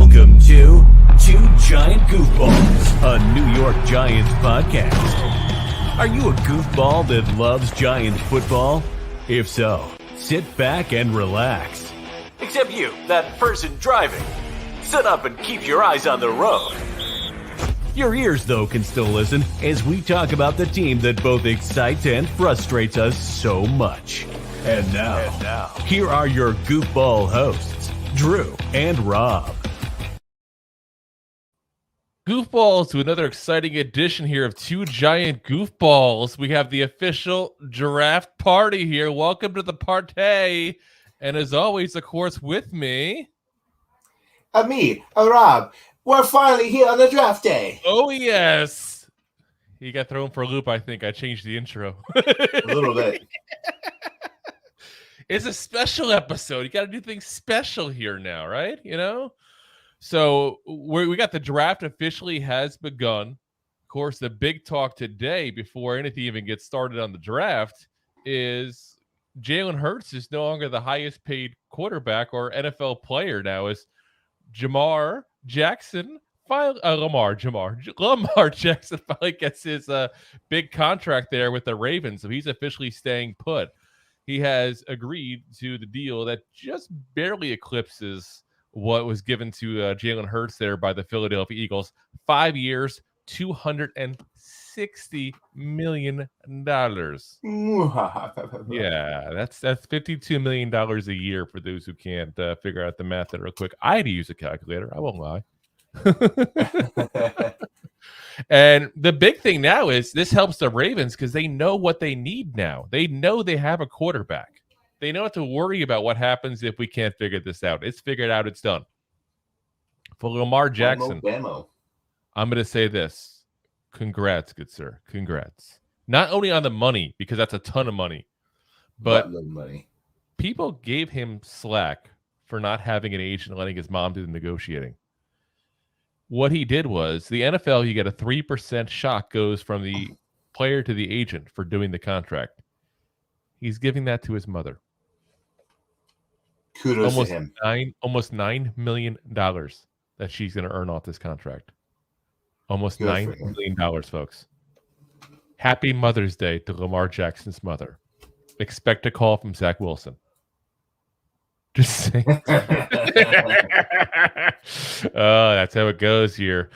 Welcome to Two Giant Goofballs, a New York Giants podcast. Are you a goofball that loves Giants football? If so, sit back and relax. Except you, that person driving. Sit up and keep your eyes on the road. Your ears, though, can still listen as we talk about the team that both excites and frustrates us so much. And now, here are your goofball hosts, Drew and Rob. Goofballs to another exciting edition here of Two Giant Goofballs. We have the official draft party here. Welcome to the party. And as always, of course, with me. Rob. We're finally here on the draft day. Oh, yes. He got thrown for a loop, I think. I changed the intro. A little bit. It's a special episode. You got to do things special here now, right? You know? So we got the draft officially has begun. Of course, the big talk today before anything even gets started on the draft is Jalen Hurts is no longer the highest paid quarterback or NFL player now. Is Lamar Jackson finally gets his big contract there with the Ravens, so he's officially staying put. He has agreed to the deal that just barely eclipses what was given to Jalen Hurts there by the Philadelphia Eagles. 5 years, $260 million. Yeah, that's $52 million a year for those who can't figure out the math that real quick. I had to use a calculator. I won't lie. And the big thing now is this helps the Ravens because they know what they need now. They know they have a quarterback. They don't have to worry about what happens if we can't figure this out. It's figured out. It's done. For Lamar Jackson, I'm going to say this. Congrats, good sir. Congrats. Not only on the money, because that's a ton of money, but people gave him slack for not having an agent and letting his mom do the negotiating. What he did was, the NFL, you get a 3% shock goes from the player to the agent for doing the contract. He's giving that to his mother. Kudos to him. Almost $9 million that she's going to earn off this contract. Almost $9 million, folks. Happy Mother's Day to Lamar Jackson's mother. Expect a call from Zach Wilson. Just saying. Oh, that's how it goes here.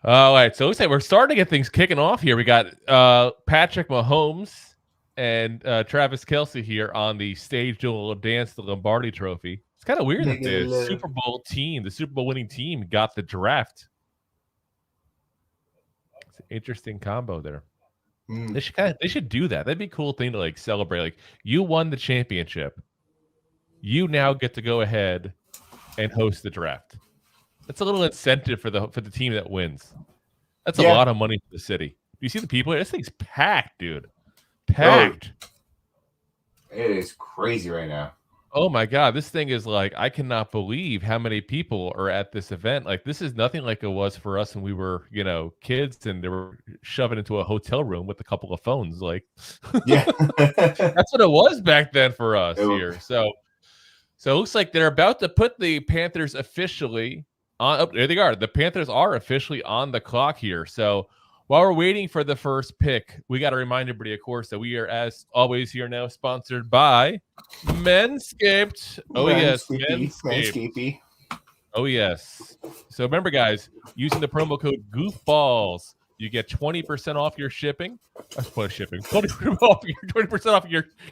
All right, so it looks like we're starting to get things kicking off here. We got Patrick Mahomes and Travis Kelce here on the stage doing a little dance, the Lombardi Trophy. It's kind of weird that the Super Bowl winning team got the draft. It's an interesting combo there. They should do that. That'd be a cool thing to like celebrate. Like, you won the championship. You now get to go ahead and host the draft. That's a little incentive for the team that wins. That's a lot of money for the city. Do you see the people here? This thing's packed, dude. Packed. Oh, it is crazy right now. Oh my God, this thing is like, I cannot believe how many people are at this event. Like, this is nothing like it was for us when we were, kids and they were shoving into a hotel room with a couple of phones. Like, yeah, that's what it was back then for us here. So it looks like they're about to put the Panthers officially on. Oh, there they are. The Panthers are officially on the clock here. So while we're waiting for the first pick, we got to remind everybody, of course, that we are, as always, here now sponsored by Manscaped. Oh, yes. Manscaped. Oh, yes. So remember, guys, using the promo code GOOFBALLS, you get 20% off your shipping. 20% off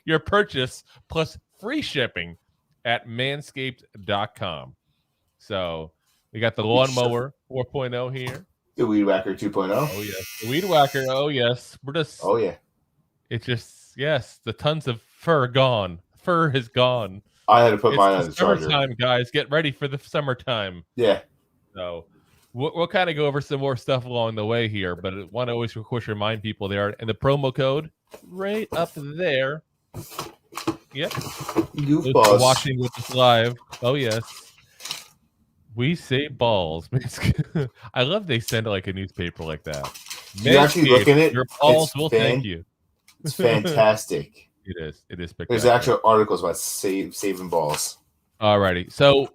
your purchase plus free shipping at manscaped.com. So we got the lawnmower 4.0 here. The Weed Whacker 2.0. Oh, yes. The Weed Whacker. Oh, yes. We're just. Oh, yeah. It's just, yes, the tons of fur gone. Fur is gone. I had to put mine on the charger. Summertime, guys. Get ready for the summertime. Yeah. So we'll kind of go over some more stuff along the way here, but I want to always, of course, remind people there. And the promo code right up there. Yep. Goofballs. Watching with us live. Oh, yes. We say balls. I love they send like a newspaper like that. You actually look at it. Your balls will thank you. It's fantastic. It is. It is spectacular. There's actual articles about saving balls. Alrighty. So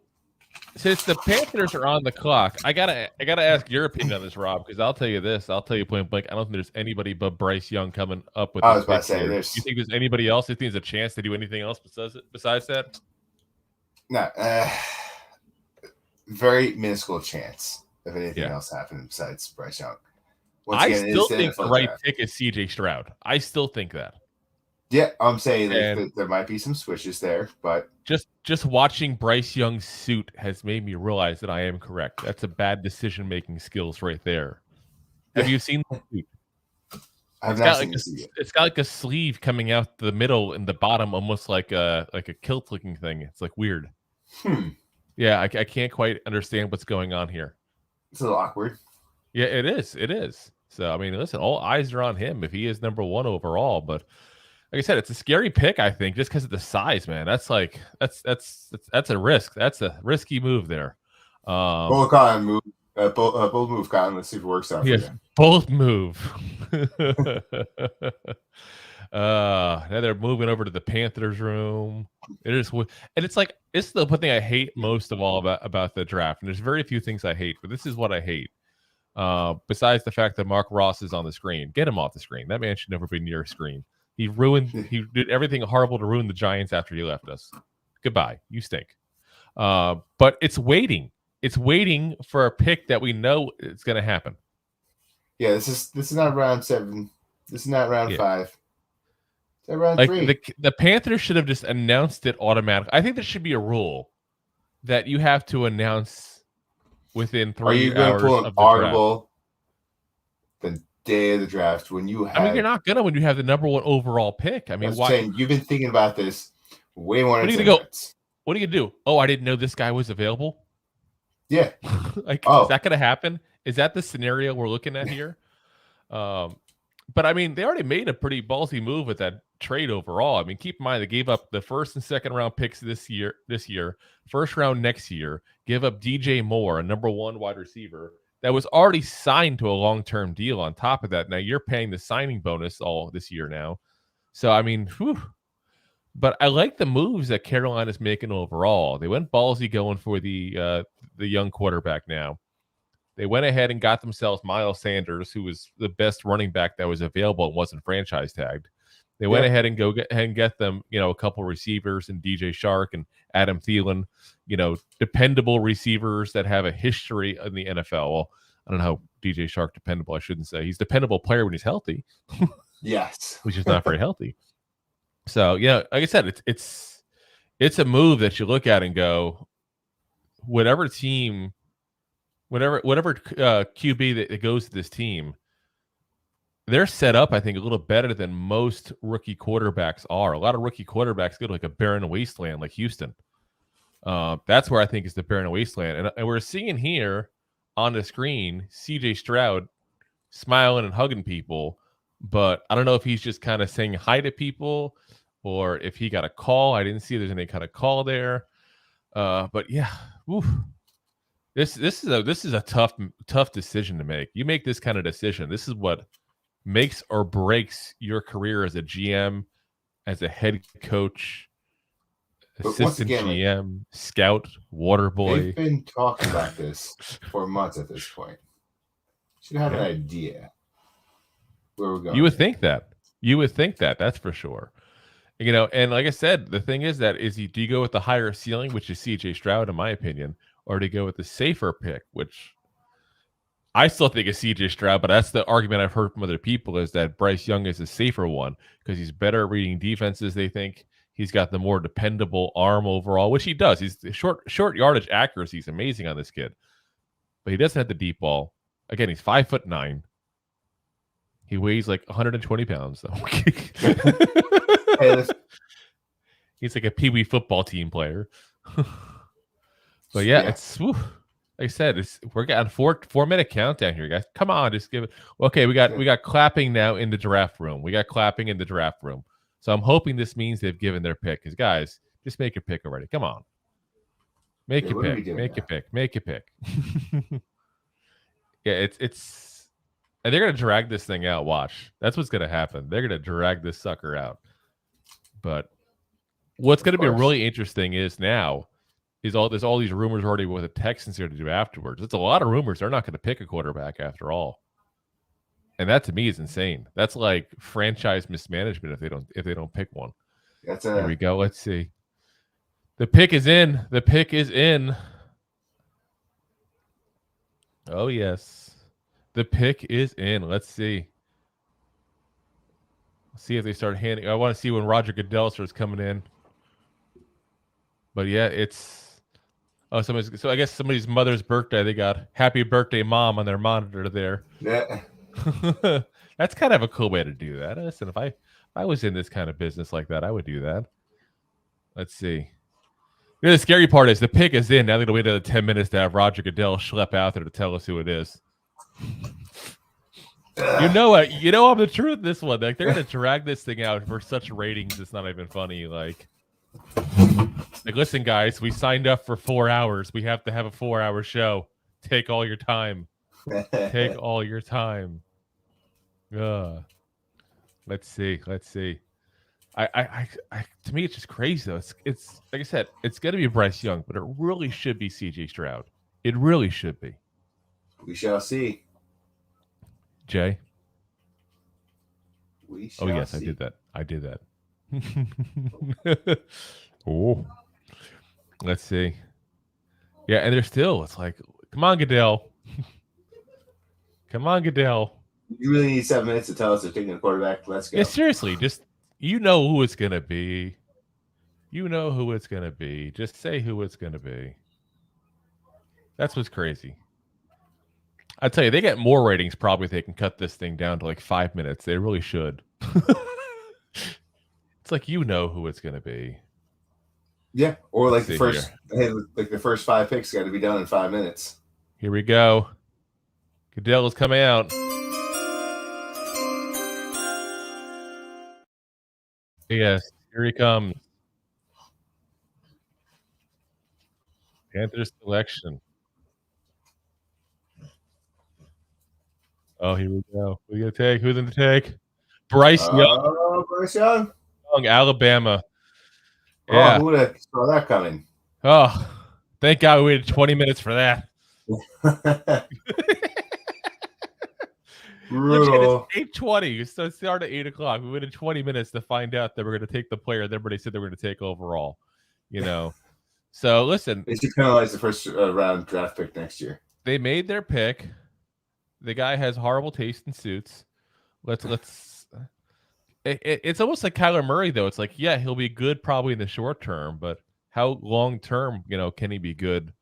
since the Panthers are on the clock, I gotta ask your opinion on this, Rob, because I'll tell you this. I'll tell you point blank. I don't think there's anybody but Bryce Young coming up with. I this was about to pick say, here. there's. You think there's anybody else? You think there's a chance to do anything else besides that? No, very minuscule chance of anything else happening besides Bryce Young. Once I again, still think the right draft. pick is C.J. Stroud. I still think that. Yeah, I'm saying there might be some switches there, but just watching Bryce Young's suit has made me realize that I am correct. That's a bad decision-making skills right there. Have you seen the suit? I've not seen the suit. It's got like a sleeve coming out the middle and the bottom, almost like a kilt-looking thing. It's like weird. Yeah, I can't quite understand what's going on here. It's a little awkward. Yeah, it is. It is. So I mean, listen, all eyes are on him if he is number 1 overall, but. Like I said, it's a scary pick, I think, just because of the size, man. That's a risk. That's a risky move there. Bold move, Cotton. Let's see if it works out. Yes, bold move. Now they're moving over to the Panthers room. It's the one thing I hate most of all about the draft. And there's very few things I hate, but this is what I hate. Besides the fact that Mark Ross is on the screen, get him off the screen. That man should never be near a screen. He did everything horrible to ruin the Giants after he left us. Goodbye. You stink. But it's waiting. It's waiting for a pick that we know it's going to happen. Yeah, this is not round 7. This is not round 5. It's round 3. The Panthers should have just announced it automatically. I think there should be a rule that you have to announce within 3 hours. Are you going to pull an audible the day of the draft when you have? I mean, you're not gonna when you have the number 1 overall pick. I mean, why? Saying, you've been thinking about this way more. What are you gonna go? What are you gonna do? Oh, I didn't know this guy was available. Yeah. Is that gonna happen? Is that the scenario we're looking at here? But I mean, they already made a pretty ballsy move with that trade overall. I mean, keep in mind they gave up the 1st and 2nd round picks this year, 1st round next year. Give up DJ Moore, a number 1 wide receiver that was already signed to a long-term deal on top of that. Now you're paying the signing bonus all this year now. So, I mean, but I like the moves that Carolina's making overall. They went ballsy going for the young quarterback now. They went ahead and got themselves Miles Sanders, who was the best running back that was available and wasn't franchise tagged. They went ahead and get them, a couple receivers and DJ Shark and Adam Thielen, dependable receivers that have a history in the NFL. Well, I don't know how DJ Shark dependable. I shouldn't say he's a dependable player when he's healthy. Yes, which is not very healthy. So like I said, it's a move that you look at and go, whatever QB that goes to this team. They're set up, I think, a little better than most rookie quarterbacks are. A lot of rookie quarterbacks go to like a barren wasteland like Houston. That's where I think is the barren wasteland. And we're seeing here on the screen C.J. Stroud smiling and hugging people, but I don't know if he's just kind of saying hi to people or if he got a call. I didn't see there's any kind of call there. But yeah, this is a tough decision to make. You make this kind of decision. This is what makes or breaks your career as a GM, as a head coach, assistant GM, scout, water boy. They've been talking about this for months at this point. Should have an idea where we're going. You would think that. That's for sure. And like I said, the thing is do you go with the higher ceiling, which is CJ Stroud, in my opinion, or do you go with the safer pick, which I still think is CJ Stroud, but that's the argument I've heard from other people is that Bryce Young is a safer one because he's better at reading defenses, they think. He's got the more dependable arm overall, which he does. He's short yardage accuracy is amazing on this kid, but he doesn't have the deep ball. Again, he's 5'9". He weighs like 120 pounds, though. He's like a peewee football team player. But it's like I said, we're getting 4-minute countdown here, guys. Come on, just give it. Okay, we got clapping now in the draft room. So I'm hoping this means they've given their pick. Because guys, just make your pick already. Come on, make your pick. Make your pick. Yeah, it's and they're gonna drag this thing out. Watch, that's what's gonna happen. They're gonna drag this sucker out. But what's gonna be really interesting is now there's all these rumors already what the Texans are going to do afterwards. It's a lot of rumors. They're not going to pick a quarterback after all. And that to me is insane. That's like franchise mismanagement if they don't pick one. Here we go. Let's see. The pick is in. The pick is in. Oh yes. The pick is in. Let's see. Let's see if they start handing. I want to see when Roger Goodell starts coming in. But yeah, it's so I guess somebody's mother's birthday. They got "Happy Birthday, Mom" on their monitor there. Yeah. That's kind of a cool way to do that. Listen, if I was in this kind of business like that, I would do that. Let's see. The scary part is the pick is in. Now they're going to wait another 10 minutes to have Roger Goodell schlep out there to tell us who it is. You know what? You know I'm the truth. This one, like they're going to drag this thing out for such ratings. It's not even funny. Like, listen, guys, we signed up for 4 hours. We have to have a 4-hour show. Take all your time. Take all your time. Let's see. I to me, it's just crazy though. It's like I said, it's going to be Bryce Young, but it really should be C.J. Stroud. It really should be. We shall see. Jay. We shall yes, see. I did that. Oh, let's see. Yeah, and they're still. It's like, come on, Goodell. Come on, Goodell. You really need 7 minutes to tell us they're taking a quarterback. Let's go. Yeah, seriously, just you know who it's gonna be. You know who it's gonna be. Just say who it's gonna be. That's what's crazy. I tell you, they get more ratings probably if they can cut this thing down to like 5 minutes. They really should. It's like you know who it's gonna be. Yeah, or like the first 5 picks got to be done in 5 minutes. Here we go. Goodell is coming out. Yes, here he comes. Panthers selection. Oh, here we go. Who are you gonna take? Who's gonna take? Bryce Young. Bryce Young. Alabama. Yeah. Oh, who would have saw that coming? Oh, thank God we waited 20 minutes for that. Brutal. It's 8:20. So it started at 8 o'clock. We waited 20 minutes to find out that we're going to take the player that everybody said they were going to take overall. You know, so listen. They should penalize the first round draft pick next year. They made their pick. The guy has horrible taste in suits. It's almost like Kyler Murray, though. It's like, yeah, he'll be good probably in the short term, but how long term, can he be good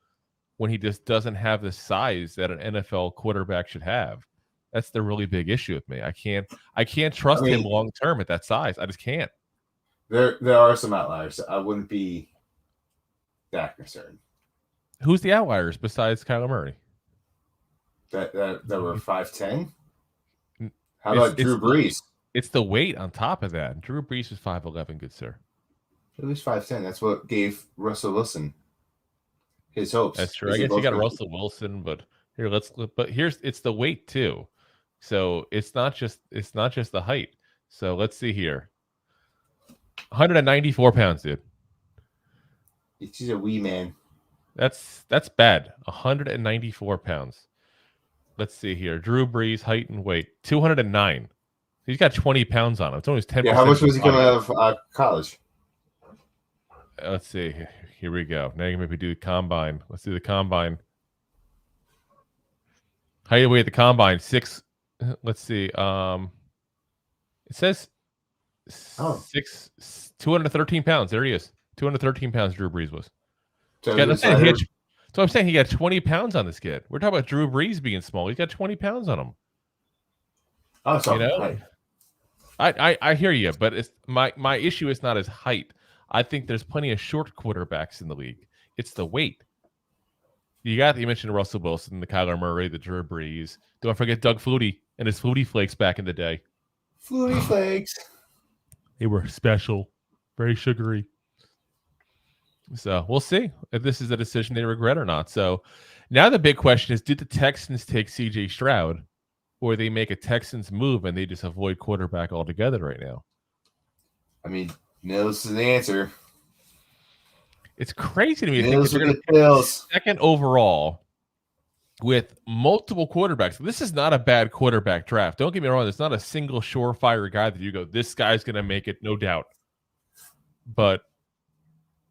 when he just doesn't have the size that an NFL quarterback should have? That's the really big issue with me. I can't trust him long term at that size. I just can't. There are some outliers. I wouldn't be that concerned. Who's the outliers besides Kyler Murray? That were 5'10"? How about Drew Brees? It's the weight on top of that. Drew Brees was 5'11", good sir. At least 5'10". That's what gave Russell Wilson his hopes. That's true. I guess you got Russell Wilson, but here's it's the weight too. So it's not just the height. So let's see here. 194 pounds, dude. He's a wee man. That's bad. 194 pounds. Let's see here. Drew Brees, height and weight, 209. He's got 20 pounds on him. It's only 10%. Yeah, how much was he coming out of college? Let's see. Here we go. Now you maybe do the combine. Let's do the combine. How do you weigh the combine? 6. Let's see. It says 213 pounds. There he is. 213 pounds. Drew Brees was. So I'm saying he got 20 pounds on this kid. We're talking about Drew Brees being small. He's got 20 pounds on him. Oh, so I hear you, but it's my issue is not his height. I think there's plenty of short quarterbacks in the league. It's the weight. You mentioned Russell Wilson, the Kyler Murray, the Drew Brees. Don't forget Doug Flutie and his Flutie Flakes back in the day. Flutie Flakes. They were special, very sugary. So we'll see if this is a decision they regret or not. So now the big question is, did the Texans take C.J. Stroud, or they make a Texans move and they just avoid quarterback altogether right now? I mean, no, this is the answer. It's crazy to me to think Bills that they're will going get Bills. second overall with multiple quarterbacks. This is not a bad quarterback draft. Don't get me wrong. There's not a single surefire guy that you go, this guy's going to make it, no doubt. But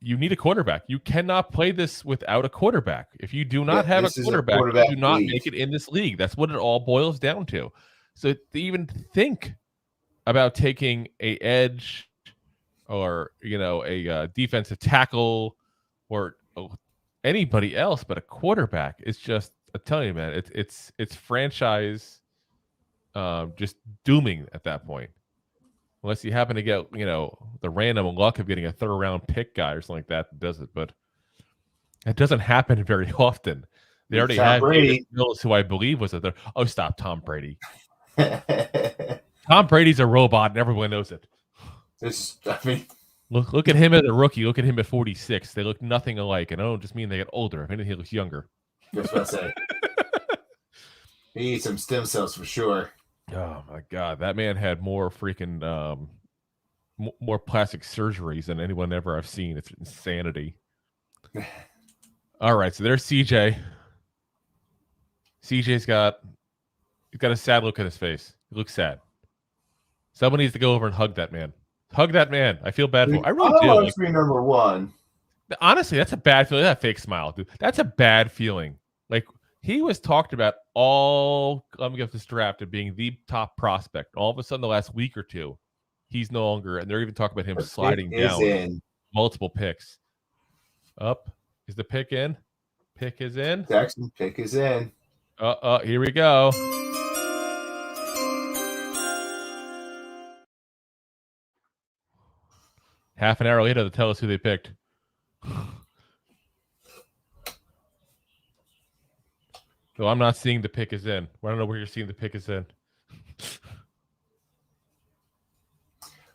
you need a quarterback. You cannot play this without a quarterback. If you do not have a quarterback, you do not make it in this league. That's what it all boils down to. So to even think about taking a edge or, a defensive tackle or anybody else but a quarterback, it's just, I'm telling you, man, it's franchise just dooming at that point. Unless you happen to get, the random luck of getting a third round pick guy or something like that does it. But it doesn't happen very often. They already have David Mills, who I believe was a third. Oh, stop, Tom Brady. Tom Brady's a robot, and everyone knows it. Look at him as a rookie. Look at him at 46. They look nothing alike, and I don't just mean they get older. If anything, he looks younger. That's what I say. He needs some stem cells for sure. Oh my God, that man had more freaking more plastic surgeries than anyone ever I've seen. It's insanity. All right, so there's CJ. He's got a sad look on his face. He looks sad. Someone needs to go over and hug that man. Hug that man. I feel bad for him. I really do. Like, be number one. Honestly, that's a bad feeling. That fake smile, dude. That's a bad feeling. Like, he was talked about all coming up this draft of being the top prospect. All of a sudden, the last week or two, he's no longer, and they're even talking about him sliding down multiple picks. Up. Is the pick in? Pick is in. Jackson, pick is in. Here we go. Half an hour later, they'll tell us who they picked. So I'm not seeing the pick is in. I don't know where you're seeing the pick is in.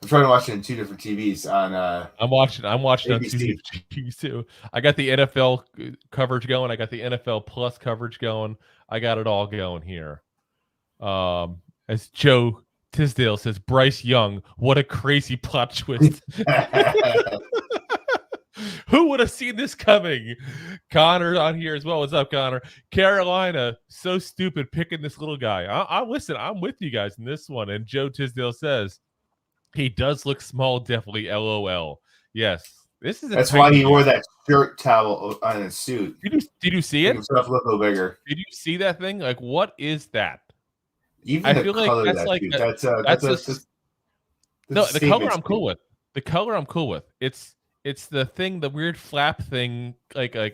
I'm trying to watch it on two different TVs. I'm watching ABC. on two TVs too. I got the NFL coverage going. I got the NFL Plus coverage going. I got it all going here. As Joe Tisdale says, Bryce Young, what a crazy plot twist. Who would have seen this coming? Connor on here as well. What's up, Connor? Carolina, so stupid picking this little guy. I listen, I'm with you guys in this one. And Joe Tisdale says, he does look small, definitely. LOL. Yes. That's why he wore that shirt towel on his suit. Did you see it? Himself look a little bigger. Did you see that thing? Like, what is that? Even I feel like that's like the color I'm cool with. The color I'm cool with. It's the thing, the weird flap thing, like I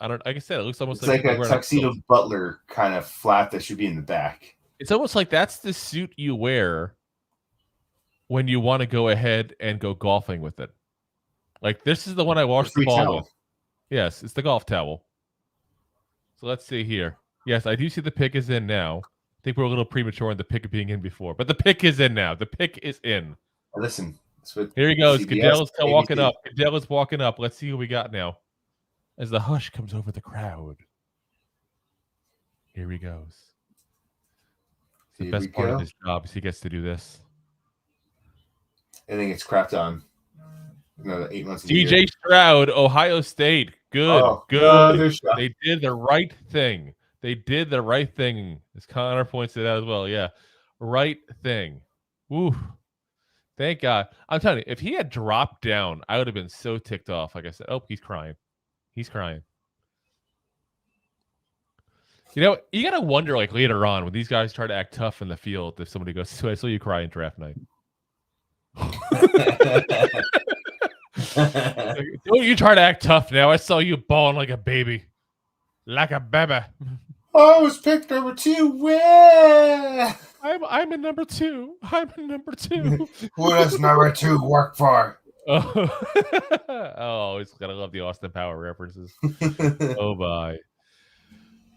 don't. Like I said, it looks almost like a tuxedo butler kind of flap that should be in the back. It's almost like that's the suit you wear when you want to go ahead and go golfing with it. Like, this is the one I washed the ball with. Yes, it's the golf towel. So let's see here. Yes, I do see the pick is in now. I think we're a little premature on the pick being in before, but the pick is in now. The pick is in. Listen. Here he goes. Goodell is walking up. Goodell is walking up. Let's see who we got now. As the hush comes over the crowd. Here he goes. The best part of his job is he gets to do this. I think it's crapped on. 8 months. DJ Stroud, Ohio State. Good. They did the right thing. As Connor points it out as well. Yeah. Right thing. Woo. Thank God. I'm telling you, if he had dropped down, I would have been so ticked off. Like I said, he's crying. You got to wonder, like, later on when these guys try to act tough in the field, if somebody goes, so I saw you cry in draft night. Don't you try to act tough now. I saw you bawling like a baby. Like a baby. I was picked number 2. Where? I'm in number 2. Who does number 2 work for? He's gotta love the Austin Power references. Oh my.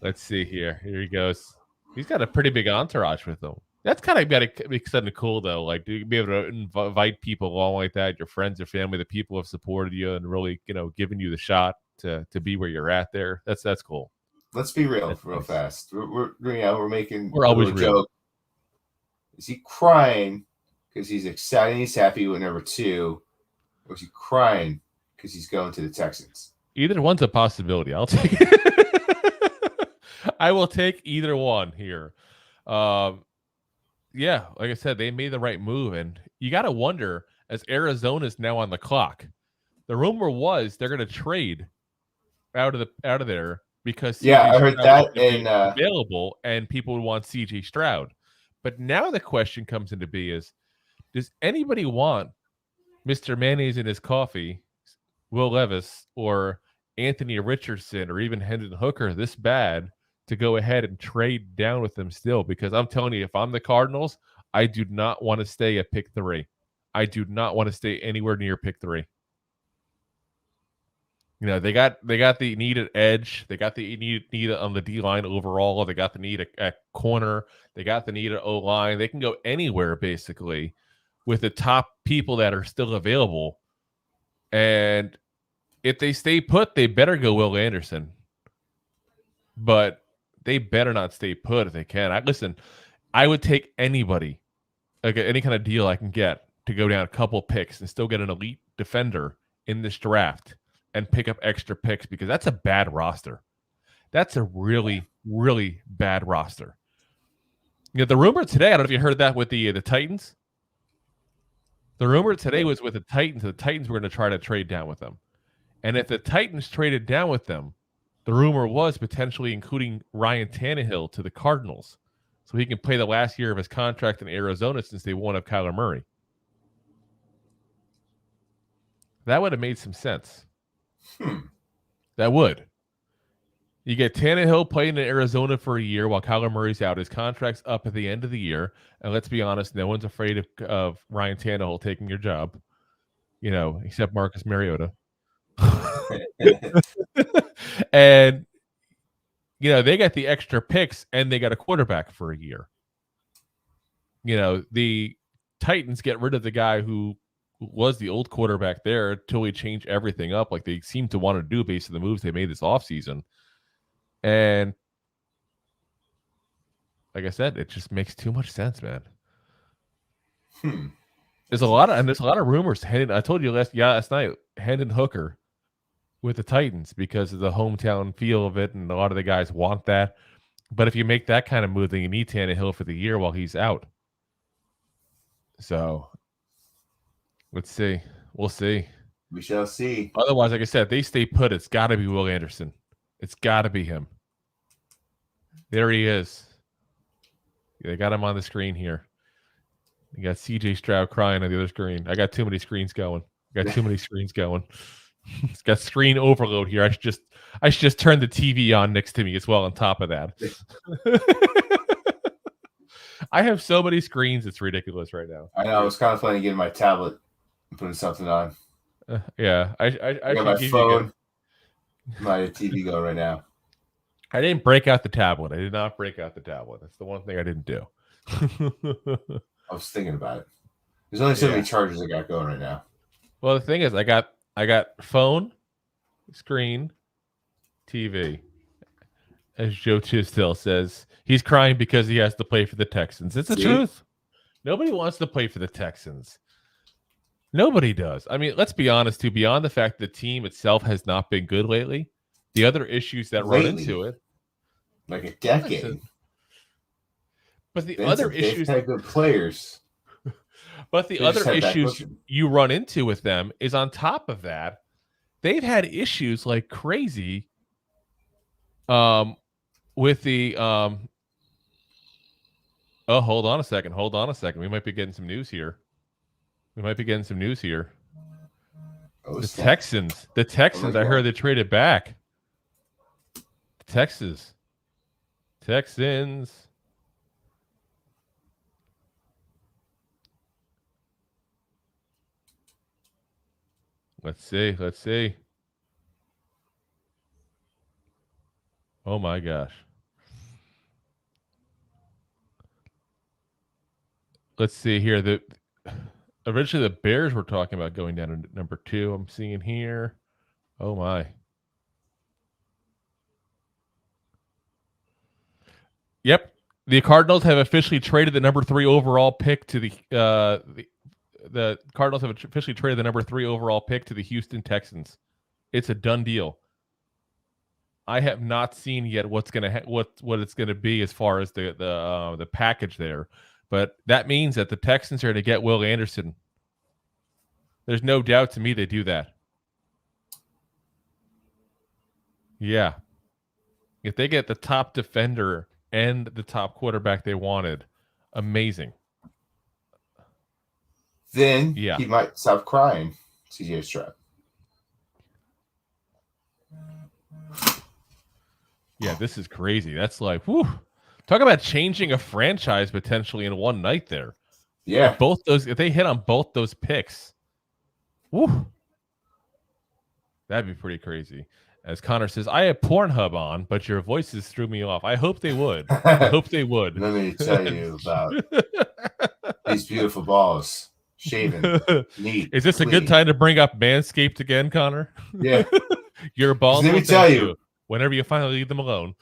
Let's see here. Here he goes. He's got a pretty big entourage with him. That's kind of got to be something cool, though. Like, to be able to invite people along like that, your friends, your family, the people who have supported you and really, giving you the shot to be where you're at there. That's cool. Let's be real, fast. We're making always a real. Joke. Is he crying because he's excited, he's happy with number 2, or is he crying because he's going to the Texans. Either one's a possibility. I'll take I will take either one here. Yeah, like I said, they made the right move, and you got to wonder, as Arizona's now on the clock, the rumor was they're going to trade out of there because I heard that available, and people would want CJ Stroud. But now the question comes into be is, does anybody want Mr. Mayonnaise in his coffee, Will Levis, or Anthony Richardson, or even Hendon Hooker this bad to go ahead and trade down with them still? Because I'm telling you, if I'm the Cardinals, I do not want to stay at pick 3. I do not want to stay anywhere near pick 3. You know, they got the needed edge. They got the need on the D-line overall. They got the need at corner. They got the need at O-line. They can go anywhere, basically, with the top people that are still available. And if they stay put, they better go Will Anderson. But they better not stay put if they can. Listen, I would take anybody, like any kind of deal I can get, to go down a couple picks and still get an elite defender in this draft and pick up extra picks, because that's a bad roster. That's a really, really bad roster. You know, the rumor today, I don't know if you heard that with the Titans. The rumor today was with the Titans. The Titans were going to try to trade down with them. And if the Titans traded down with them, the rumor was potentially including Ryan Tannehill to the Cardinals, so he can play the last year of his contract in Arizona since they won't have Kyler Murray. That would have made some sense. That would. You get Tannehill playing in Arizona for a year while Kyler Murray's out. His contract's up at the end of the year. And let's be honest, no one's afraid of Ryan Tannehill taking your job, you know, except Marcus Mariota. And, you know, they got the extra picks and they got a quarterback for a year. You know, the Titans get rid of the guy who was the old quarterback there until we change everything up like they seem to want to do based on the moves they made this offseason. And like I said, it just makes too much sense, man. There's a lot of rumors. I told you last night, Hendon Hooker with the Titans because of the hometown feel of it, and a lot of the guys want that. But if you make that kind of move, then you need Tannehill for the year while he's out. So let's see. We'll see. We shall see. Otherwise, like I said, they stay put. It's got to be Will Anderson. It's got to be him. There he is. They got him on the screen here. You got CJ Stroud crying on the other screen. I got too many screens going. It's got screen overload here. I should just turn the TV on next to me as well on top of that. I have so many screens, it's ridiculous right now. I know. I was kind of planning getting my tablet and putting something on. Yeah. I got my phone, my TV going right now. I didn't break out the tablet. I did not break out the tablet. That's the one thing I didn't do. I was thinking about it. There's only so many chargers I got going right now. Well, the thing is, I got phone, screen, TV. As Joe Chisdale says, he's crying because he has to play for the Texans. It's the truth. Nobody wants to play for the Texans. Nobody does. I mean, let's be honest, too. Beyond the fact the team itself has not been good lately, the other issues that run into it. Like a decade. Listen, but the other issues. They've had good players. But the other issues you run into with them is on top of that, they've had issues like crazy with the hold on a second. We might be getting some news here. Oh, the Texans, I heard they traded back. Texans. Let's see. Oh my gosh. Let's see here. Originally the Bears were talking about going down to number 2. I'm seeing here. Oh my. Yep. The Cardinals have officially traded the number 3 overall pick to the the Cardinals have officially traded the number 3 overall pick to the Houston Texans. It's a done deal. I have not seen yet what it's gonna be as far as the package there, but that means that the Texans are going to get Will Anderson. There's no doubt to me they do that. Yeah, if they get the top defender and the top quarterback they wanted, amazing. Then he might stop crying. CJ Stroud. Yeah, this is crazy. That's like, whew. Talk about changing a franchise potentially in one night there. Yeah. If they hit on both those picks, whew, that'd be pretty crazy. As Connor says, I have Pornhub on, but your voices threw me off. I hope they would. I hope they would. Let me tell you about these beautiful balls. Shaven, neat. Is this clean. a good time to bring up Manscaped again, Connor? Yeah. Your balls. Let me tell you. Whenever you finally leave them alone.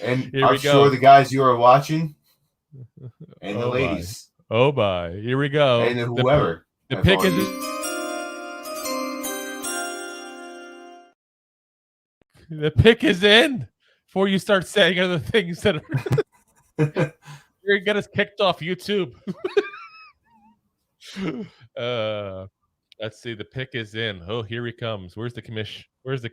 And I'm sure the guys you are watching and the ladies. Oh, bye. Here we go. And whoever. The pick is... The pick is in before you start saying other things that are... You're going to get us kicked off YouTube. Let's see. The pick is in. Oh, here he comes. Where's the commish? Well,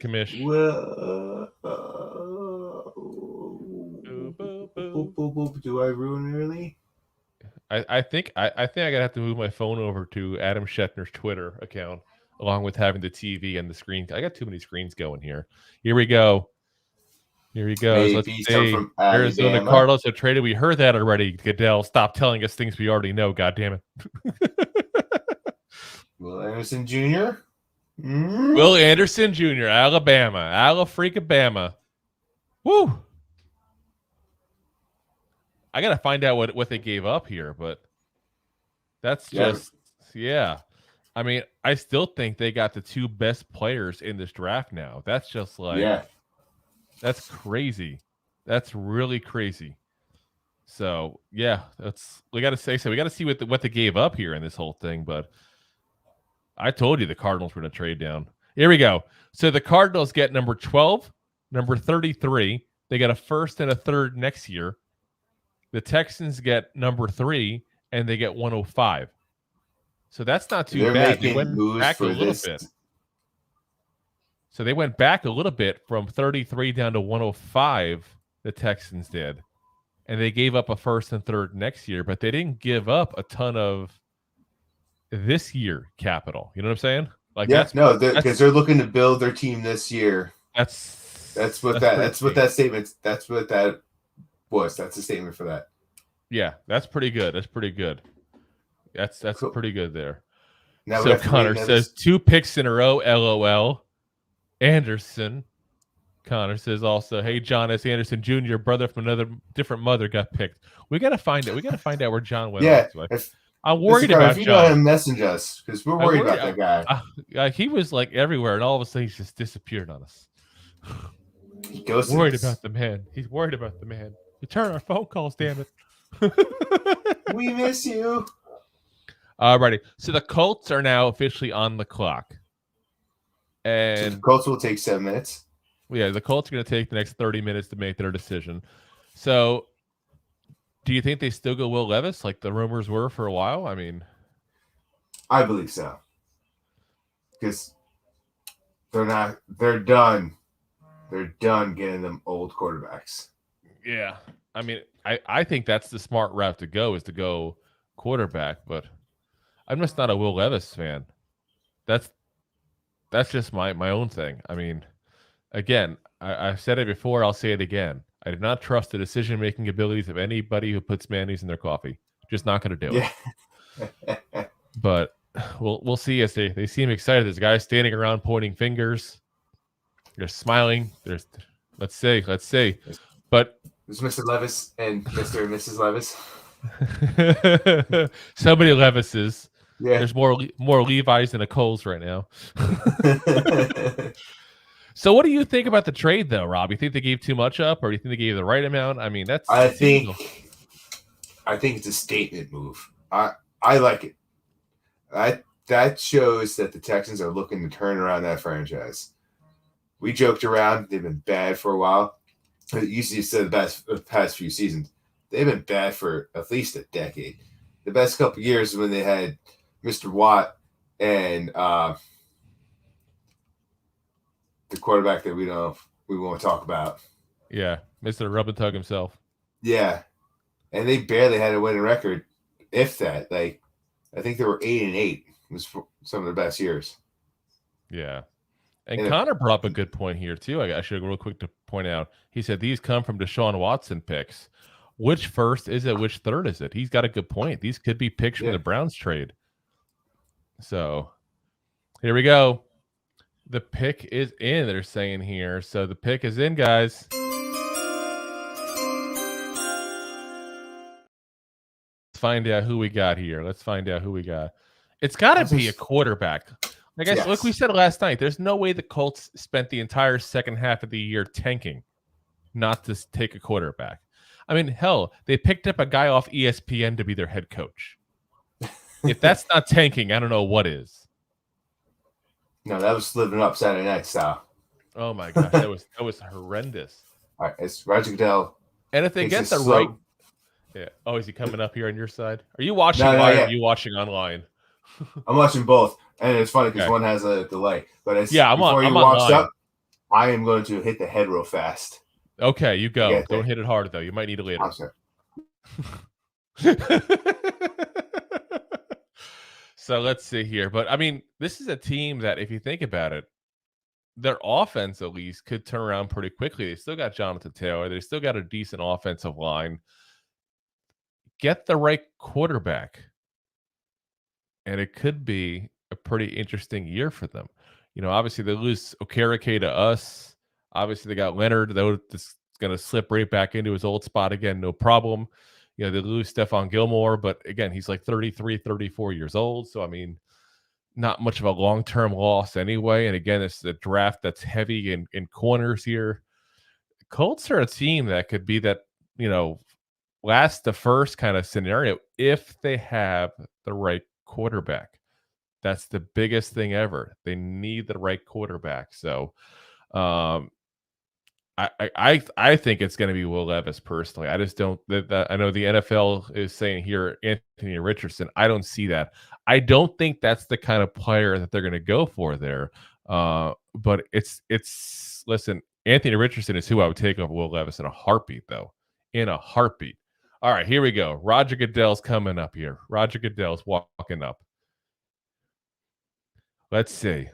do I ruin early? I think I gotta have to move my phone over to Adam Schefter's Twitter account, along with having the TV and the screen. I got too many screens going here. Here we go. Let's see. Arizona Cardinals have traded. We heard that already. Goodell, stop telling us things we already know. God damn it. Will Anderson Jr. Will Anderson Jr. Alabama. Woo! I gotta find out what they gave up here, but that's just I mean, I still think they got the 2 best players in this draft now. That's just like that's crazy. That's really crazy. So we got to see what they gave up here in this whole thing, but. I told you the Cardinals were going to trade down. Here we go. So the Cardinals get number 12, number 33. They get a first and a third next year. The Texans get number 3, and they get 105. So that's not too bad. They went back a little bit. So they went back a little bit from 33 down to 105, the Texans did. And they gave up a first and third next year, but they didn't give up a ton of this year capital. You know what I'm saying? Like because they're looking to build their team this year. That's what that statement was. That's a statement for that. Yeah, that's pretty good. That's cool. Pretty good there. Now so Connor says 2 picks in a row. LOL. Anderson. Connor says also, hey, John S. Anderson Jr., brother from another different mother, got picked. We got to find out. We got to find out where John went. Yeah. I'm worried about if you John. Know him, message us because we're worried about that guy. He was like everywhere, and all of a sudden he's just disappeared on us. He goes worried about the man. He's worried about the man. Return our phone calls, damn it. We miss you. Alrighty. So the Colts are now officially on the clock, and so the Colts will take 7 minutes. Yeah, the Colts are going to take the next 30 minutes to make their decision. So. Do you think they still go Will Levis like the rumors were for a while? I mean, I believe so. Because they're done. They're done getting them old quarterbacks. Yeah. I mean, I think that's the smart route to go is to go quarterback, but I'm just not a Will Levis fan. That's just my own thing. I mean, again, I've said it before, I'll say it again. I do not trust the decision-making abilities of anybody who puts mayonnaise in their coffee. Just not going to do it. But we'll see as they seem excited. There's guys standing around pointing fingers. They're smiling. Let's see. But there's Mr. Levis and Mr. and Mrs. Levis. So many Levises. Yeah. There's more Levi's than a Coles right now. So what do you think about the trade, though, Rob? You think they gave too much up, or do you think they gave the right amount? I mean, I think I think it's a statement move. I like it. That shows that the Texans are looking to turn around that franchise. We joked around; they've been bad for a while. You said the past few seasons, they've been bad for at least a decade. The best couple of years when they had Mr. Watt and the quarterback that we won't talk about. Yeah, Mr. Rub and Tug himself. Yeah, and they barely had a winning record, if that. Like, I think they were 8-8. It was some of their best years. Yeah. And Connor brought up a good point here, too. I should real quick to point out. He said these come from Deshaun Watson picks. Which first is it? Which third is it? He's got a good point. These could be picks from the Browns trade. So here we go. The pick is in, they're saying here. So the pick is in, guys. Let's find out who we got here. It's got to be a quarterback. Like we said last night, there's no way the Colts spent the entire second half of the year tanking not to take a quarterback. I mean, hell, they picked up a guy off ESPN to be their head coach. If that's not tanking, I don't know what is. No, that was living up Saturday night style. Oh my gosh, that was horrendous. All right, it's Roger Goodell. And if they get the right, yeah. Oh, is he coming up here on your side? Are you watching live? Or are you watching online? I'm watching both, and it's funny because one has a delay. But I'm walks up, I am going to hit the head real fast. Okay, you go. Don't hit it hard though. You might need it later. I'm sorry. So let's see here. But I mean, this is a team that, if you think about it, their offense at least could turn around pretty quickly. They still got Jonathan Taylor. They still got a decent offensive line. Get the right quarterback, and it could be a pretty interesting year for them. You know, obviously they lose Okereke to us. Obviously they got Leonard, though, that's going to slip right back into his old spot again, no problem. You know, they lose Stephon Gilmore, but again, he's like 33, 34 years old. So, I mean, not much of a long-term loss anyway. And again, it's the draft that's heavy in corners here. Colts are a team that could be that, you know, last to first kind of scenario if they have the right quarterback. That's the biggest thing ever. They need the right quarterback. So, I think it's going to be Will Levis personally. I just don't. I know the NFL is saying here Anthony Richardson. I don't see that. I don't think that's the kind of player that they're going to go for there. But it's listen. Anthony Richardson is who I would take over Will Levis in a heartbeat, though. In a heartbeat. All right, here we go. Roger Goodell's coming up here. Roger Goodell's walking up. Let's see.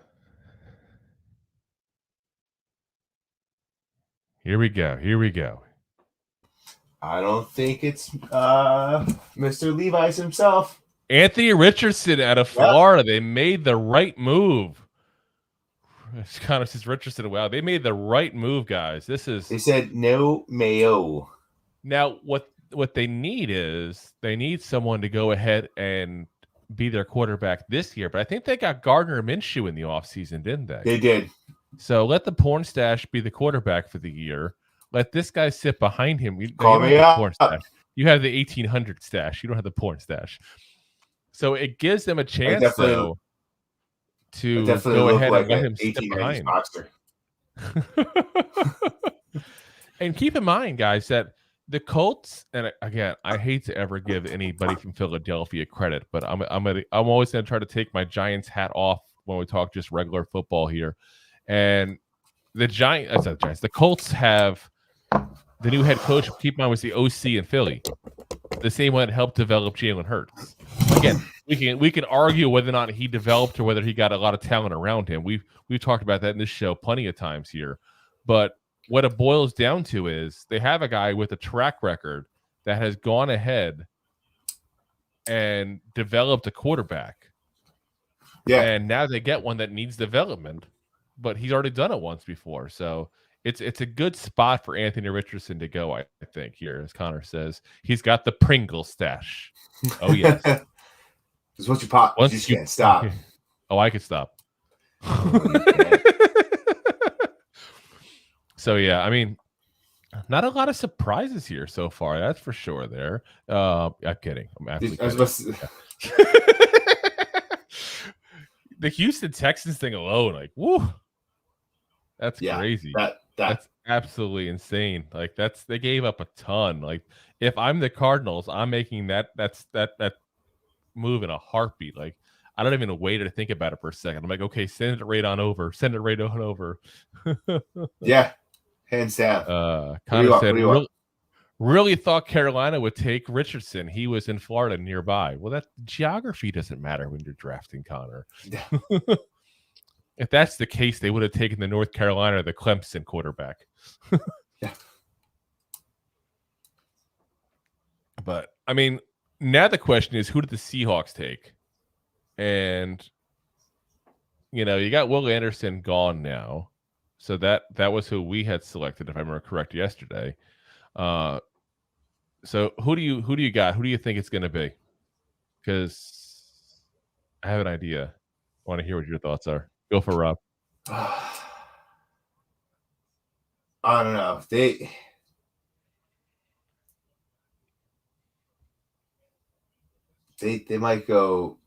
Here we go. I don't think it's Mr. Levi's himself. Anthony Richardson out of Florida. Yep. They made the right move. It's kind of says Richardson. Wow, they made the right move, guys. They said no mayo. Now, what they need is they need someone to go ahead and be their quarterback this year. But I think they got Gardner Minshew in the offseason, didn't they? They did. So let the porn stash be the quarterback for the year. Let this guy sit behind him. Call me up. You have the 1800 stash. You don't have the porn stash. So it gives them a chance, though, to go ahead and let him sit behind. And keep in mind, guys, that the Colts, and again, I hate to ever give anybody from Philadelphia credit, but I'm always going to try to take my Giants hat off when we talk just regular football here. And the Colts have the new head coach. Keep in mind, was the OC in Philly, the same one that helped develop Jalen Hurts. Again, we can argue whether or not he developed or whether he got a lot of talent around him. We've talked about that in this show plenty of times here. But what it boils down to is they have a guy with a track record that has gone ahead and developed a quarterback. Yeah, and now they get one that needs development. But he's already done it once before. So it's a good spot for Anthony Richardson to go, I think, here, as Connor says. He's got the Pringle stash. Oh, yes. Because once you pop, you just can't stop. Oh, I could stop. So, yeah, I mean, Not a lot of surprises here so far. That's for sure. There, I'm kidding. I'm actually kidding. The Houston Texans thing alone, like, woo, that's crazy. That's absolutely insane. Like, they gave up a ton. Like, if I'm the Cardinals, I'm making that move in a heartbeat. Like, I don't even wait to think about it for a second. I'm like, okay, send it right on over. Send it right on over. Yeah, hands down. Connor said, really thought Carolina would take Richardson. He was in Florida nearby. Well, that geography doesn't matter when you're drafting Connor. Yeah. If that's the case, they would have taken the North Carolina or the Clemson quarterback. Yeah. But, I mean, now the question is, who did the Seahawks take? And, you know, you got Will Anderson gone now. So that was who we had selected, if I remember correct, yesterday. So who do you got? Who do you think it's going to be? Because I have an idea. I want to hear what your thoughts are. Go for Rob. I don't know. They might go,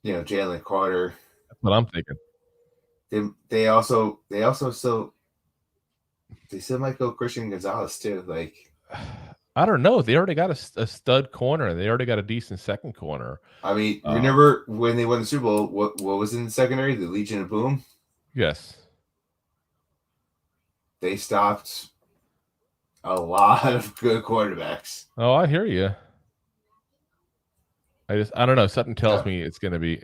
you know, Jalen Carter. That's what I'm thinking. They still might go Christian Gonzalez too. Like, I don't know. They already got a stud corner. They already got a decent second corner. I mean, remember when they won the Super Bowl? What was in the secondary? The Legion of Boom. Yes. They stopped a lot of good quarterbacks. Oh, I hear you. I don't know. Something tells me it's gonna be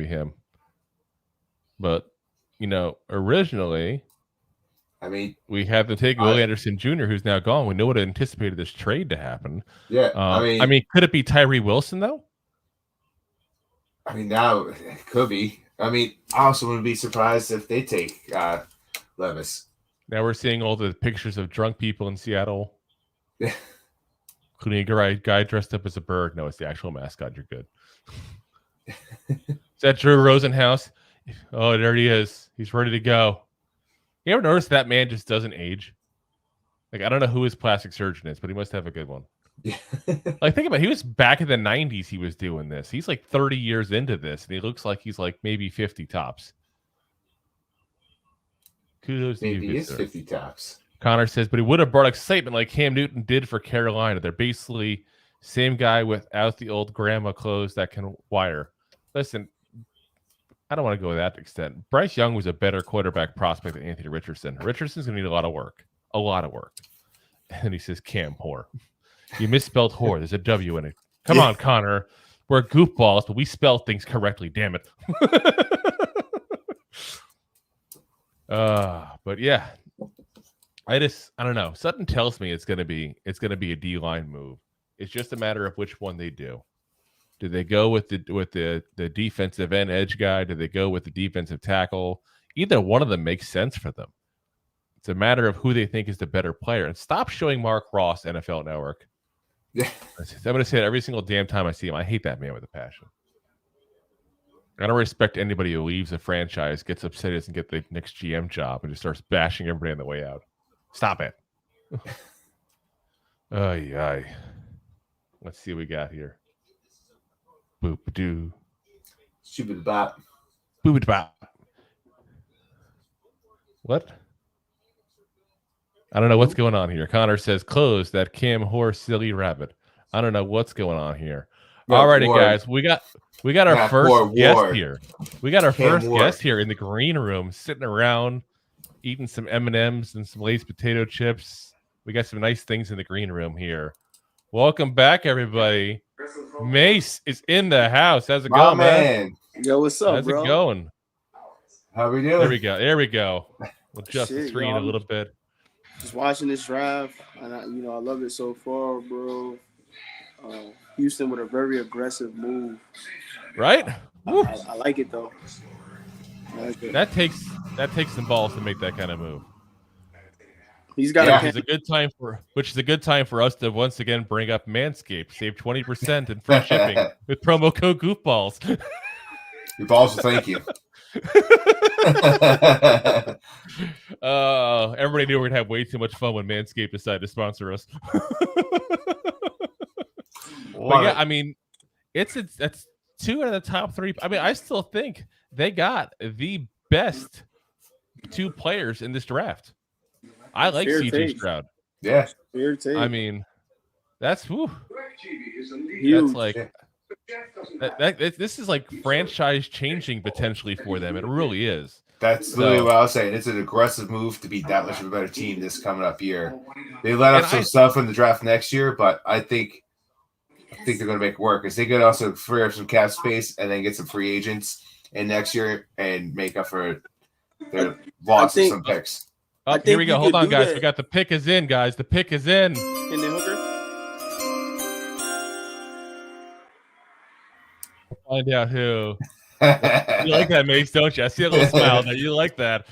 him. But, you know, originally, I mean, we had to take Will Anderson Jr., who's now gone. We know what anticipated this trade to happen. Yeah, I mean, could it be Tyree Wilson though? I mean, now it could be. I mean, I also wouldn't be surprised if they take Levis. Now we're seeing all the pictures of drunk people in Seattle, including a guy dressed up as a bird. No, it's the actual mascot. You're good. Is that Drew Rosenhaus? Oh, there he is. He's ready to go. You ever notice that man just doesn't age? Like, I don't know who his plastic surgeon is, but he must have a good one. Yeah. Like, think about it. He was back in the 90s. He was doing this. He's like 30 years into this, and he looks like he's like maybe 50 tops. Kudos to you. Maybe he is 50 tops. Connor says, but he would have brought excitement like Cam Newton did for Carolina. They're basically same guy without the old grandma clothes that can wire. Listen, I don't want to go to that extent. Bryce Young was a better quarterback prospect than Anthony Richardson. Richardson's going to need a lot of work. A lot of work. And he says, Cam whore. You misspelled whore. There's a W in it. Come on, Connor. We're goofballs, but we spell things correctly. Damn it. But yeah. I don't know. Something tells me it's gonna be a D-line move. It's just a matter of which one they do. Do they go with the defensive end edge guy? Do they go with the defensive tackle? Either one of them makes sense for them. It's a matter of who they think is the better player. And stop showing Mark Ross NFL Network. Yeah. I'm going to say it every single damn time I see him. I hate that man with a passion. I don't respect anybody who leaves a franchise, gets upset, doesn't get the next GM job, and just starts bashing everybody on the way out. Stop it. Ay. Let's see what we got here. Boop-a-doo. Stupid bop. Boop-a-bop. What? I don't know what's going on here. Connor says, close that Cam horse silly rabbit. I don't know what's going on here. No, alrighty, Ward. Guys. We got our first guest here. We got our first guest here in the green room, sitting around, eating some M&Ms and some Lay's potato chips. We got some nice things in the green room here. Welcome back, everybody. Mace is in the house. How's it going, man? Yo, what's up, How's bro? it going? How we doing? There we go. We'll adjust the screen a little bit. Just watching this drive, and I love it so far, bro. Houston with a very aggressive move. Right? I like it though. That takes some balls to make that kind of move. He's got which is a good time for us to once again bring up Manscaped. Save 20% in free shipping with promo code Goofballs. Your balls will thank you. Everybody knew we're gonna have way too much fun when Manscaped decided to sponsor us. But yeah, I mean, that's 2 out of the top 3. I mean, I still think they got the best 2 players in this draft. I like Fair CJ take. Stroud. Yeah. Fair take. I mean, that's Huge. that's like this is like franchise changing potentially for them. It really is. That's literally what I was saying. It's an aggressive move to be that much of a better team this coming up year. They let up some stuff in the draft next year, but I think they're going to make it work because they could also free up some cap space and then get some free agents in next year and make up for their loss of some picks. Oh, here we go. Hold on, guys. We got the pick is in, guys. The pick is in. And then Hooker. Find out who. You like that, Mace, don't you? I see a little smile there. You like that.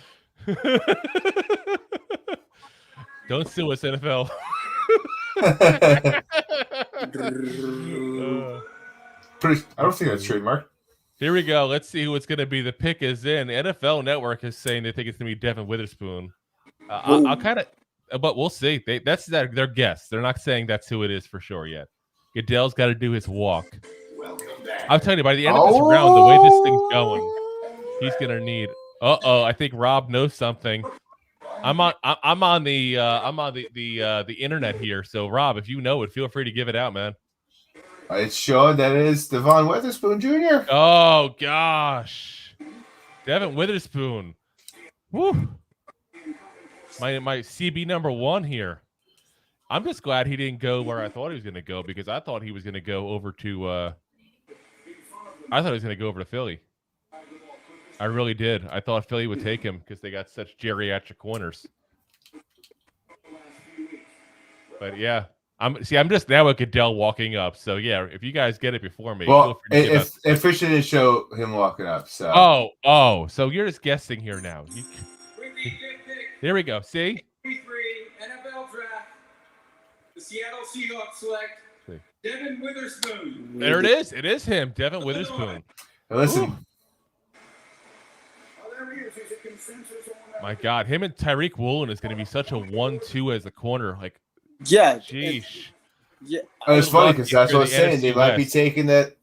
Don't sue us, NFL. I don't think that's trademark. Here we go. Let's see who it's going to be. The pick is in. The NFL Network is saying they think it's going to be Devin Witherspoon. I'll kind of, but we'll see. That's their guess. They're not saying that's who it is for sure yet. Goodell's got to do his walk. I'm telling you, by the end of this round, the way this thing's going, he's going to need. I think Rob knows something. I'm on the internet here. So Rob, if you know it, feel free to give it out, man. It's showing that it is Devon Witherspoon Jr. Oh gosh, Devin Witherspoon. Woo. My CB number 1 here. I'm just glad he didn't go where I thought he was going to go because I thought he was going to go over to. I thought he was going to go over to Philly. I really did. I thought Philly would take him because they got such geriatric corners. But yeah, I'm just now with Goodell walking up. So yeah, if you guys get it before me, well, if Fisher didn't show him walking up, so so you're just guessing here now. There we go. See. NFL draft. The Seattle Seahawks select Devin Witherspoon. There it is. It is him, Devin Witherspoon. Now listen. Ooh. My God, him and Tyreek Woolen is going to be such a 1-2 as a corner. Like, yeah, sheesh. Yeah, it's funny because that's what I was saying. They might be taking that.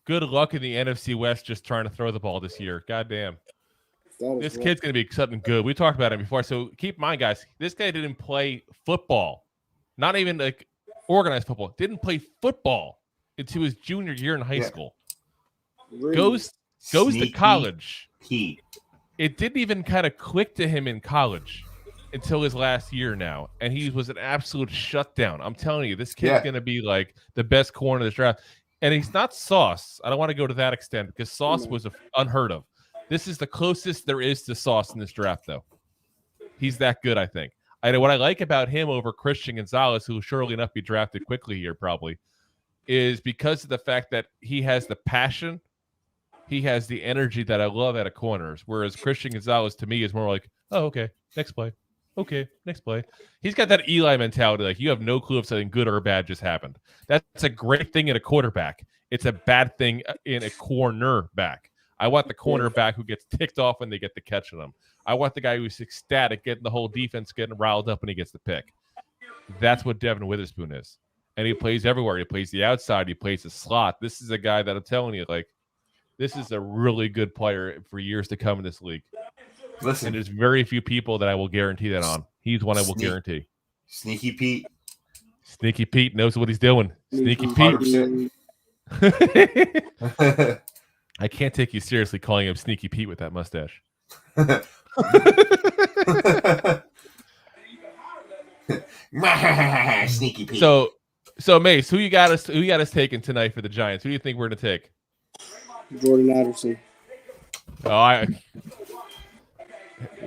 Good luck in the NFC West just trying to throw the ball this year. God damn. This kid's going to be something good. We talked about it before. So keep in mind, guys, this guy didn't play football. Not even like organized football. Didn't play football until his junior year in high school. Really? Goes to college. It didn't even kind of click to him in college until his last year now. And he was an absolute shutdown. I'm telling you, this kid's going to be like the best corner of this draft. And he's not Sauce. I don't want to go to that extent because Sauce was unheard of. This is the closest there is to Sauce in this draft, though. He's that good, I think. What I like about him over Christian Gonzalez, who will surely enough be drafted quickly here probably, is because of the fact that he has the passion, he has the energy that I love out of corners, whereas Christian Gonzalez, to me, is more like, oh, okay, next play. Okay, next play. He's got that Eli mentality, like you have no clue if something good or bad just happened. That's a great thing in a quarterback. It's a bad thing in a cornerback. I want the cornerback who gets ticked off when they get the catch on him. I want the guy who's ecstatic, getting the whole defense getting riled up when he gets the pick. That's what Devin Witherspoon is. And he plays everywhere. He plays the outside. He plays the slot. This is a guy that I'm telling you, like, this is a really good player for years to come in this league. Listen, and there's very few people that I will guarantee that on. He's one I will guarantee. Sneaky Pete. Sneaky Pete knows what he's doing. Sneaky Pete. I can't take you seriously calling him Sneaky Pete with that mustache. Sneaky Pete. So Mace, who you got us taking tonight for the Giants? Who do you think we're gonna take? Jordan Addison.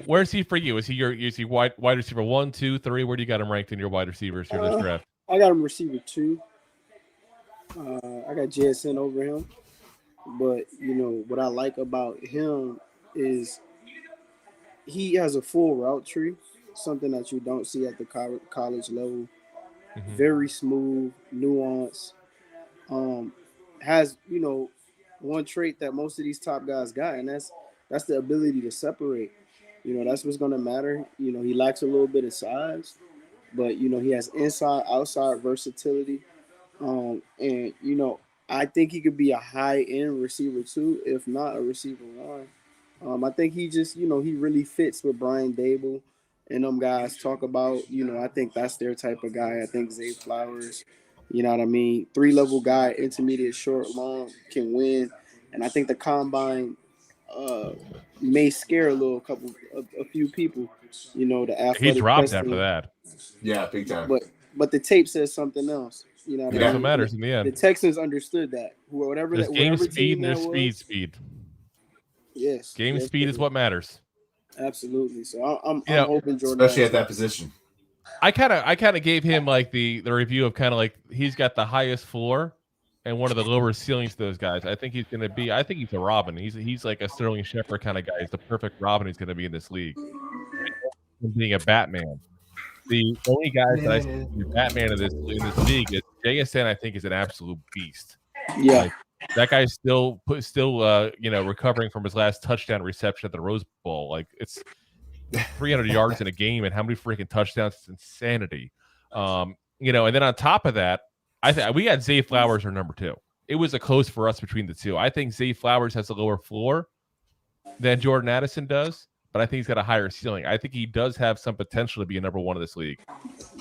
Where's he for you? Is he wide receiver 1, 2, 3? Where do you got him ranked in your wide receivers here this draft? I got him receiver 2. I got JSN over him. But, you know, what I like about him is he has a full route tree, something that you don't see at the college level. Mm-hmm. Very smooth, nuance. Has, you know, one trait that most of these top guys got, and that's the ability to separate. You know, that's what's going to matter. You know, he lacks a little bit of size, but you know he has inside outside versatility. And you know, I think he could be a high end receiver too, if not a receiver one. I think he just, you know, he really fits with Brian Dable and them guys talk about. You know, I think that's their type of guy. I think Zay Flowers, you know what I mean, 3-level guy, intermediate, short, long, can win. And I think the combine may scare a few people. You know, the athletic. He dropped testing. after that. Yeah, big time. But the tape says something else. You know, That's what matters in the end. The Texans understood that. Whatever there's that game whatever speed team and there's that speed. Yes. Game speed is what matters. Absolutely. So I'm hoping Jordan, especially at that position. I kind of gave him like the review of kind of like he's got the highest floor and one of the lower ceilings to those guys. I think he's a Robin. He's like a Sterling Shepard kind of guy. He's the perfect Robin who's going to be in this league. Being a Batman. The only guys that I see be Batman in this league is JSN. I think is an absolute beast. Yeah, like, that guy's still recovering from his last touchdown reception at the Rose Bowl. Like it's 300 yards in a game, and how many freaking touchdowns? It's insanity. And then on top of that, we had Zay Flowers or number 2. It was a close for us between the two. I think Zay Flowers has a lower floor than Jordan Addison does. But I think he's got a higher ceiling. I think he does have some potential to be a number 1 of this league.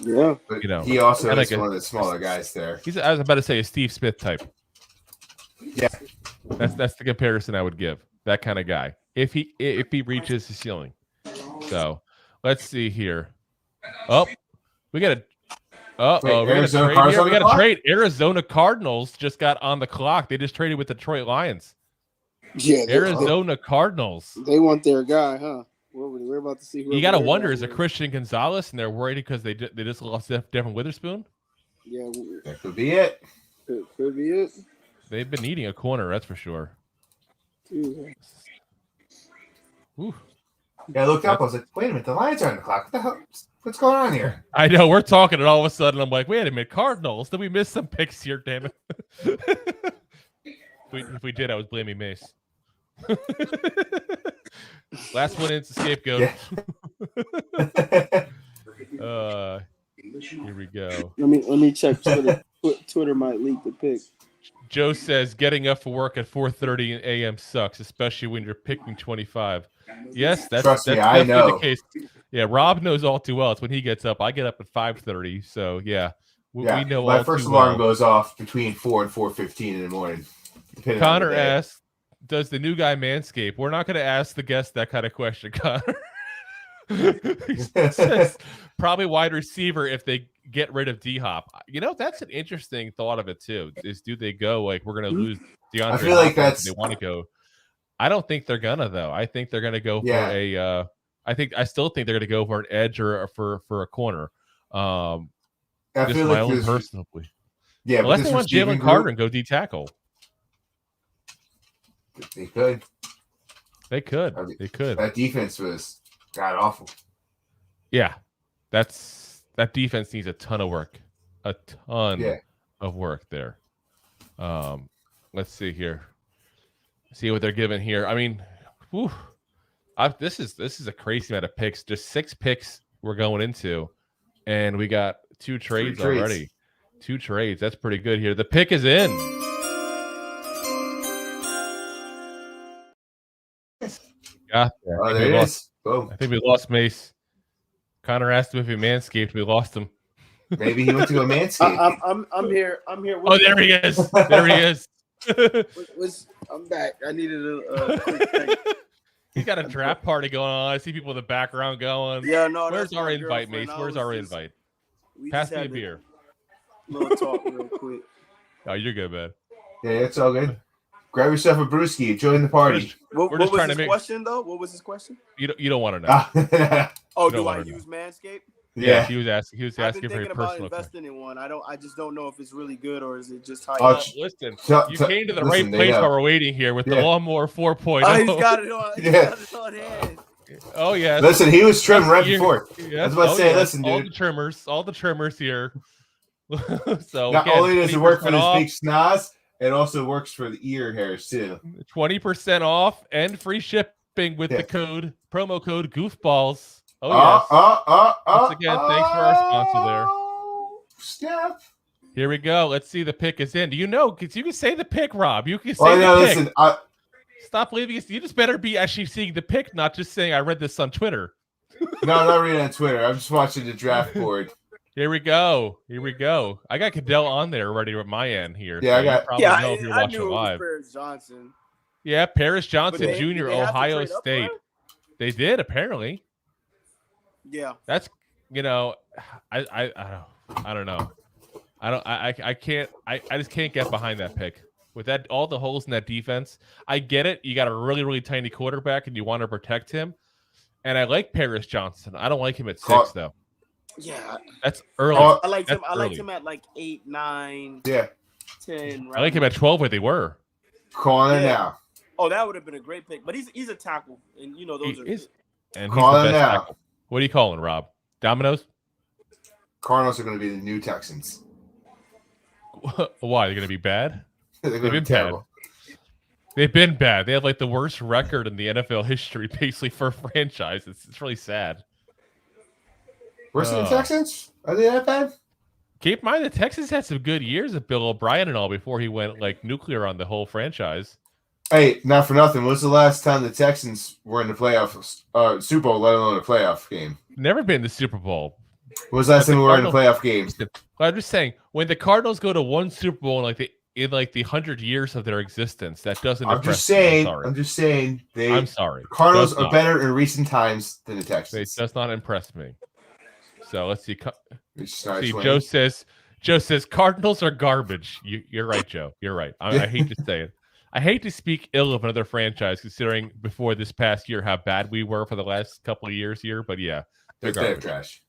Yeah, but he also is one of the smaller guys there. I was about to say a Steve Smith type. Yeah, that's the comparison I would give. That kind of guy, if he reaches the ceiling. So let's see here. Oh, we got a. We got a trade. Arizona Cardinals just got on the clock. They just traded with Detroit Lions. Yeah, Arizona Cardinals. They want their guy, huh? We're about to see. You got to wonder: is it Christian Gonzalez, and they're worried because they just lost Devin Witherspoon? Yeah, that could be it. Could be it. They've been needing a corner, that's for sure. Ooh. Yeah, I looked up. I was like, "Wait a minute, the Lions are on the clock. What the hell? What's going on here?" I know we're talking, and all of a sudden I'm like, "Wait a minute, Cardinals? Did we miss some picks here? Damn it!" If we did, I was blaming Mace. Last one is the scapegoat. Yeah. Here we go. Let me check Twitter. Twitter might leak the pick. Joe says getting up for work at 4:30 a.m. sucks, especially when you're picking 25. Yes, that's definitely the case. Yeah, Rob knows all too well. It's when he gets up. I get up at 5:30. So yeah, we know. My first alarm goes off between 4 and 4:15 in the morning. Connor asks, "Does the new guy manscape?" We're not going to ask the guest that kind of question, Connor. He says, probably wide receiver if they get rid of D-Hop. You know, that's an interesting thought of it too. Is do they go like we're going to lose DeAndre? I feel like they want to go. I don't think they're gonna though. I think they're going to go for a. I still think they're going to go for an edge or for a corner. I just feel my like own personally. Yeah, unless they want Jalen Carter and go D tackle. They could. They could. They could. That defense was god awful. Yeah, that defense needs a ton of work. A ton of work there. Let's see here. See what they're giving here. I mean, this is a crazy amount of picks. Just 6 picks we're going into, and we got 2 trades already. 2 trades. That's pretty good here. The pick is in. Got there. Oh, there it is. Boom. I think we lost Mace. Connor asked him if he manscaped. We lost him. Maybe he went to a manscape. I'm here. Oh, there he is. There he is. I'm back. I needed a quick thing. He's got a draft party going on. I see people in the background going. Yeah, no. Where's our invite, Mace? Where's our invite? Pass me a beer. Little talk real quick. Oh, you're good, man. Yeah, it's all good. Grab yourself a brewski. Join the party. What was his question, though? What was his question? You don't want to know. Do I use Manscaped? Yeah, he was asking for your personal. About investing in one. I just don't know if it's really good or is it just how. Listen, you came to the right place while we're waiting here with the lawnmower 4.0. Oh, he's got it on. He's got it on hand. Oh yeah. Listen, he was trimmed right before. Yes. I was about to say, listen, dude. All the trimmers here. So not only does it work for this big snaz, It also works for the ear hairs too. 20% off and free shipping with the promo code Goofballs. Oh yes. Once again, thanks for our sponsor there. Steph. Here we go. Let's see. The pick is in. Do you know? Because you can say the pick, Rob. You can say Well, no, the pick. listen. Stop leaving us. You just better be actually seeing the pick, not just saying I read this on Twitter. No, I'm not reading on Twitter. I'm just watching the draft board. Here we go. I got Cadell on there already at my end here. Yeah, so know if you're watching knew live. Paris Johnson. Yeah, Paris Johnson Jr., Jr., Ohio State. They did apparently. Yeah, that's I don't know. I can't. I just can't get behind that pick with that all the holes in that defense. I get it. You got a really really tiny quarterback and you want to protect him. And I like Paris Johnson. I don't like him at 6 though. Yeah, that's early. I liked him. I liked him at like 8, 9, 10. Right? I like him at 12 where they were. Calling it now. Oh, that would have been a great pick. But he's a tackle, and you know those are. And he's the best tackle. What are you calling, Rob? Dominoes? Cardinals are going to be the new Texans. Why? They're going to be bad? They've been terrible. They've been bad. They have like the worst record in the NFL history, basically, for a franchise. It's really sad. Worse than the Texans? Are they that bad? Keep in mind, the Texans had some good years of Bill O'Brien and all before he went like nuclear on the whole franchise. Hey, not for nothing. When's the last time the Texans were in the playoffs, Super Bowl, let alone a playoff game? Never been in the Super Bowl. When was the last time we were in a playoff game? I'm just saying, when the Cardinals go to one Super Bowl in like the 100 years of their existence, that doesn't. I'm just saying. I'm sorry. Cardinals are better in recent times than the Texans. It does not impress me. So let's see. See, Joe says Cardinals are garbage. You're right, Joe. You're right. I hate to say it. I hate to speak ill of another franchise, considering before this past year how bad we were for the last couple of years here. But yeah, they're garbage. Trash.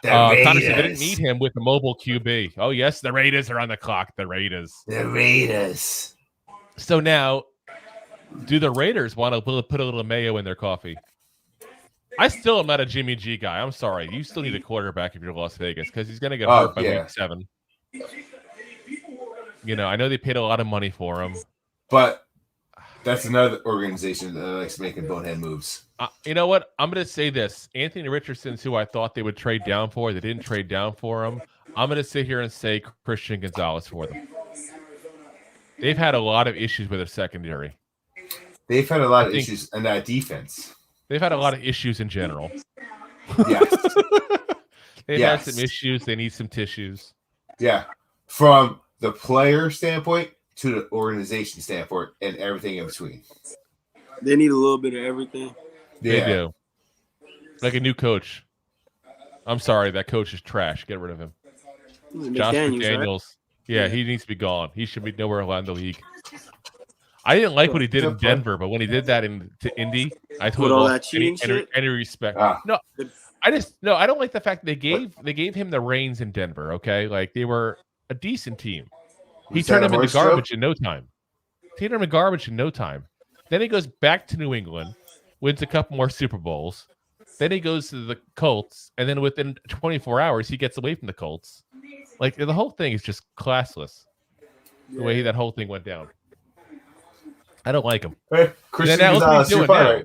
Connor said they didn't need him with the mobile QB. Oh yes, the Raiders are on the clock. The Raiders. So now, do the Raiders want to put a little mayo in their coffee? I still am not a Jimmy G guy. I'm sorry. You still need a quarterback if you're Las Vegas because he's going to get hurt by week 7. You know, I know they paid a lot of money for him. But that's another organization that likes making bonehead moves. You know what? I'm going to say this. Anthony Richardson's who I thought they would trade down for. They didn't trade down for him. I'm going to sit here and say Christian Gonzalez for them. They've had a lot of issues with their secondary. They've had a lot of issues in that defense. They've had a lot of issues in general. Yes. They've had some issues. They need some tissues. Yeah. From the player standpoint to the organization standpoint and everything in between. They need a little bit of everything. They do. Like a new coach. I'm sorry, that coach is trash. Get rid of him. Josh McDaniels. Right? Yeah, he needs to be gone. He should be nowhere around the league. I didn't like what he did in Denver, but when he did that to Indy, I told him any respect. No, I don't like the fact they gave him the reins in Denver. Okay, like they were a decent team. He turned them into garbage in no time. Then he goes back to New England, wins a couple more Super Bowls. Then he goes to the Colts, and then within 24 hours, he gets away from the Colts. Like the whole thing is just classless. The way that whole thing went down. I don't like him. Hey, look what he's doing now.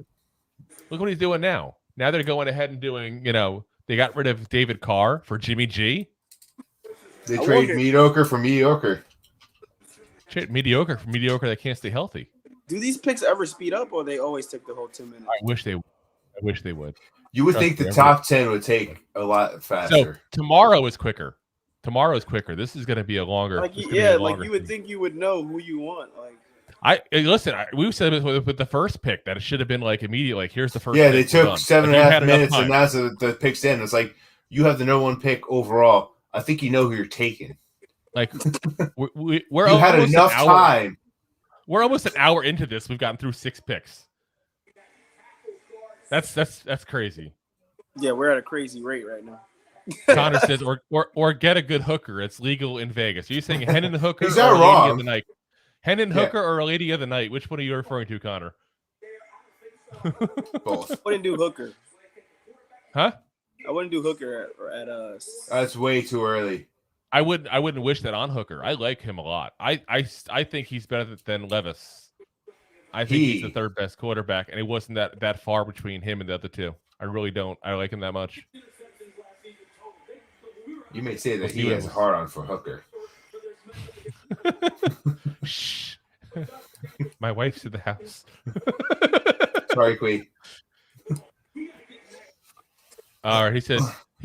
Look what he's doing now. Now they're going ahead and doing, they got rid of David Carr for Jimmy G. They trade mediocre for mediocre. Mediocre for mediocre that can't stay healthy. Do these picks ever speed up or they always take the whole 10 minutes? I wish they would. You would think the top 10 would take a lot faster. So tomorrow is quicker. This is going to be a longer. You would think you would know who you want. We said with the first pick that it should have been like immediate. Like here's the first. Yeah, they took 7.5 minutes, and now the pick's in. It's like you have the no one pick overall. I think you know who you're taking. Like we're you had enough time. We're almost an hour into this. We've gotten through 6 picks. That's crazy. Yeah, we're at a crazy rate right now. Connor says, or get a good hooker. It's legal in Vegas. Are you saying Hendon Hooker? He's not wrong. Lady of the night? Hendon Hooker or a Lady of the Night? Which one are you referring to, Connor? Both. I wouldn't do Hooker. Huh? I wouldn't do Hooker at us. That's way too early. I wouldn't wish that on Hooker. I like him a lot. I think he's better than Levis. I think he's the third best quarterback, and it wasn't that far between him and the other two. I really don't. I like him that much. You may say that he has a hard on for Hooker. Shh. My wife's in the house. Sorry, Queen. All right, he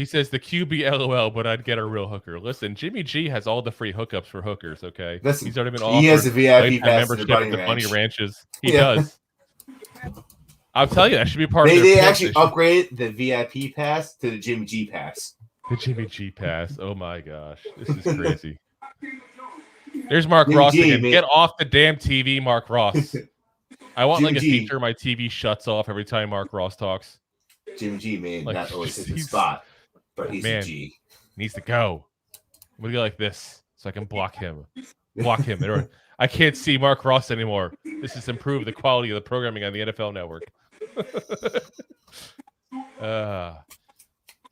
says the QB LOL, but I'd get a real hooker. Listen, Jimmy G has all the free hookups for hookers. Okay, Listen, he's already been offered. He has a VIP pass membership at the Bunny Ranches. He Yeah. does. I'll tell you, that should be part of. They actually upgraded the VIP pass to the Jimmy G pass. The Jimmy G pass. Oh my gosh, this is crazy. There's Mark Jimmy Ross G, again. man. Get off the damn TV, Mark Ross. I want Jimmy like a G. feature. My TV shuts off every time Mark Ross talks. Jimmy G may Like, not always hit the he's- spot, but he's man. a G. Needs to go. I'm gonna go like this so I can block him. Block him. I can't see Mark Ross anymore. This has improved the quality of the programming on the NFL Network.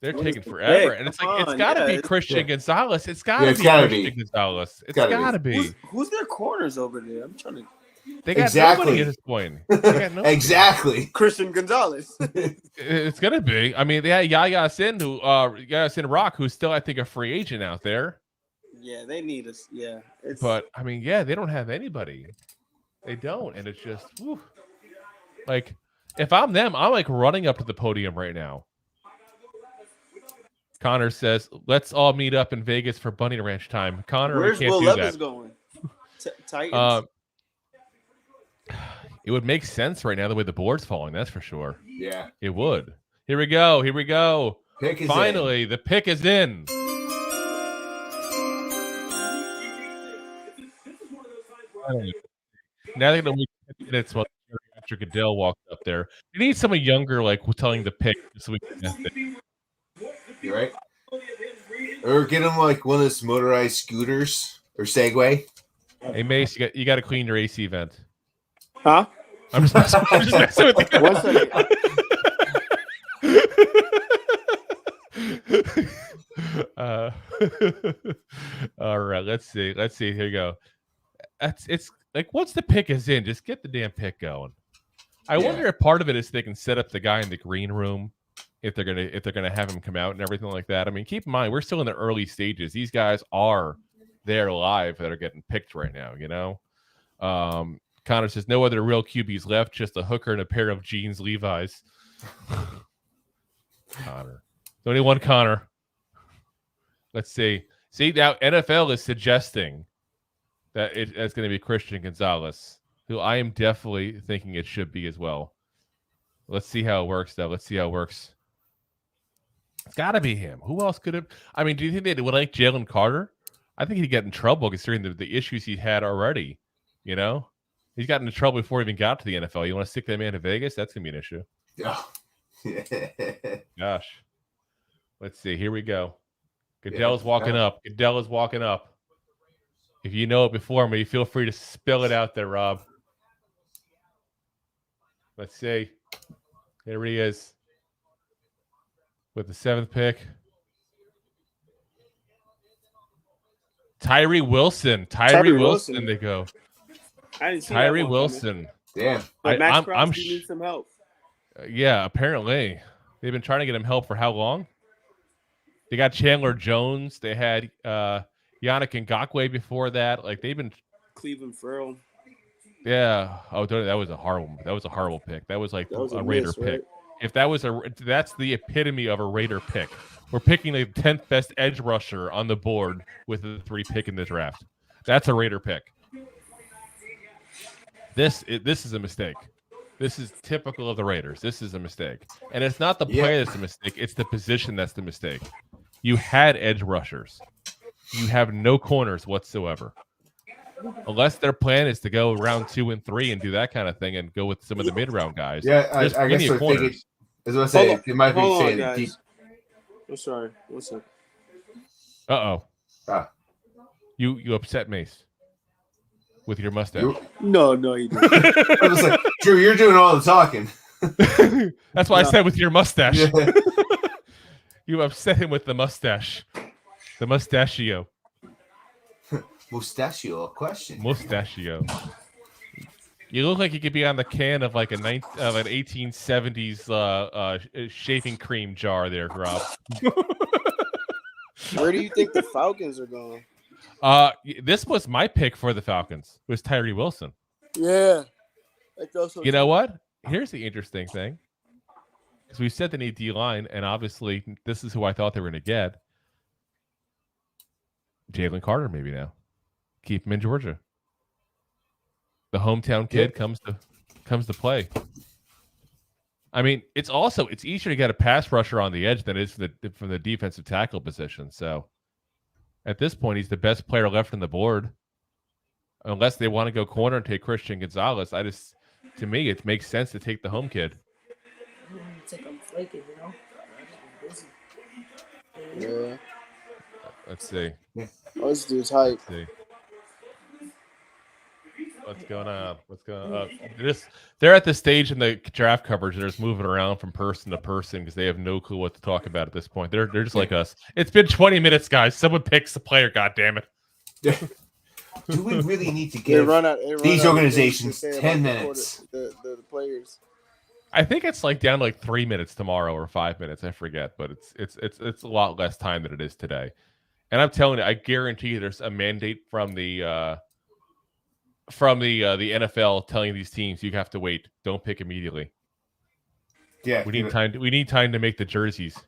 They're taking forever, and it's like it's got to be Christian Gonzalez. It's got to be Christian Gonzalez. It's got to be. Who's their corners over there? I'm trying to. They got nobody at this point. They got nobody. Exactly. Christian Gonzalez. It's gonna be. I mean, they had Yaya Sin, Rock, who's still, I think, a free agent out there. Yeah, they need us. Yeah, But I mean, yeah, they don't have anybody. They don't, and it's just whew. Like, if I'm them, I'm like running up to the podium right now. Connor says, "Let's all meet up in Vegas for Bunny Ranch time." Connor, where's we can't Will do Levis that. going? Titans. It would make sense right now the way the board's falling. That's for sure. Yeah. It would. Here we go. Here we go. Pick is Finally, the pick is in. Now they're going to wait 10 minutes while after Goodell walks up there. You need someone younger, like telling the pick, so we can test it. You right? Or get him like one of those motorized scooters or Segway. Hey Mace, you got to clean your AC vent. Huh? I'm just messing with you. 1 second. All right, let's see. Here you go. It's like once the pick is in, just get the damn pick going. I wonder if part of it is they can set up the guy in the green room if they're gonna have him come out and everything like that. I mean, keep in mind we're still in the early stages. These guys are there live that are getting picked right now. You know, Connor says no other real QBs left, just a hooker and a pair of jeans Levi's. Connor, there's only one Connor. Let's see. See now, NFL is suggesting that it's going to be Christian Gonzalez, who I am definitely thinking it should be as well. Let's see how it works, though. Let's see how it works. It's got to be him. Who else could have? I mean, do you think they would like Jalen Carter? I think he'd get in trouble considering the issues he had already. You know, he's gotten into trouble before he even got to the NFL. You want to stick that man to Vegas? That's going to be an issue. Oh. Gosh. Let's see. Here we go. Goodell is walking up. Goodell is walking up. If you know it before me, feel free to spill it out there, Rob. Let's see. Here he is with the 7th pick. Tyree Wilson. Tyree Wilson. They go. I didn't see Tyree that one Wilson. Damn. But Max I'm Crosby needs some help. Yeah, apparently. They've been trying to get him help for how long? They got Chandler Jones. They had Yannick Ngakoue before that. Like they've been Cleveland Farrell. Yeah. Oh, that was a horrible pick. That was like a Raider pick. Right? If that's the epitome of a Raider pick. We're picking the 10th best edge rusher on the board with the 3 pick in the draft. That's a Raider pick. This is a mistake. This is typical of the Raiders. This is a mistake. And it's not the play that's the mistake. It's the position that's the mistake. You had edge rushers. You have no corners whatsoever. Unless their plan is to go round 2 and 3 and do that kind of thing and go with some of the mid-round guys. Yeah, I guess they're thinking. As I say, they might be saying deep. I'm sorry. What's up? Uh-oh. You upset Mace with your mustache. No, you didn't. I was like, Drew, you're doing all the talking. That's why I said with your mustache. Yeah. You upset him with the mustache. The mustachio. Mustachio question. Mustachio. You look like you could be on the can of like an 1870s shaving cream jar there, Rob. Where do you think the Falcons are going? This was my pick for the Falcons. It was Tyree Wilson. Yeah. I thought so You know what? Here's the interesting thing. Because we said they need D-line, and obviously this is who I thought they were going to get. Jalen Carter, maybe now. Keep him in Georgia. The hometown kid comes to play. I mean, it's easier to get a pass rusher on the edge than it is from the defensive tackle position. So at this point, he's the best player left on the board. Unless they want to go corner and take Christian Gonzalez, to me, it makes sense to take the home kid. Yeah. Let's see. Oh, this dude's hype. Let's see. What's going on? They're at the stage in the draft coverage. They're just moving around from person to person because they have no clue what to talk about at this point. They're just like us. It's been 20 minutes, guys. Someone picks the player. God damn it. Do we really need to give these organizations 10 minutes? The players. I think it's like down to like 3 minutes tomorrow or 5 minutes. I forget, but it's a lot less time than it is today. And I'm telling you, I guarantee you, there's a mandate from the NFL telling these teams you have to wait. Don't pick immediately. Yeah, we need time. We need time to make the jerseys.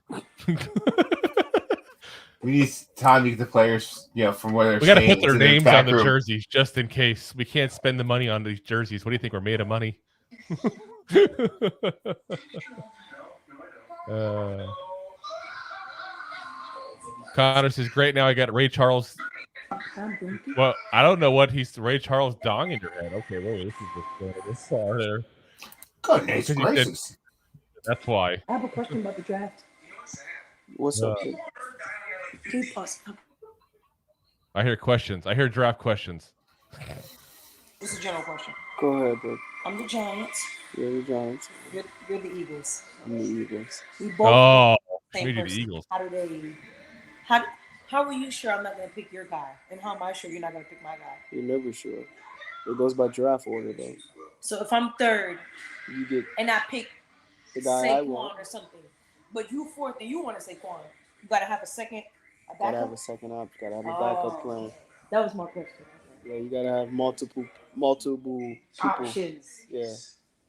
We need time to get the players, from where they're. We got to put their names on the jerseys just in case. We can't spend the money on these jerseys. What do you think? We're made of money. Connor says, great. Now I got Ray Charles. Well, I don't know what he's Ray Charles dong in your head. Okay, well, this is this there. Goodness gracious. That's why. I have a question about the draft. What's up? I hear questions. I hear draft questions. This is a general question. Go ahead, bro. I'm the Giants. You're the Giants. You're the Eagles. I'm the Eagles. We both maybe the Eagles. How are you sure I'm not going to pick your guy? And how am I sure you're not going to pick my guy? You're never sure. It goes by draft order, though. So if I'm third, you get and I pick the guy I Saquon want, or something, but you fourth and you want to Saquon, you got to have a second. Gotta have a second option. Gotta have a backup plan. That was my question. Yeah, you gotta have multiple people. Options. Yeah,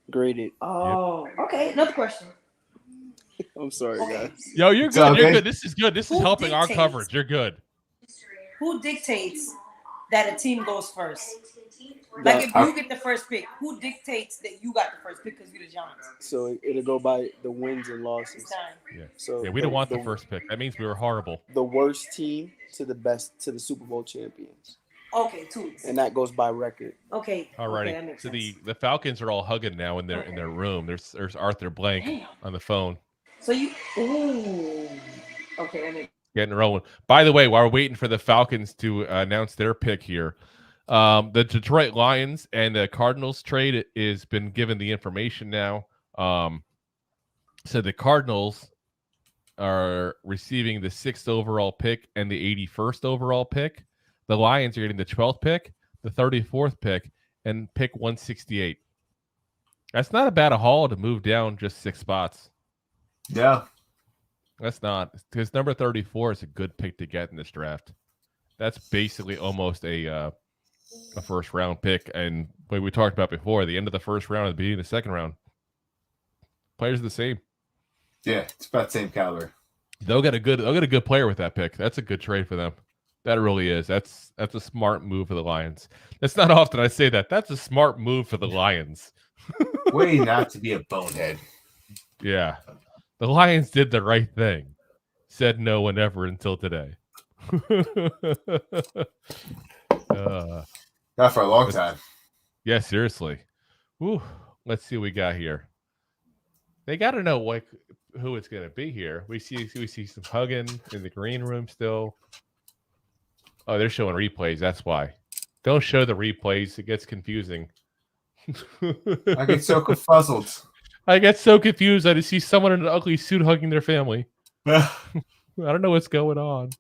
graded. Oh, okay. Another question. I'm sorry, guys. Yo, you're good. You're good. This is good. This is helping our coverage. You're good. Who dictates that a team goes first? Like if you get the first pick, who dictates that you got the first pick because you're the Giants? So it'll go by the wins and losses. Yeah. So we don't want the first pick. That means we were horrible. The worst team to the best to the Super Bowl champions. Okay, two. And that goes by record. Okay. Alrighty. Okay, so the Falcons are all hugging now in their room. There's Arthur Blank on the phone. So you. Ooh. Okay. Getting rolling. By the way, while we're waiting for the Falcons to announce their pick here, the Detroit Lions and the Cardinals trade is been given the information now. So the Cardinals are receiving the 6th overall pick and the 81st overall pick. The Lions are getting the 12th pick, the 34th pick, and pick 168. That's not a bad haul to move down just 6 spots. Yeah. That's not, because number 34 is a good pick to get in this draft. That's basically almost a first round pick. And what we talked about before, the end of the first round and the beginning of the second round, players are the same. Yeah, it's about the same caliber. They'll get a good player with that pick. That's a good trade for them. That really is. That's a smart move for the Lions. It's not often I say that. That's a smart move for the Lions. Way not to be a bonehead. Yeah. The Lions did the right thing. Said no one ever until today. Not for a long time. Yeah, seriously. Woo. Let's see what we got here. They got to know who it's going to be here. We see some hugging in the green room still. Oh, they're showing replays. That's why. Don't show the replays. It gets confusing. I get so confuzzled. I get so confused. I just see someone in an ugly suit hugging their family. I don't know what's going on.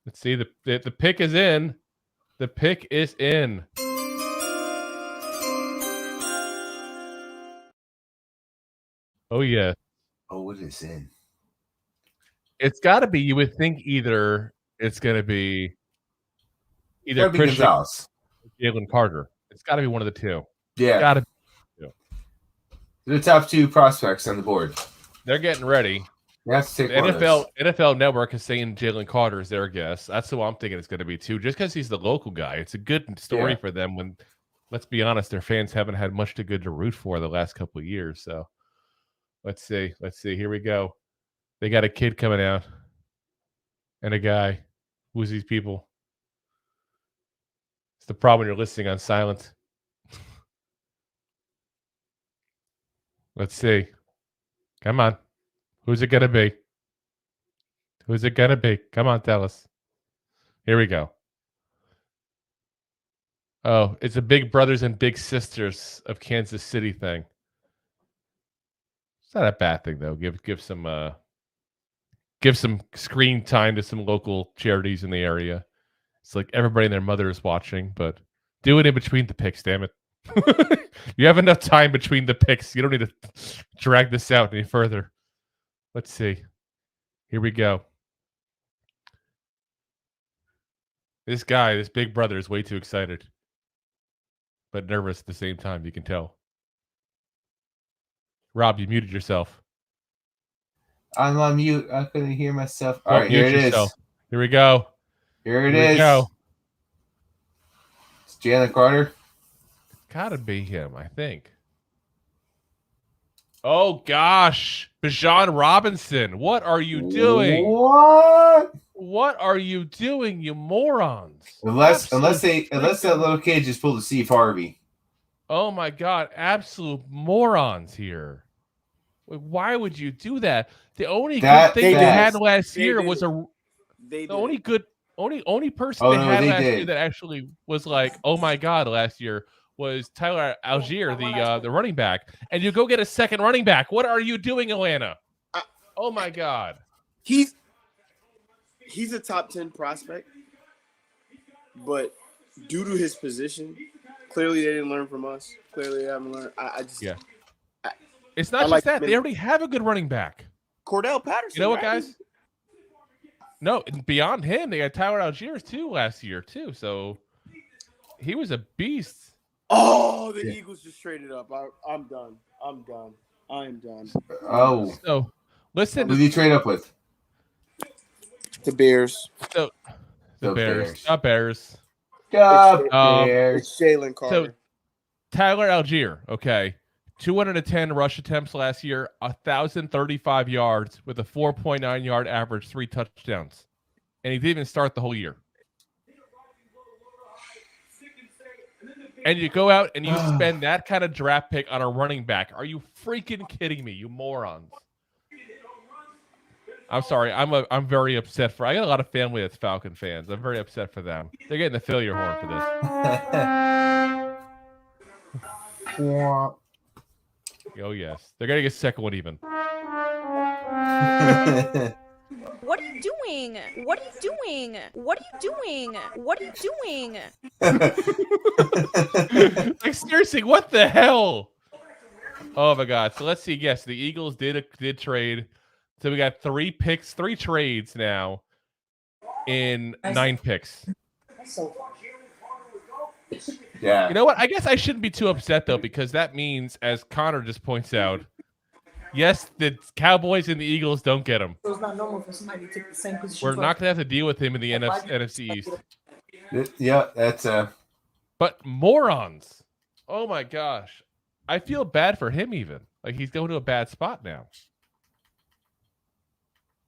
Let's see. The pick is in. The pick is in. Oh yeah. Oh, what is in? It's got to be. You would think either it's going to be either Gotta be Christian Gonzalez. or Jalen Carter. It's got to be one of the two. Yeah. Got to. They're the top 2 prospects on the board. They're getting ready. You have to take The one of those. NFL Network is saying Jalen Carter is their guess. That's who I'm thinking it's going to be too. Just because he's the local guy, it's a good story for them. When, let's be honest, their fans haven't had much to good to root for the last couple of years. So let's see. Here we go. They got a kid coming out and a guy. Who's these people? It's the problem when you're listening on silent. Let's see. Come on. Who's it going to be? Who's it going to be? Come on, tell us. Here we go. Oh, it's a Big Brothers and Big Sisters of Kansas City thing. It's not a bad thing though. Give some screen time to some local charities in the area. It's like everybody and their mother is watching, but do it in between the picks, damn it. You have enough time between the picks. You don't need to drag this out any further. Let's see. Here we go. This guy, this Big Brother, is way too excited, but nervous at the same time. You can tell. Rob, you muted yourself. I'm on mute. I couldn't hear myself. All right, here it is. Here we go. Here it is. Go. It's Jalen Carter. Gotta be him, I think. Oh gosh, Bijan Robinson, what are you doing? What? What are you doing, you morons? Unless that little kid just pulled a Steve Harvey. Oh my God, absolute morons here. Why would you do that? The only good thing they had last year was the only person they had last year that actually was like, oh my God, last year was Tyler Algier, the running back, and you go get a second running back. What are you doing, Atlanta? Oh my God. He's a top 10 prospect, but due to his position, clearly they didn't learn from us. Clearly they haven't learned. It's not just that. They already have a good running back. Cordell Patterson. You know what, guys? No, beyond him, they got Tyler Algier too last year too. So he was a beast. Oh, the Eagles just traded up. I'm done. I am done. Oh. So listen. Who did he trade up with? The Bears. So the Bears. Not Bears. It's Jalen Carter. So Tyler Algier, okay. 210 rush attempts last year, 1,035 yards with a 4.9 yard average, 3 touchdowns. And he didn't even start the whole year. And you go out and you spend that kind of draft pick on a running back. Are you freaking kidding me, you morons? I'm sorry. I'm very upset for. I got a lot of family that's Falcon fans. I'm very upset for them. They're getting the failure horn for this. Oh yes, they're gonna get second one even. What are you doing? What are you doing? What are you doing? What are you doing? Like seriously, what the hell? Oh my God! So let's see. Yes, the Eagles did trade. So we got 3 trades now in 9 picks. Yeah. You know what? I guess I shouldn't be too upset though, because that means, as Connor just points out, yes, the Cowboys and the Eagles don't get him. So it's not normal for somebody to take the same position. We're not going to have to deal with him in the NFC East. Yeah, that's But morons. Oh my gosh. I feel bad for him even. Like he's going to a bad spot now.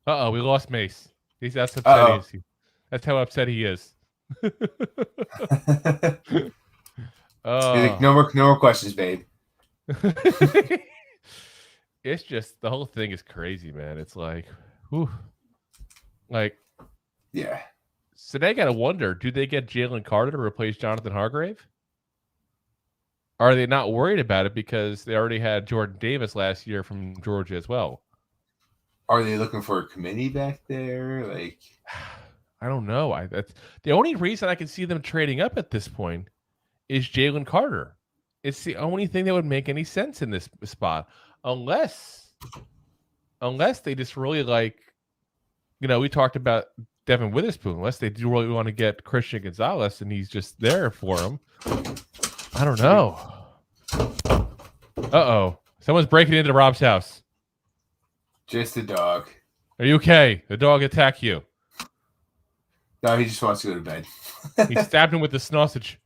Uh-oh, we lost Mace. That's upset. That's how upset he is. No more questions, babe. It's just the whole thing is crazy, man. It's like, whew. Like, yeah. So they gotta wonder: do they get Jalen Carter to replace Jonathan Hargrave? Are they not worried about it because they already had Jordan Davis last year from Georgia as well? Are they looking for a committee back there? Like, I don't know. That's the only reason I can see them trading up at this point is Jalen Carter. It's the only thing that would make any sense in this spot, unless they just really like, we talked about Devin Witherspoon. Unless they do really want to get Christian Gonzalez and he's just there for him. I don't know. Uh-oh. Someone's breaking into Rob's house. Just the dog. Are you okay? The dog attacked you. No, he just wants to go to bed. He stabbed him with the sausage.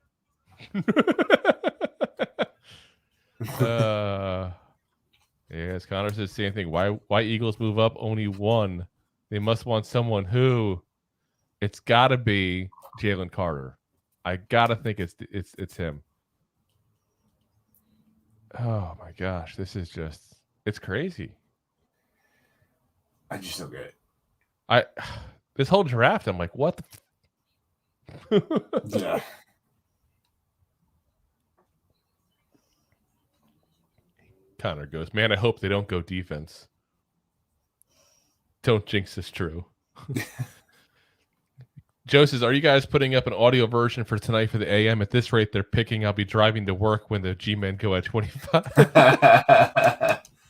Yes, Connor says the same thing. Why Eagles move up only one? They must want someone who. It's got to be Jalen Carter. I gotta think it's him. Oh my gosh, this is it's crazy. I just don't get it. This whole draft, I'm like, what? Yeah. Connor goes, man, I hope they don't go defense. Don't jinx this true. Joe says, are you guys putting up an audio version for tonight for the AM? At this rate, they're picking. I'll be driving to work when the G-men go at 25.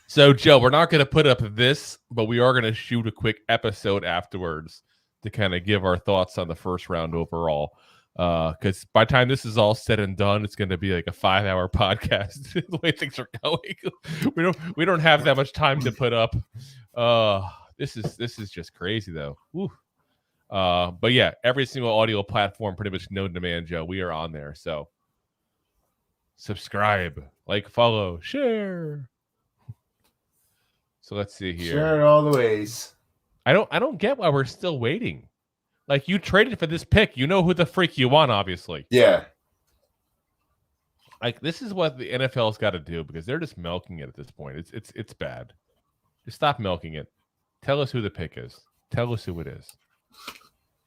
So, Joe, we're not going to put up this, but we are going to shoot a quick episode afterwards to kind of give our thoughts on the first round overall. Because by the time this is all said and done, it's going to be like a 5-hour podcast. The way things are going, we don't have that much time to put up. This is just crazy though. Woo. But yeah, every single audio platform, pretty much known to man, Joe, we are on there. So subscribe, like, follow, share. So let's see here. Share it all the ways. I don't get why we're still waiting. Like, you traded for this pick. You know who the freak you want, obviously. Yeah. Like, this is what the NFL's got to do because they're just milking it at this point. It's bad. Just stop milking it. Tell us who the pick is. Tell us who it is.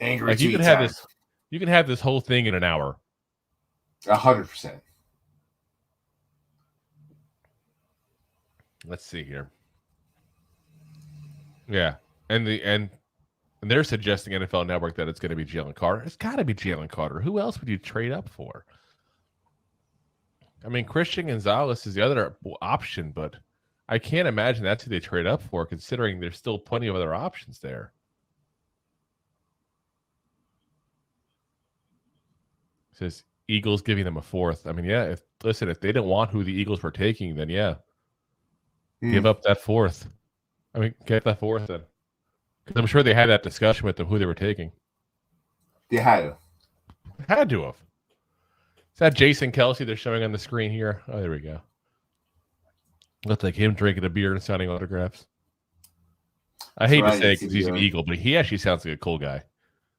Angry like, you can have this. You can have this whole thing in an hour. 100%. Let's see here. Yeah, and they're suggesting NFL Network that it's going to be Jalen Carter. It's got to be Jalen Carter. Who else would you trade up for? I mean, Christian Gonzalez is the other option, but I can't imagine that's who they trade up for, considering there's still plenty of other options there. It says Eagles giving them a fourth. I mean, yeah. If they didn't want who the Eagles were taking, then yeah, give up that fourth. I mean, get that fourth then. Because I'm sure they had that discussion with them who they were taking. They had to. Had to have. Is that Jason Kelsey they're showing on the screen here? Oh, there we go. Looks like him drinking a beer and signing autographs. I hate to say it because he's an Eagle, but he actually sounds like a cool guy.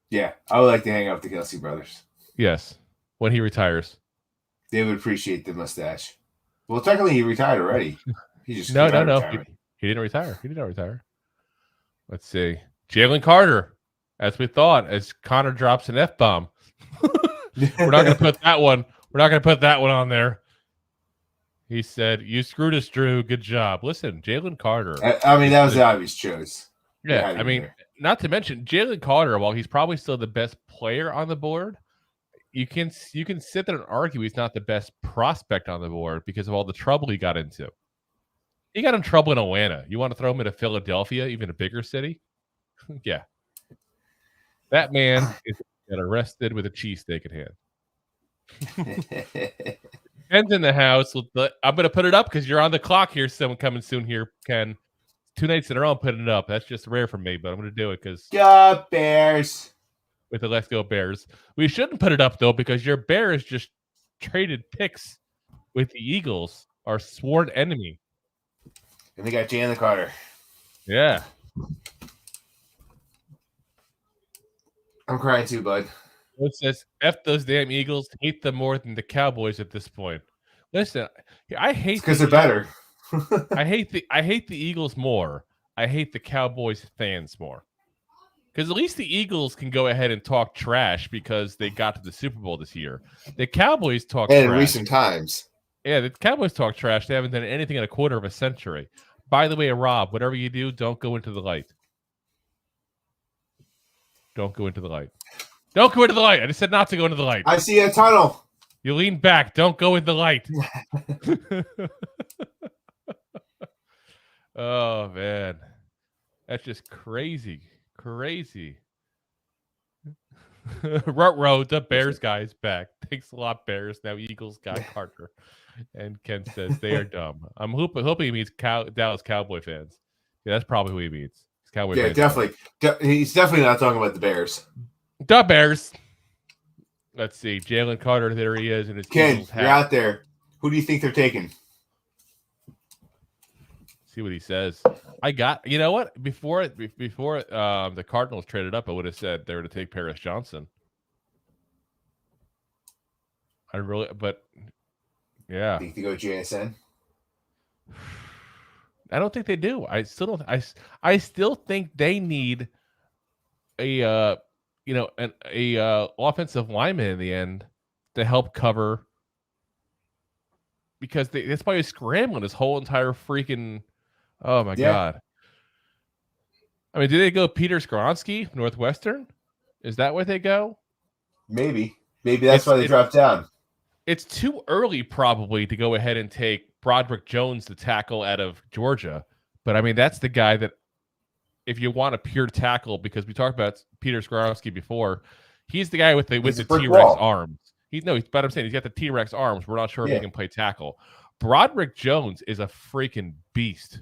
Yeah, I would like to hang out with the Kelsey brothers. Yes, when he retires. They would appreciate the mustache. Well, technically, he retired already. He just no. He didn't retire. He did not retire. Let's see. Jalen Carter, as we thought, as Connor drops an F-bomb. We're not going to put that one. We're not going to put that one on there. He said, "You screwed us, Drew. Good job." Listen, Jalen Carter. I mean, that was the obvious choice. Yeah, I mean, not to mention Jalen Carter. While he's probably still the best player on the board, you can sit there and argue he's not the best prospect on the board because of all the trouble he got into. He got in trouble in Atlanta. You want to throw him into Philadelphia, even a bigger city? Yeah. That man got arrested with a cheesesteak in hand. Ken's in the house. I'm going to put it up because you're on the clock here. Someone coming soon here, Ken. 2 nights in a row, I'm putting it up. That's just rare for me, but I'm going to do it because... Go Bears! With the Let's Go Bears. We shouldn't put it up, though, because your Bears just traded picks with the Eagles, our sworn enemy. And they got Jalen Carter. Yeah. I'm crying too, bud. It says, F those damn Eagles. Hate them more than the Cowboys at this point. Listen, I hate... because they're better. I hate the Eagles more. I hate the Cowboys fans more. Because at least the Eagles can go ahead and talk trash because they got to the Super Bowl this year. The Cowboys talk trash. In recent times. Yeah, the Cowboys talk trash. They haven't done anything in a quarter of a century. By the way, Rob, whatever you do, don't go into the light. Don't go into the light. Don't go into the light. I just said not to go into the light. I see a tunnel. You lean back. Don't go in the light. Oh, man. That's just crazy. Crazy. Ruh-roh, the Bears guy is back. Thanks a lot, Bears. Now Eagles got Carter. And Ken says they are dumb. I'm hoping he means Dallas Cowboy fans. Yeah, that's probably who he means. Cowboy fans. Definitely. He's definitely not talking about the Bears. The Bears. Let's see. Jalen Carter, there he is. In his Ken, you're out there. Who do you think they're taking? See what he says. You know what? Before the Cardinals traded up, I would have said they were to take Paris Johnson. Yeah. Think they go JSN? I don't think they do. I still don't. I still think they need an offensive lineman in the end to help cover, because that's why he's scrambling his whole entire freaking. Oh my God! I mean, do they go Peter Skronsky, Northwestern? Is that where they go? Maybe that's why they dropped down. It's too early, probably, to go ahead and take Broderick Jones, the tackle out of Georgia. But I mean, that's the guy that, if you want a pure tackle, because we talked about Peter Skronsky before, he's the guy with the T-Rex arms. But I'm saying he's got the T-Rex arms. We're not sure if he can play tackle. Broderick Jones is a freaking beast,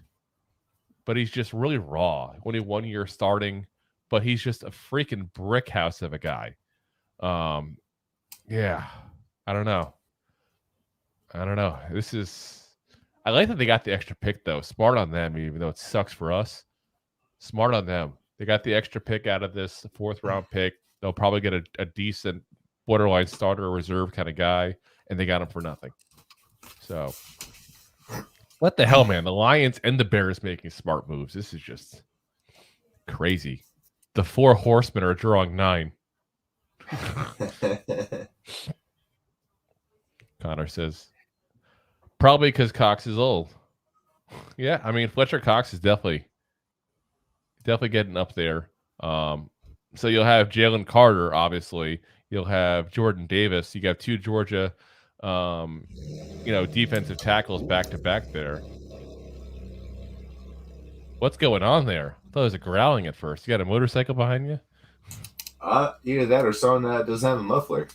but he's just really raw. Only 1 year starting, but he's just a freaking brick house of a guy. Yeah. I don't know. I like that they got the extra pick, though. Smart on them, even though it sucks for us. Smart on them. They got the extra pick out of this 4th round pick. They'll probably get a decent borderline starter or reserve kind of guy, and they got him for nothing. So, what the hell, man? The Lions and the Bears making smart moves. This is just crazy. The 4 horsemen are drawing 9. Connor says, probably because Cox is old. Yeah, I mean, Fletcher Cox is definitely getting up there. So you'll have Jalen Carter, obviously. You'll have Jordan Davis. You got 2 Georgia, defensive tackles back to back there. What's going on there? I thought it was a growling at first. You got a motorcycle behind you? Either that or someone that doesn't have a muffler.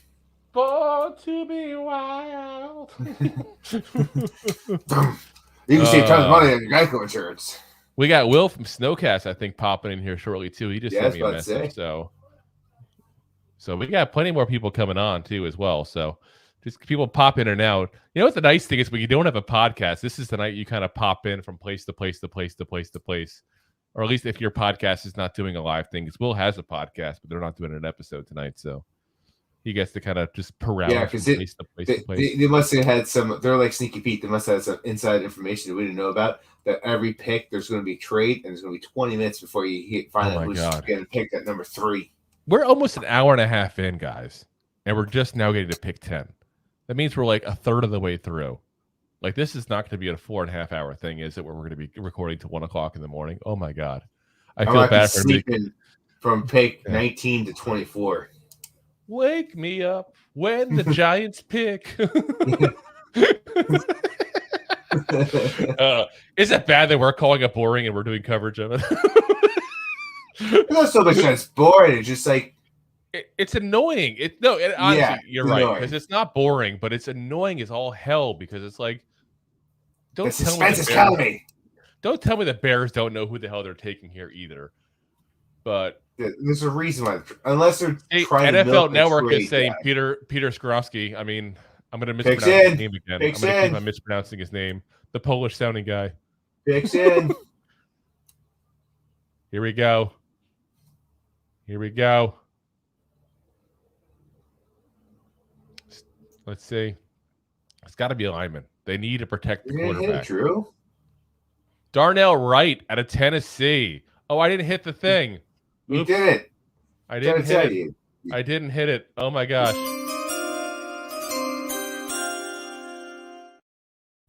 Born to be wild. You can save tons of money on your Geico insurance. We got Will from Snowcast, I think, popping in here shortly too. He just sent me a message. So we got plenty more people coming on too as well. So just people pop in and out. You know what the nice thing is, when you don't have a podcast, this is the night you kind of pop in from place to place to place to place to place. Or at least if your podcast is not doing a live thing, because Will has a podcast, but they're not doing an episode tonight. So he gets to kind of just paralyze. Yeah, because they must have had some. They're like Sneaky Pete. They must have had some inside information that we didn't know about. That every pick there's going to be a trade, and there's going to be 20 minutes before you find out who's getting picked at number 3. We're almost an hour and a half in, guys, and we're just now getting to pick 10. That means we're like a third of the way through. Like, this is not going to be a 4.5 hour thing, is it? Where we're going to be recording till 1 o'clock in the morning. Oh my God, I feel bad for sleeping from pick 19 to 24. Wake me up when the Giants pick. Is it bad that we're calling it boring and we're doing coverage of it? Not so much that it's boring. It's just like it's annoying. Honestly, you're right, because it's not boring, but it's annoying as all hell, because it's like, don't tell me the Bears don't know who the hell they're taking here either. But there's a reason why, unless they're trying NFL Network is saying Peter Skronsky. I mean, I'm going to mispronounce his name again. I'm going to keep on mispronouncing his name. The Polish sounding guy. Picks in. Here we go. Let's see. It's got to be a lineman. They need to protect the quarterback. True. Darnell Wright out of Tennessee. Oh, I didn't hit the thing. You did it. I didn't hit it. I didn't hit it. Oh my gosh.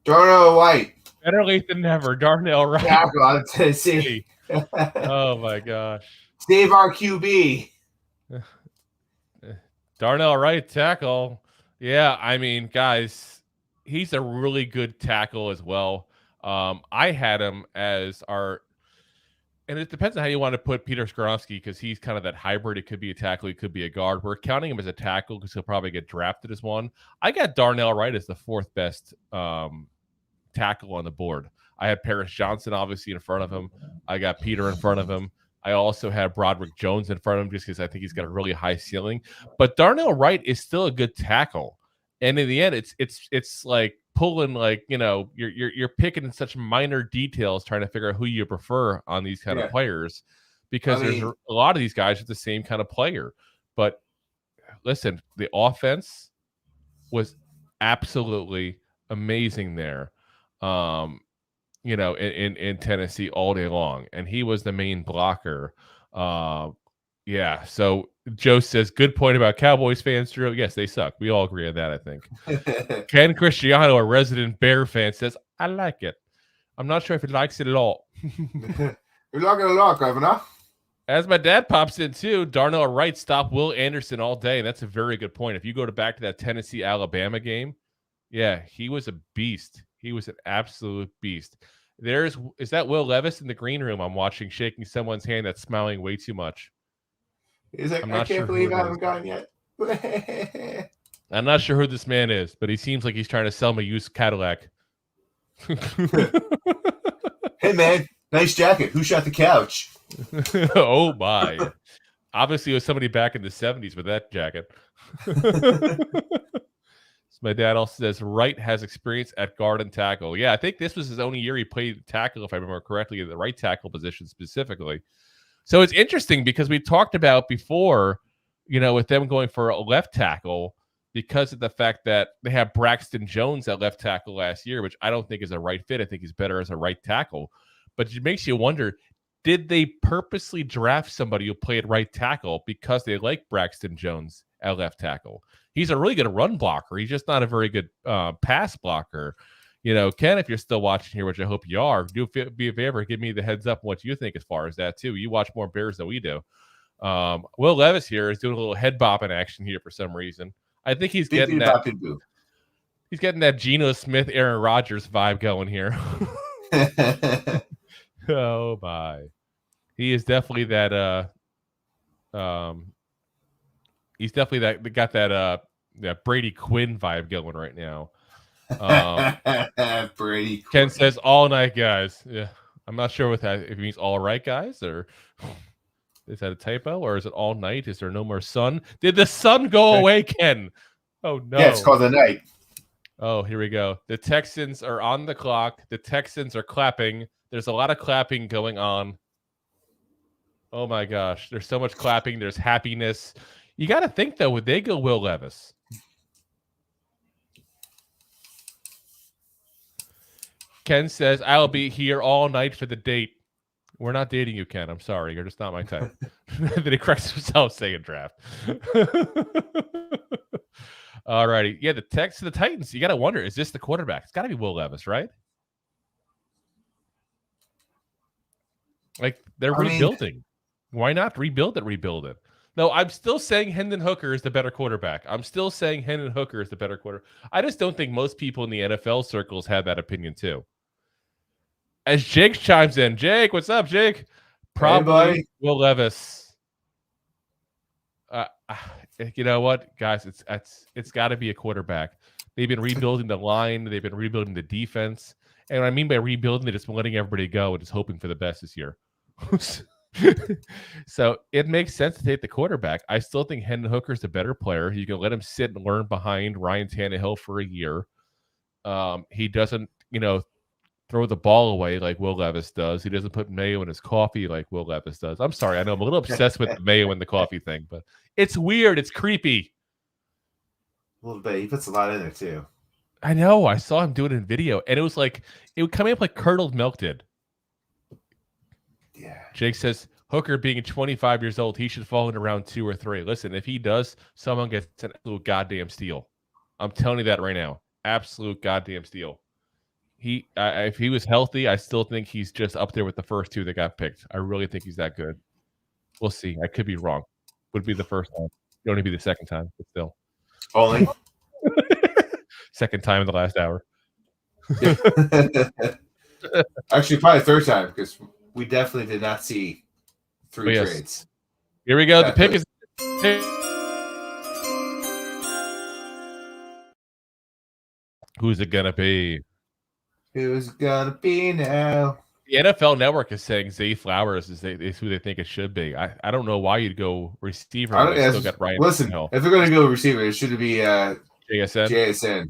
Darnell Wright. Better late than never. Darnell Wright. Tackle out of Tennessee. Oh my gosh. Save our QB. Darnell Wright, tackle. Yeah, I mean, guys, he's a really good tackle as well. I had him as our, and it depends on how you want to put Peter Skoronski because he's kind of that hybrid. It could be a tackle, he could be a guard. We're counting him as a tackle because he'll probably get drafted as one. I got Darnell Wright as the fourth best tackle on the board. I had Paris Johnson obviously in front of him. I got Peter in front of him. I also have Broderick Jones in front of him just because I think he's got a really high ceiling. But Darnell Wright is still a good tackle. And in the end, it's like pulling, like, you know, you're picking in such minor details, trying to figure out who you prefer on these kind of players, because there's a lot of these guys are the same kind of player. But listen, the offense was absolutely amazing there. You know, in Tennessee all day long, and he was the main blocker. Yeah. So Joe says, good point about Cowboys fans, Drew. Yes, they suck. We all agree on that, I think. Ken Cristiano, a resident Bear fan, says, I like it. I'm not sure if he likes it at all. You like it a lot, Governor. As my dad pops in too, Darnell Wright stopped Will Anderson all day, and that's a very good point. If you go back to that Tennessee-Alabama game, yeah, he was a beast. He was an absolute beast. Is that Will Levis in the green room I'm watching, shaking someone's hand that's smiling way too much? I can't believe I haven't gotten yet. I'm not sure who this man is, but he seems like he's trying to sell me a used Cadillac. Hey, man, nice jacket. Who shot the couch? Oh, my. Obviously, it was somebody back in the 70s with that jacket. My dad also says Wright has experience at guard and tackle. Yeah, I think this was his only year he played tackle, if I remember correctly, in the right tackle position specifically. So it's interesting because we talked about before, you know, with them going for a left tackle because of the fact that they have Braxton Jones at left tackle last year, which I don't think is a right fit. I think he's better as a right tackle. But it makes you wonder, did they purposely draft somebody who played right tackle because they like Braxton Jones at left tackle? He's a really good run blocker. He's just not a very good pass blocker. You know, Ken, if you're still watching here, which I hope you are, do be a favor, give me the heads up on what you think as far as that, too. You watch more Bears than we do. Will Levis here is doing a little head bopping action here for some reason. I think he's getting that. He's getting that Geno Smith, Aaron Rodgers vibe going here. Oh, my. He is definitely that he's definitely got that Brady Quinn vibe going right now. Brady Ken says all night, guys. Yeah, I'm not sure what that, if it means all right, guys, or is that a typo, or is it all night? Is there no more sun? Did the sun go away, Ken? Oh no. Yeah, it's called the night. Oh, here we go. The Texans are on the clock. The Texans are clapping. There's a lot of clapping going on. Oh my gosh, there's so much clapping. There's happiness. You got to think, though, would they go Will Levis? Ken says, I'll be here all night for the date. We're not dating you, Ken. I'm sorry. You're just not my type. Then he corrects himself saying draft. All righty. Yeah, the Titans, you got to wonder, is this the quarterback? It's got to be Will Levis, right? Like, they're rebuilding. Why not rebuild it? No, I'm still saying Hendon Hooker is the better quarterback. I just don't think most people in the NFL circles have that opinion too. As Jake chimes in, Jake, what's up, Jake? Probably Will Levis. You know what, guys? It's got to be a quarterback. They've been rebuilding the line. They've been rebuilding the defense. And what I mean by rebuilding, they're just letting everybody go and just hoping for the best this year. So it makes sense to take the quarterback. I still think Hendon Hooker's the better player. You can let him sit and learn behind Ryan Tannehill for a year. He doesn't, throw the ball away like Will Levis does. He doesn't put mayo in his coffee like Will Levis does. I'm sorry. I know I'm a little obsessed with the mayo and the coffee thing, but it's weird. It's creepy. A little bit. He puts a lot in there too. I know. I saw him do it in video, and it was like it would come up like curdled milk did. Yeah. Jake says Hooker being 25 years old, he should fall into round 2 or 3. Listen, if he does, someone gets an absolute goddamn steal. I'm telling you that right now. Absolute goddamn steal. If he was healthy, I still think he's just up there with the first 2 that got picked. I really think he's that good. We'll see. I could be wrong. would be the first time. It only be the second time, but still. Only. Second time in the last hour. Actually, probably third time because we definitely did not see 3 trades. Here we go. The pick is. Who's it gonna be? Who's gonna be now? The NFL Network is saying Zay Flowers is who they think it should be. I don't know why you'd go receiver. I don't, still got Ryan. Listen, if they're gonna go receiver, it should be JSN.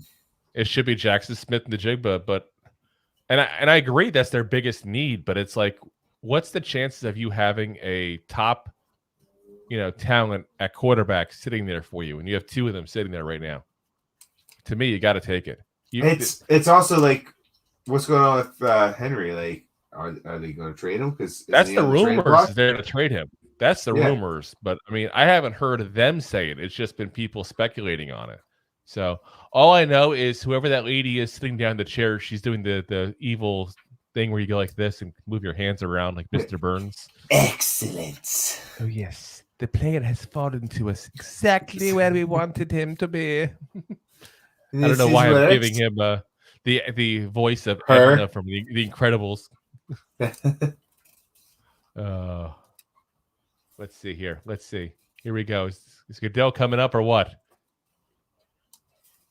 It should be Jackson Smith and the Jigba, but and I agree that's their biggest need. But it's like, what's the chances of you having a top, talent at quarterback sitting there for you, and you have 2 of them sitting there right now? To me, you got to take it. It's also like, what's going on with Henry? Like, are they going to trade him? Because that's the rumors. They're going to trade him. That's the rumors. But I mean, I haven't heard them say it. It's just been people speculating on it. So all I know is whoever that lady is sitting down in the chair, she's doing the evil thing where you go like this and move your hands around like Mr. Burns. Excellent. Oh yes, the player has fallen to us exactly where we wanted him to be. I don't know why I'm giving him the voice of Edna from the Incredibles. Let's see here. Here we go. Is Goodell coming up or what?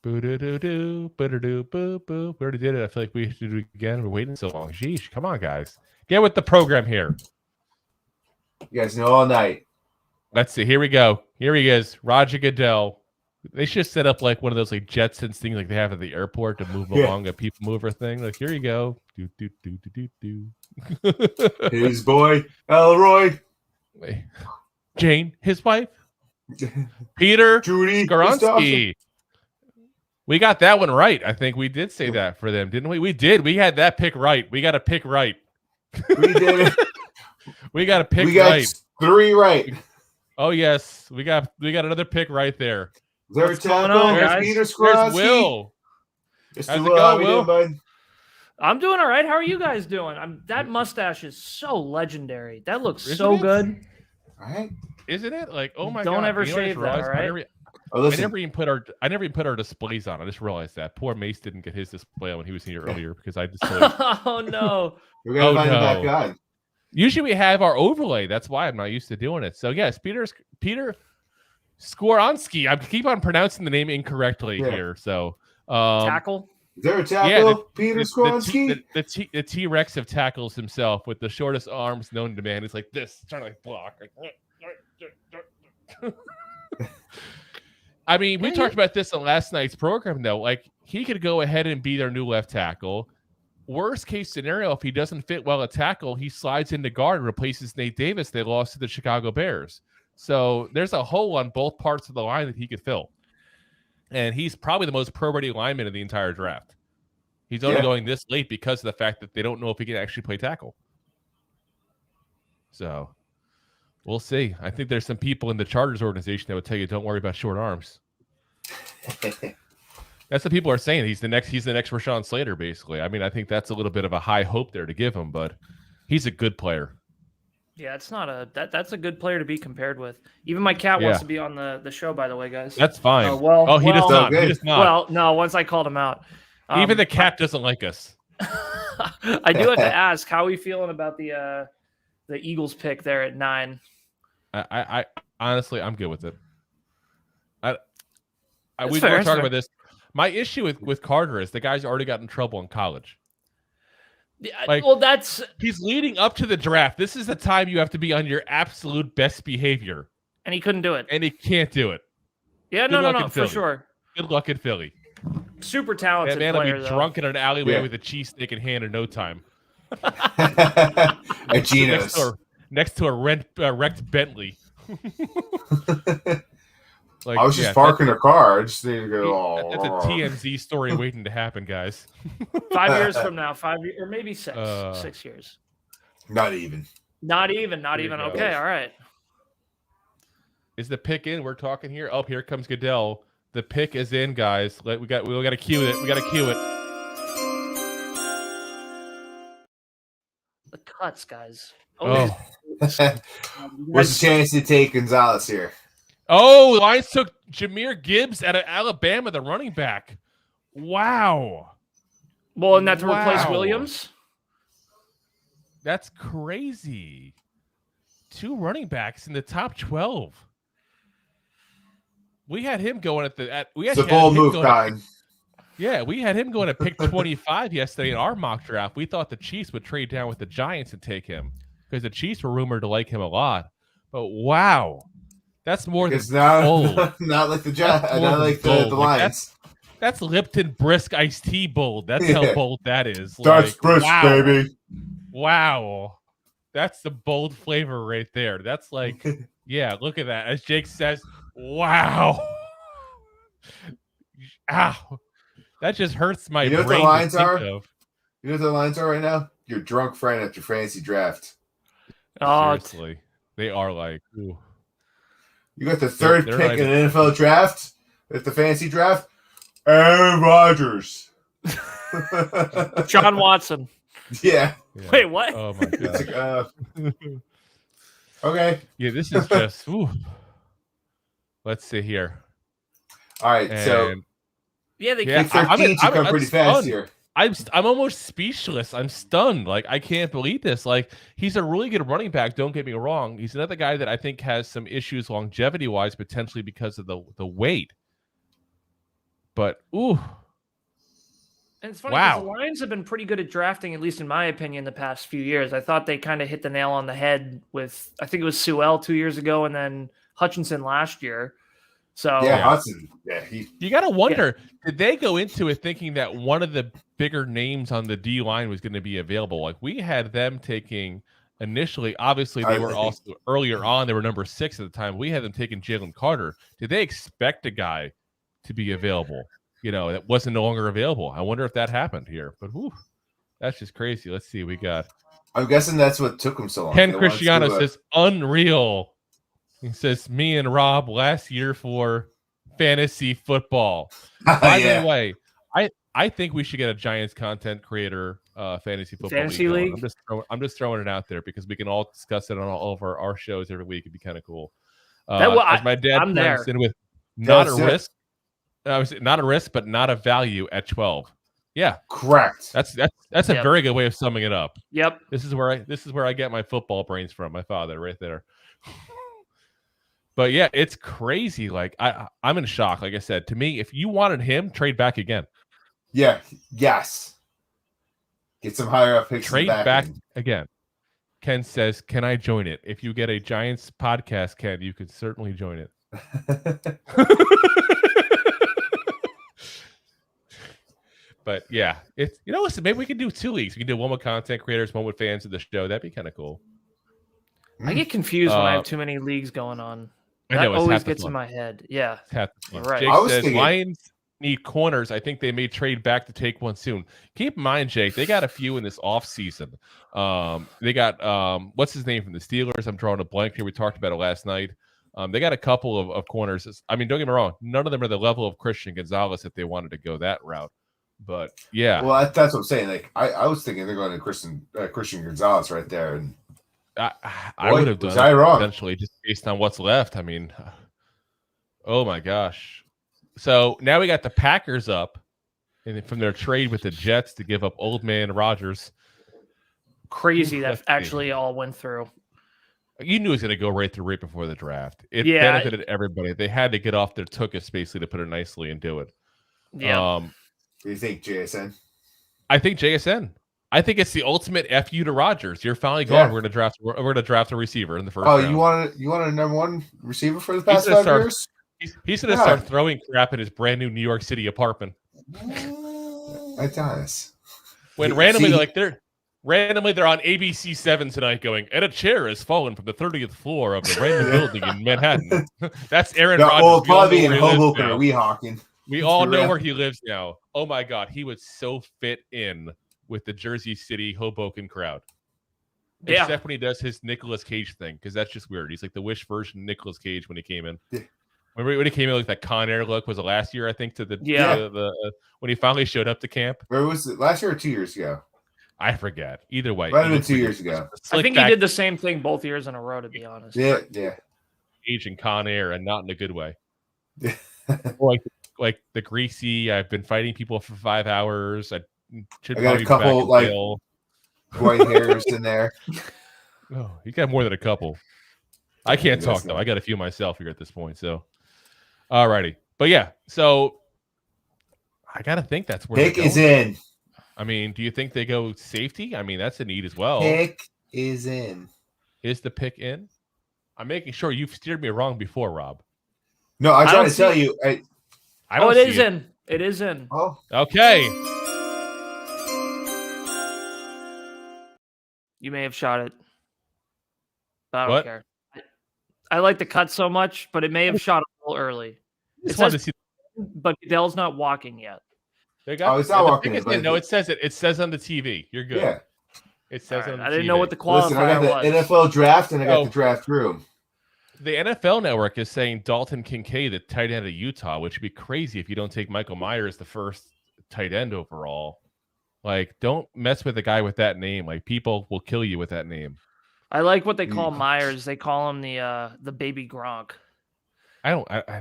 Boo-doo-doo-doo, boo-doo-doo-boo-boo. We already did it. I feel like we should do it again. We're waiting so long. Sheesh, come on, guys. Get with the program here. You guys know all night. Let's see. Here we go. Here he is. Roger Goodell. They should set up like one of those like Jetsons things like they have at the airport to move along a people mover thing. Like, here you go. Do, do, do, do, do, do. His boy, Elroy. Jane, his wife. Peter Judy Skoronsky. We got that one right. I think we did say that for them, didn't we? We did. We had that pick right. We got to pick right. We did it. We got to pick we got right. 3 right. Oh yes, we got another pick right there. What's going on, guys? Peter Skoronsky. Will. How's it going, Will? Bud? I'm doing all right. How are you guys doing? That mustache is so legendary. That looks so good. All right. Isn't it? Like, oh my god. Don't ever shave that, all right? I never even put our displays on. I just realized that. Poor Mace didn't get his display when he was here earlier because I displayed. Oh no. We're gonna find him back on. Usually we have our overlay. That's why I'm not used to doing it. So yes, Peter Skoronsky. I keep on pronouncing the name incorrectly here. So tackle. Is there a tackle? Peter Skoronsky? The T-Rex of tackles himself with the shortest arms known to man. It's like this, trying to like block. I mean, we talked about this on last night's program, though. Like, he could go ahead and be their new left tackle. Worst case scenario, if he doesn't fit well at tackle, he slides into guard and replaces Nate Davis. They lost to the Chicago Bears. So there's a hole on both parts of the line that he could fill. And he's probably the most pro-ready lineman in the entire draft. He's only going this late because of the fact that they don't know if he can actually play tackle. So we'll see. I think there's some people in the Chargers organization that would tell you, don't worry about short arms. That's what people are saying. He's the next Rashawn Slater, basically. I mean, I think that's a little bit of a high hope there to give him, but he's a good player. Yeah, it's not that's a good player to be compared with. Even my cat wants to be on the show, by the way, guys. That's fine. He does not. He does not. Well, no, once I called him out. Even the cat doesn't like us. I do have to ask, how are we feeling about the Eagles pick there at 9? I honestly, I'm good with it. We fair, were talking about this. My issue with Carter is the guy's already got in trouble in college. Like, he's leading up to the draft. This is the time you have to be on your absolute best behavior. And he couldn't do it. And he can't do it. Yeah, no, for sure. Good luck in Philly. Super talented that man player, will be drunk in an alleyway with a cheesesteak in hand in no time. At Gino's. Next to a wrecked Bentley. I was just parking a car. I just need to go. That's a TMZ story waiting to happen, guys. 5 years from now, 5 years, or maybe 6 years. Not even. Not even. Okay, all right. Is the pick in? We're talking here. Oh, here comes Goodell. The pick is in, guys. We got to cue it. We got to cue it. The cuts, guys. What's the chance to take Gonzalez here? Oh, the Lions took Jahmyr Gibbs out of Alabama, the running back. Wow. Well, and that to replace Williams? That's crazy. 2 running backs in the top 12. We had him going it's a bold move, Kyle. Yeah, we had him going to pick 25 yesterday in our mock draft. We thought the Chiefs would trade down with the Giants and take him because the Chiefs were rumored to like him a lot. But wow, that's more than bold. Not like the Giants, not like the Lions. That's Lipton Brisk iced tea bold. That's how bold that is. That's brisk, baby. Wow. That's the bold flavor right there. That's like, yeah, look at that. As Jake says, wow. Ow. That just hurts my brain. You know what the lines are? You know what the lines are right now? Your drunk friend at your fantasy draft. Seriously. They are like, ooh. You got the third pick in the NFL draft at the fantasy draft. Aaron Rodgers. John Watson. Yeah. Wait, what? Oh my god. Okay. Yeah, this is just. Ooh. Let's see here. All right, so yeah, they pick 13 to come pretty fast here. I'm almost speechless. I'm stunned. Like, I can't believe this. Like, he's a really good running back. Don't get me wrong. He's another guy that I think has some issues longevity wise, potentially because of the weight. But ooh. And it's funny because the Lions have been pretty good at drafting, at least in my opinion, the past few years. I thought they kind of hit the nail on the head with, I think it was Sewell 2 years ago and then Hutchinson last year. So yeah, Hudson. Yeah, you got to wonder, did they go into it thinking that one of the bigger names on the D line was going to be available? Like, we had them taking initially, obviously they were also earlier on, they were number 6 at the time. We had them taking Jalen Carter. Did they expect a guy to be available? You know, that wasn't no longer available. I wonder if that happened here. But whew, that's just crazy. Let's see. We got. I'm guessing that's what took them so long. Ken Cristiano says unreal. He says me and Rob last year for fantasy football. By the way, I think we should get a Giants content creator fantasy football league. I'm just throwing it out there because we can all discuss it on all of our shows every week. It'd be kind of cool. As my dad comes in with not a risk. Not a risk, but not a value at 12. Yeah, correct. That's a very good way of summing it up. Yep. This is where I get my football brains from. My father, right there. But yeah, it's crazy. Like I'm in shock. Like I said, to me, if you wanted him, trade back again. Yeah. Yes. Get some higher up picks. Trade back again. Ken says, "Can I join it? If you get a Giants podcast, Ken, you could certainly join it." But yeah, it's listen, maybe we can do 2 leagues. We can do one with content creators, one with fans of the show. That'd be kind of cool. I get confused when I have too many leagues going on. That always gets in my head. Yeah. Right. Jake says Lions need corners. I think they may trade back to take one soon. Keep in mind, Jake, they got a few in this offseason. They got what's his name from the Steelers? I'm drawing a blank here. We talked about it last night. They got a couple of corners. I mean, don't get me wrong. None of them are the level of Christian Gonzalez if they wanted to go that route. But yeah, well, that's what I'm saying. Like I was thinking they're going to Christian Gonzalez right there, and I would have done it potentially just based on what's left. I mean, oh my gosh! So now we got the Packers up, and from their trade with the Jets to give up Old Man Rodgers. Crazy that actually all went through. You knew it was going to go right through right before the draft. It benefited everybody. They had to get off their tuchus basically to put it nicely and do it. Yeah. Do you think JSN? I think JSN. I think it's the ultimate FU to Rodgers. You're finally gone. Yeah. We're gonna draft a receiver in the first round. You want a number 1 receiver for the past 5 years? He's gonna start throwing crap in his brand new New York City apartment. It does. When randomly they're on ABC 7 tonight going, and a chair has fallen from the 30th floor of the random building in Manhattan. That's Aaron Rodgers. Well, probably in Hoboken or Weehawken. We all know where he lives now. Oh my God, he would so fit in with the Jersey City Hoboken crowd. Yeah. Except when he does his Nicolas Cage thing, because that's just weird. He's like the Wish version of Nicolas Cage when he came in. Yeah. Remember when he came in like that Con Air look? Was it last year? I think when he finally showed up to camp. Where was it? Last year or 2 years ago? I forget. Either way, might have been 2 years ago. I think he did the same thing both years in a row. To be honest. Yeah. Cage and Con Air, and not in a good way. like the greasy. I've been fighting people for 5 hours. I got a couple like white hairs in there. Oh, you got more than a couple. I can't talk though. I got a few myself here at this point. So, alrighty, but yeah. So I gotta think that's where pick is in. I mean, do you think they go safety? I mean, that's a need as well. Pick is in. Is the pick in? I'm making sure you've steered me wrong before, Rob. No, I'm trying to tell you. It is in. It is in. Oh, okay. You may have shot it. I don't care. I like the cut so much, but it may have shot a little early. But Goodell's not walking yet. He's not walking. No, it says it. It says on the TV. You're good. Yeah. It says on the TV. I didn't know what the qualifier I got the NFL draft and I got the draft room. The NFL Network is saying Dalton Kincaid, the tight end of Utah, which would be crazy if you don't take Michael Myers, the first tight end overall. Like, don't mess with a guy with that name. Like, people will kill you with that name. I like what they call Myers. They call him the baby Gronk.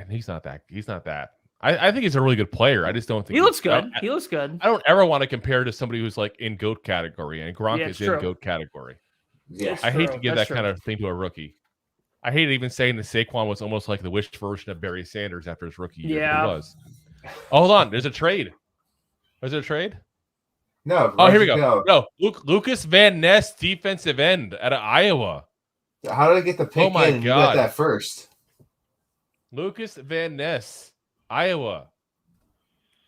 He's not that. I think he's a really good player. I just don't think he looks good. He looks good. I don't ever want to compare to somebody who's like in GOAT category, and Gronk is in GOAT category. Yeah, I hate to give that kind of thing to a rookie. I hate even saying that Saquon was almost like the wished version of Barry Sanders after his rookie year. Yeah. He was. Oh, hold on. There's a trade. Was there a trade? No. Oh, here we go. No, Lucas Van Ness, defensive end out of Iowa. How did I get the pick? Oh my God. You got that first. Lucas Van Ness, Iowa.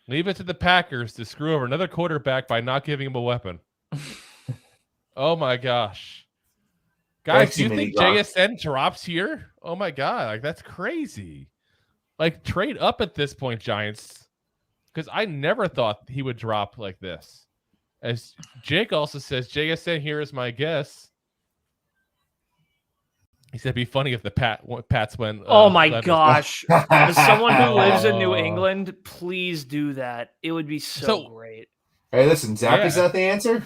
Leave it to the Packers to screw over another quarterback by not giving him a weapon. Oh my gosh. Guys, do you think JSN drops here? Oh my God. Like, that's crazy. Like, trade up at this point, Giants. Because I never thought he would drop like this. As Jake also says, JSN here is my guess. He said it'd be funny if the Pats went. Oh my gosh. As someone who lives in New England, please do that. It would be so great. Hey, listen, Zappy's not the answer?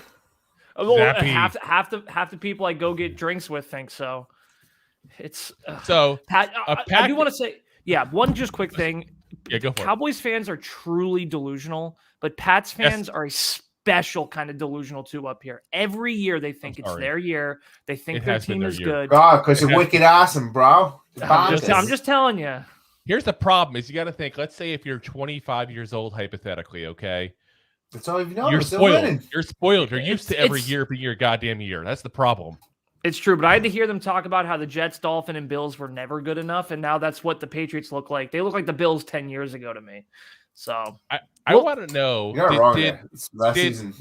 Well, half the people I go get drinks with think so. It's Pat. I do want to say, one just quick thing. Yeah, go for it. Cowboys fans are truly delusional, but Pats fans are a special kind of delusional too up here. Every year they think it's their year. They think their team is good. Oh, because they're wicked awesome, bro. I'm just telling you. Here's the problem: is you got to think. Let's say if you're 25 years old, hypothetically, okay. That's all you know. You're spoiled. You're spoiled. You're used to every year being your goddamn year. That's the problem. It's true, but I had to hear them talk about how the Jets, Dolphins, and Bills were never good enough, and now that's what the Patriots look like. They look like the Bills 10 years ago to me. So I want to know. Last season.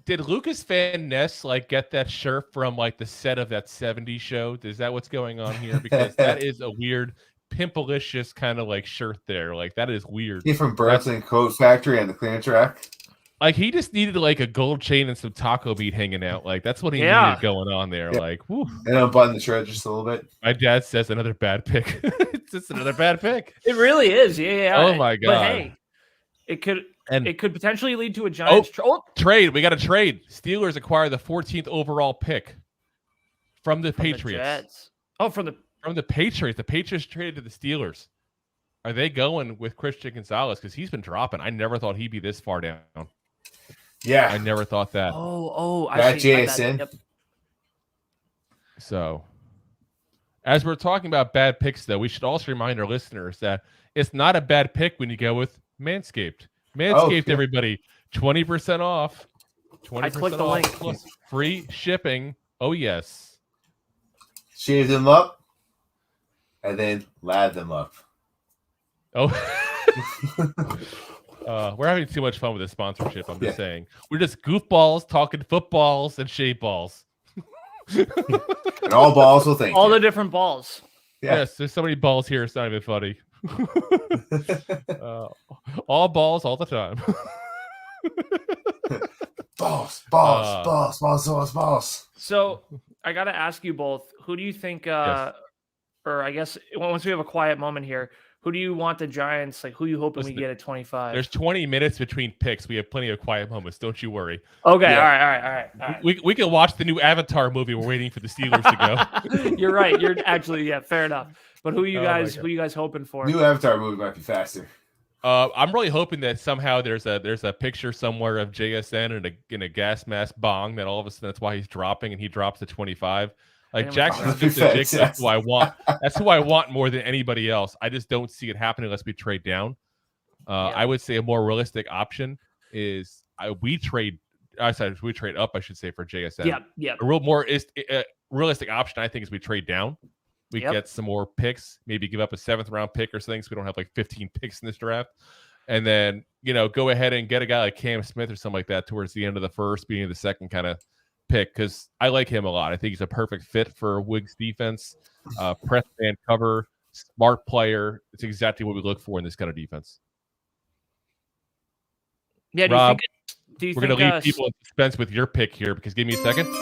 Did Lucas Van Ness get that shirt from the set of that 70s show? Is that what's going on here? Because that is a weird pimplicious kind of shirt there. That is weird. He from Burlington Coat Factory on the clearance rack. He just needed a gold chain and some taco meat hanging out. That's what he needed going on there. Yeah. And unbutton the shirt just a little bit. My dad says another bad pick. It's just another bad pick. It really is. Yeah. Oh my God. But hey, it could potentially lead to a Giants trade. We got a trade. Steelers acquire the 14th overall pick from the Patriots. From the Patriots. The Patriots traded to the Steelers. Are they going with Christian Gonzalez? Because he's been dropping. I never thought he'd be this far down. Yeah. I never thought that. I got JSN. Yep. So, as we're talking about bad picks, though, we should also remind our listeners that it's not a bad pick when you go with Manscaped. Manscaped, everybody, 20% off. 20% I clicked the off link. Plus free shipping. Oh, yes. Shave them up and then lad them up. Oh. We're having too much fun with this sponsorship. I'm just saying. We're just goofballs talking footballs and shave balls. And all balls will thank all you. The different balls. Yeah. Yes, there's so many balls here. It's not even funny. All balls all the time. Balls. So I got to ask you both, who do you think, or I guess once we have a quiet moment here, who do you want the Giants? Who you hoping we get at 25? There's 20 minutes between picks. We have plenty of quiet moments. Don't you worry. Okay. Yeah. All right. We can watch the new Avatar movie. We're waiting for the Steelers to go. You're right. You're actually, fair enough. But who are you guys hoping for? New Avatar movie might be faster. I'm really hoping that somehow there's a picture somewhere of JSN in a gas mask bong that all of a sudden that's why he's dropping and he drops to 25. Like Jackson Smith-Njigba, that's who I want. That's who I want more than anybody else. I just don't see it happening unless we trade down. I would say a more realistic option is we trade up, I should say, for JSN. Yeah. A realistic option, I think, is we trade down. We get some more picks, maybe give up a 7th round pick or something, so we don't have like 15 picks in this draft. And then, go ahead and get a guy like Cam Smith or something like that towards the end of the first, beginning of the second kind of pick, because I like him a lot. I think he's a perfect fit for Wiggs defense. Press man cover, smart player. It's exactly what we look for in this kind of defense. Yeah, Rob, we're going to leave people in suspense with your pick here, because give me a second.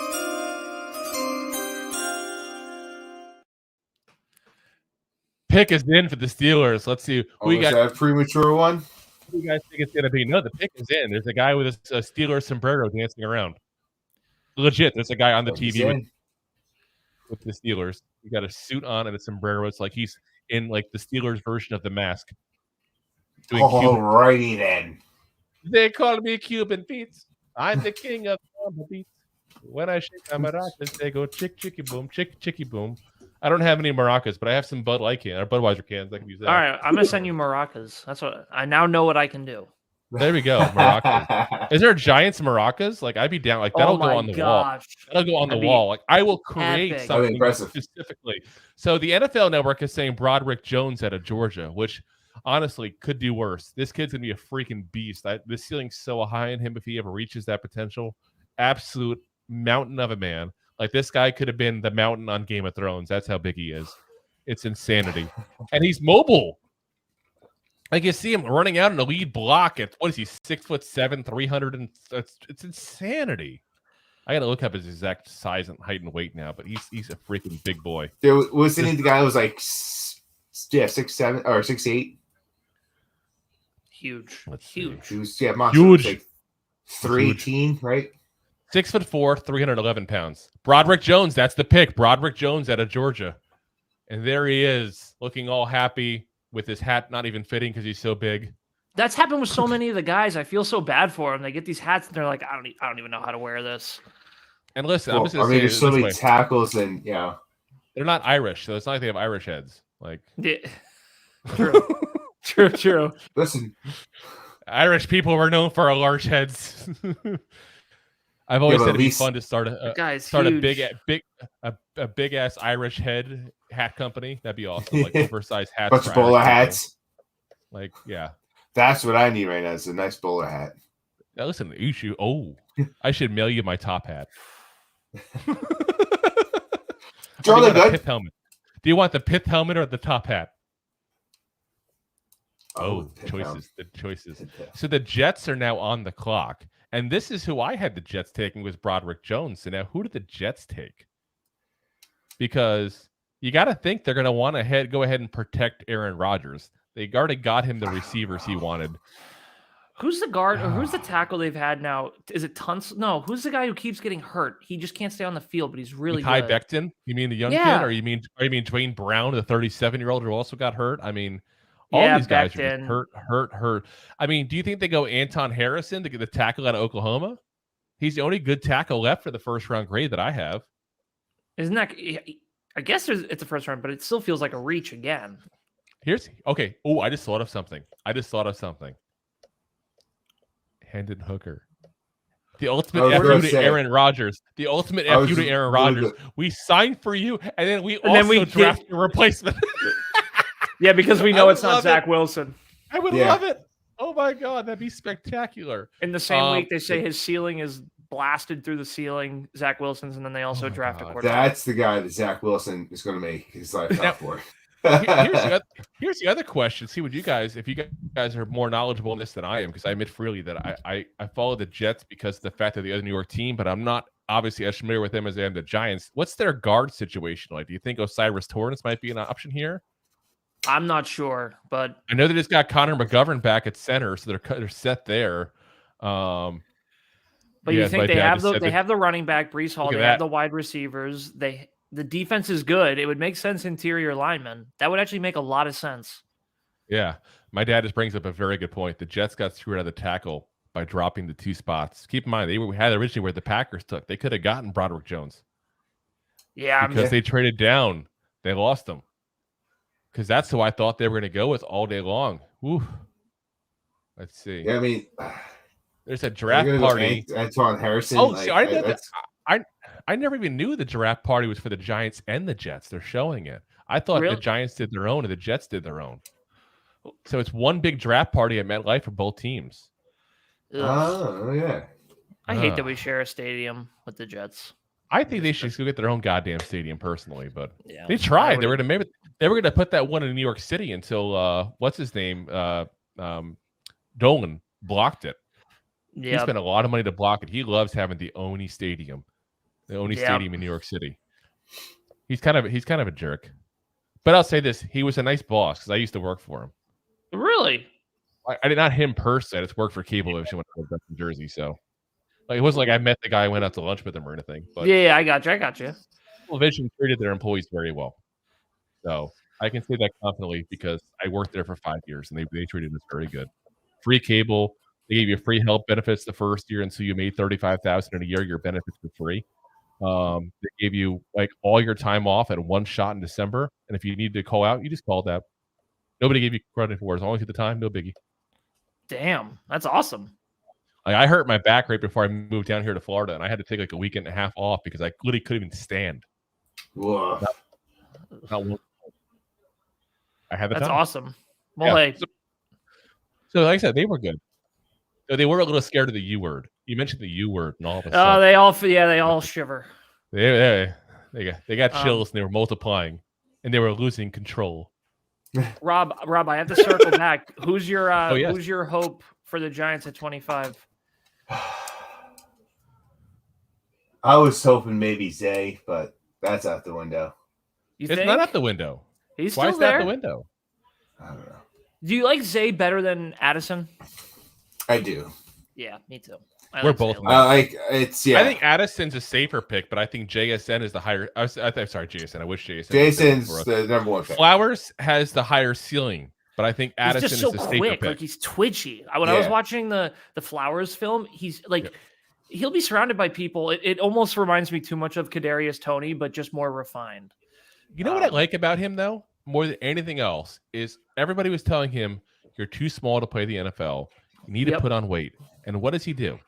Pick is in for the Steelers. Let's see. We got a premature one. Who do you guys think it's going to be? No, the pick is in. There's a guy with a Steelers sombrero dancing around. Legit, there's a guy on the TV with the Steelers. He got a suit on and a sombrero. It's like he's in like the Steelers version of the mask. Alrighty then. They call me Cuban Pete. I'm the king of the beats. When I shake my maracas, they go chick chicky boom, chick chicky boom. I don't have any maracas, but I have some Bud Light cans or Budweiser cans. I can use that. All right, I'm gonna send you maracas. That's what I now know what I can do. There we go, maracas. Is there Giants maracas? Like I'd be down. Like that'll go on the wall. That'll go on the wall. Like I will create something specifically. So the NFL Network is saying Broderick Jones out of Georgia, which honestly could do worse. This kid's gonna be a freaking beast. The ceiling's so high in him if he ever reaches that potential. Absolute mountain of a man. Like this guy could have been the mountain on Game of Thrones. That's how big he is. It's insanity. And he's mobile. Like you see him running out in the lead block at what is he, 6'7", 300, and it's insanity. I gotta look up his exact size and height and weight now, but he's a freaking big boy. There wasn't he the guy who was like 6'7" or 6'8"? Huge. He was monster. Huge. Like 318, right? 6'4", 311 pounds. Broderick Jones, that's the pick. Broderick Jones out of Georgia. And there he is, looking all happy with his hat not even fitting because he's so big. That's happened with so many of the guys. I feel so bad for them. They get these hats and they're like, I don't even know how to wear this. And listen, I'm just gonna there's so many tackles and they're not Irish, so it's not like they have Irish heads. Like True. Listen, Irish people were known for our large heads. I've always said it'd be fun to start a big ass Irish hat company. That'd be awesome. Like oversized hats. Bunch of bowler hats. Like, yeah. That's what I need right now. Is a nice bowler hat. Now listen, I should mail you my top hat. Pith helmet. Do you want the pith helmet or the top hat? The choices. So the Jets are now on the clock. And this is who I had the Jets taking was Broderick Jones. So now who did the Jets take? Because you got to think they're going to want to go ahead and protect Aaron Rodgers. They already got him the receivers he wanted. Who's the guard or who's the tackle they've had now? Is it Tunsil? No, who's the guy who keeps getting hurt? He just can't stay on the field, but he's really good. Mekhi Becton? You mean the young kid? Or you mean Dwayne Brown, the 37-year-old who also got hurt? I mean, all these guys are just hurt. I mean, do you think they go Anton Harrison to get the tackle out of Oklahoma? He's the only good tackle left for the first-round grade that I have. Isn't that? I guess it's a first round, but it still feels like a reach again. Okay. Oh, I just thought of something. Hendon Hooker. The ultimate FU to Aaron Rodgers. The ultimate FU to Aaron Rodgers. We signed for you, and then we draft a replacement. Yeah, because we know it's not Zach Wilson. I would love it. Oh my God, that'd be spectacular. In the same week, they say his ceiling is blasted through the ceiling, Zach Wilson's, and then they also draft a quarterback. That's the guy that Zach Wilson is going to make his life tough for. Here's the other question. See what if you guys are more knowledgeable in this than I am, because I admit freely that I follow the Jets because of the fact that they're the New York team, but I'm not obviously as familiar with them as I am the Giants. What's their guard situation like? Do you think Osiris Torrance might be an option here? I'm not sure, but I know they just got Connor McGovern back at center, so they're set there. But you think they have the running back Breece Hall, they have the wide receivers, they The defense is good. It would make sense interior linemen. That would actually make a lot of sense. Yeah. My dad just brings up a very good point. The Jets got screwed out of the tackle by dropping the 2 spots. Keep in mind, they had originally where the Packers took. They could have gotten Broderick Jones. Yeah. Because they traded down. They lost him. Because that's who I thought they were going to go with all day long. Woo. Let's see. Yeah, I mean, there's a draft party. Antoine Harrison. Oh, see, I never even knew the draft party was for the Giants and the Jets. They're showing it. I thought the Giants did their own and the Jets did their own. So it's one big draft party at MetLife for both teams. Oh, yeah. I hate that we share a stadium with the Jets. I think they should go get their own goddamn stadium personally, but they tried. They were gonna put that one in New York City until what's his name? Dolan blocked it. Yeah. He spent a lot of money to block it. He loves having the Oni Stadium. The Oni Stadium in New York City. He's kind of a jerk. But I'll say this, he was a nice boss because I used to work for him. Really? I did not him personally. I just worked for Cablevision when I was up in Jersey. So it wasn't like I met the guy and went out to lunch with him or anything. But yeah, I got you. Cablevision treated their employees very well. So I can say that confidently because I worked there for 5 years and they treated us very good. Free cable. They gave you free health benefits the first year until you made $35,000 in a year. Your benefits were free. They gave you like all your time off at one shot in December. And if you needed to call out, you just called out. Nobody gave you credit for it. As long as you had the time, no biggie. Damn, that's awesome. Like, I hurt my back right before I moved down here to Florida, and I had to take like a week and a half off because I literally couldn't even stand. Whoa. Not one. I had the That's time. Awesome. Well, hey. So like I said, they were good. So they were a little scared of the U word. You mentioned the U word, and all of a sudden, they all shiver. They got chills, and they were multiplying, and they were losing control. Rob, I have to circle back. Who's your yes. Who's your hope for the Giants at 25? I was hoping maybe Zay, but that's out the window. It's not out the window. He's Why still is that there? out the window? I don't know. Do you like Zay better than Addison? I do. Yeah, me too. We're both. I think Addison's a safer pick, but I think JSN is the higher. Sorry, JSN. I wish JSN. Jason's the number one pick. Flowers has the higher ceiling, but I think Addison is so the safer quick. pick. Like he's twitchy. When I was watching the Flowers film, he's like he'll be surrounded by people. It almost reminds me too much of Kadarius Toney, but just more refined. You know what I like about him though, more than anything else, is everybody was telling him you're too small to play the NFL. You need to put on weight. And what does he do?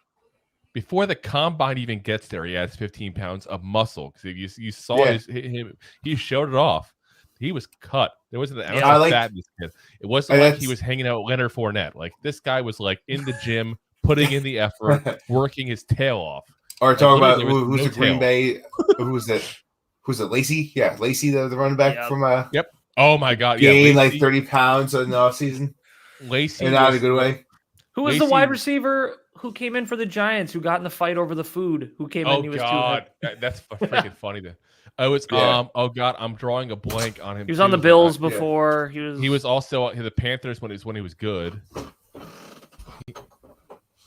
Before the combine even gets there, he adds 15 pounds of muscle. Because you saw him, he showed it off. He was cut. There wasn't an ounce of fat in this kid. It wasn't like he was hanging out with Leonard Fournette. Like this guy was like in the gym, putting in the effort, working his tail off. Or talking about who's the Green Bay? Who's it? Who's it? Lacey? Yeah, Lacey, the running back from Yep. Oh my God. Gained like 30 pounds in the offseason. Lacey, and not in a good way. Who was the wide receiver who came in for the Giants, who got in the fight over the food? Who came in? He was God, that's freaking funny. I was oh God, I'm drawing a blank on him. He was on the Bills before. He was also the Panthers when he was good.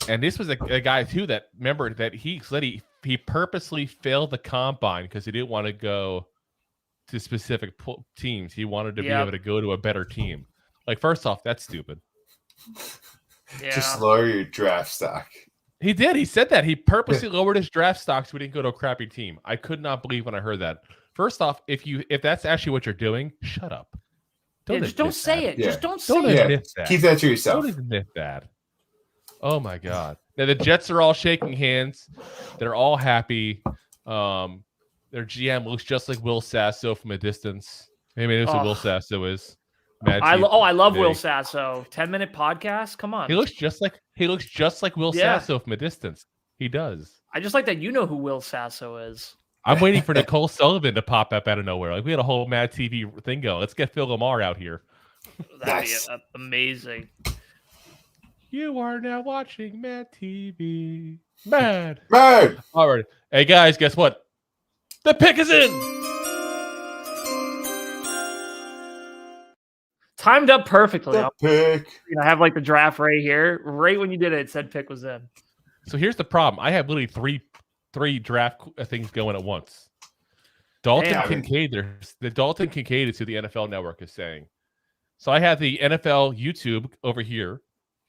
And this was a guy too that remember that he said he purposely failed the combine because he didn't want to go to specific teams. He wanted to be able to go to a better team. Like first off, that's stupid. Just lower your draft stock. He did. He said that. He purposely lowered his draft stock so he didn't go to a crappy team. I could not believe when I heard that. First off, if that's actually what you're doing, shut up. Just don't say it. Yeah. Just don't say it. Admit that. Keep that to yourself. Don't admit that. Oh my God. Now the Jets are all shaking hands. They're all happy. Their GM looks just like Will Sasso from a distance. Maybe that's what Will Sasso is. I love Will Sasso. 10-minute podcast. Come on. He looks just like Will Sasso from a distance. He does. I just like that you know who Will Sasso is. I'm waiting for Nicole Sullivan to pop up out of nowhere. Like we had a whole Mad TV thing going. Let's get Phil Lamar out here. That'd be amazing. You are now watching Mad TV. Mad. All right. Hey guys, guess what? The pick is in. Timed up perfectly. Pick. I have like the draft right here. Right when you did it said pick was in. So here's the problem. I have literally three draft things going at once. Dalton Kincaid. The Dalton Kincaid is who the NFL Network is saying. So I have the NFL YouTube over here,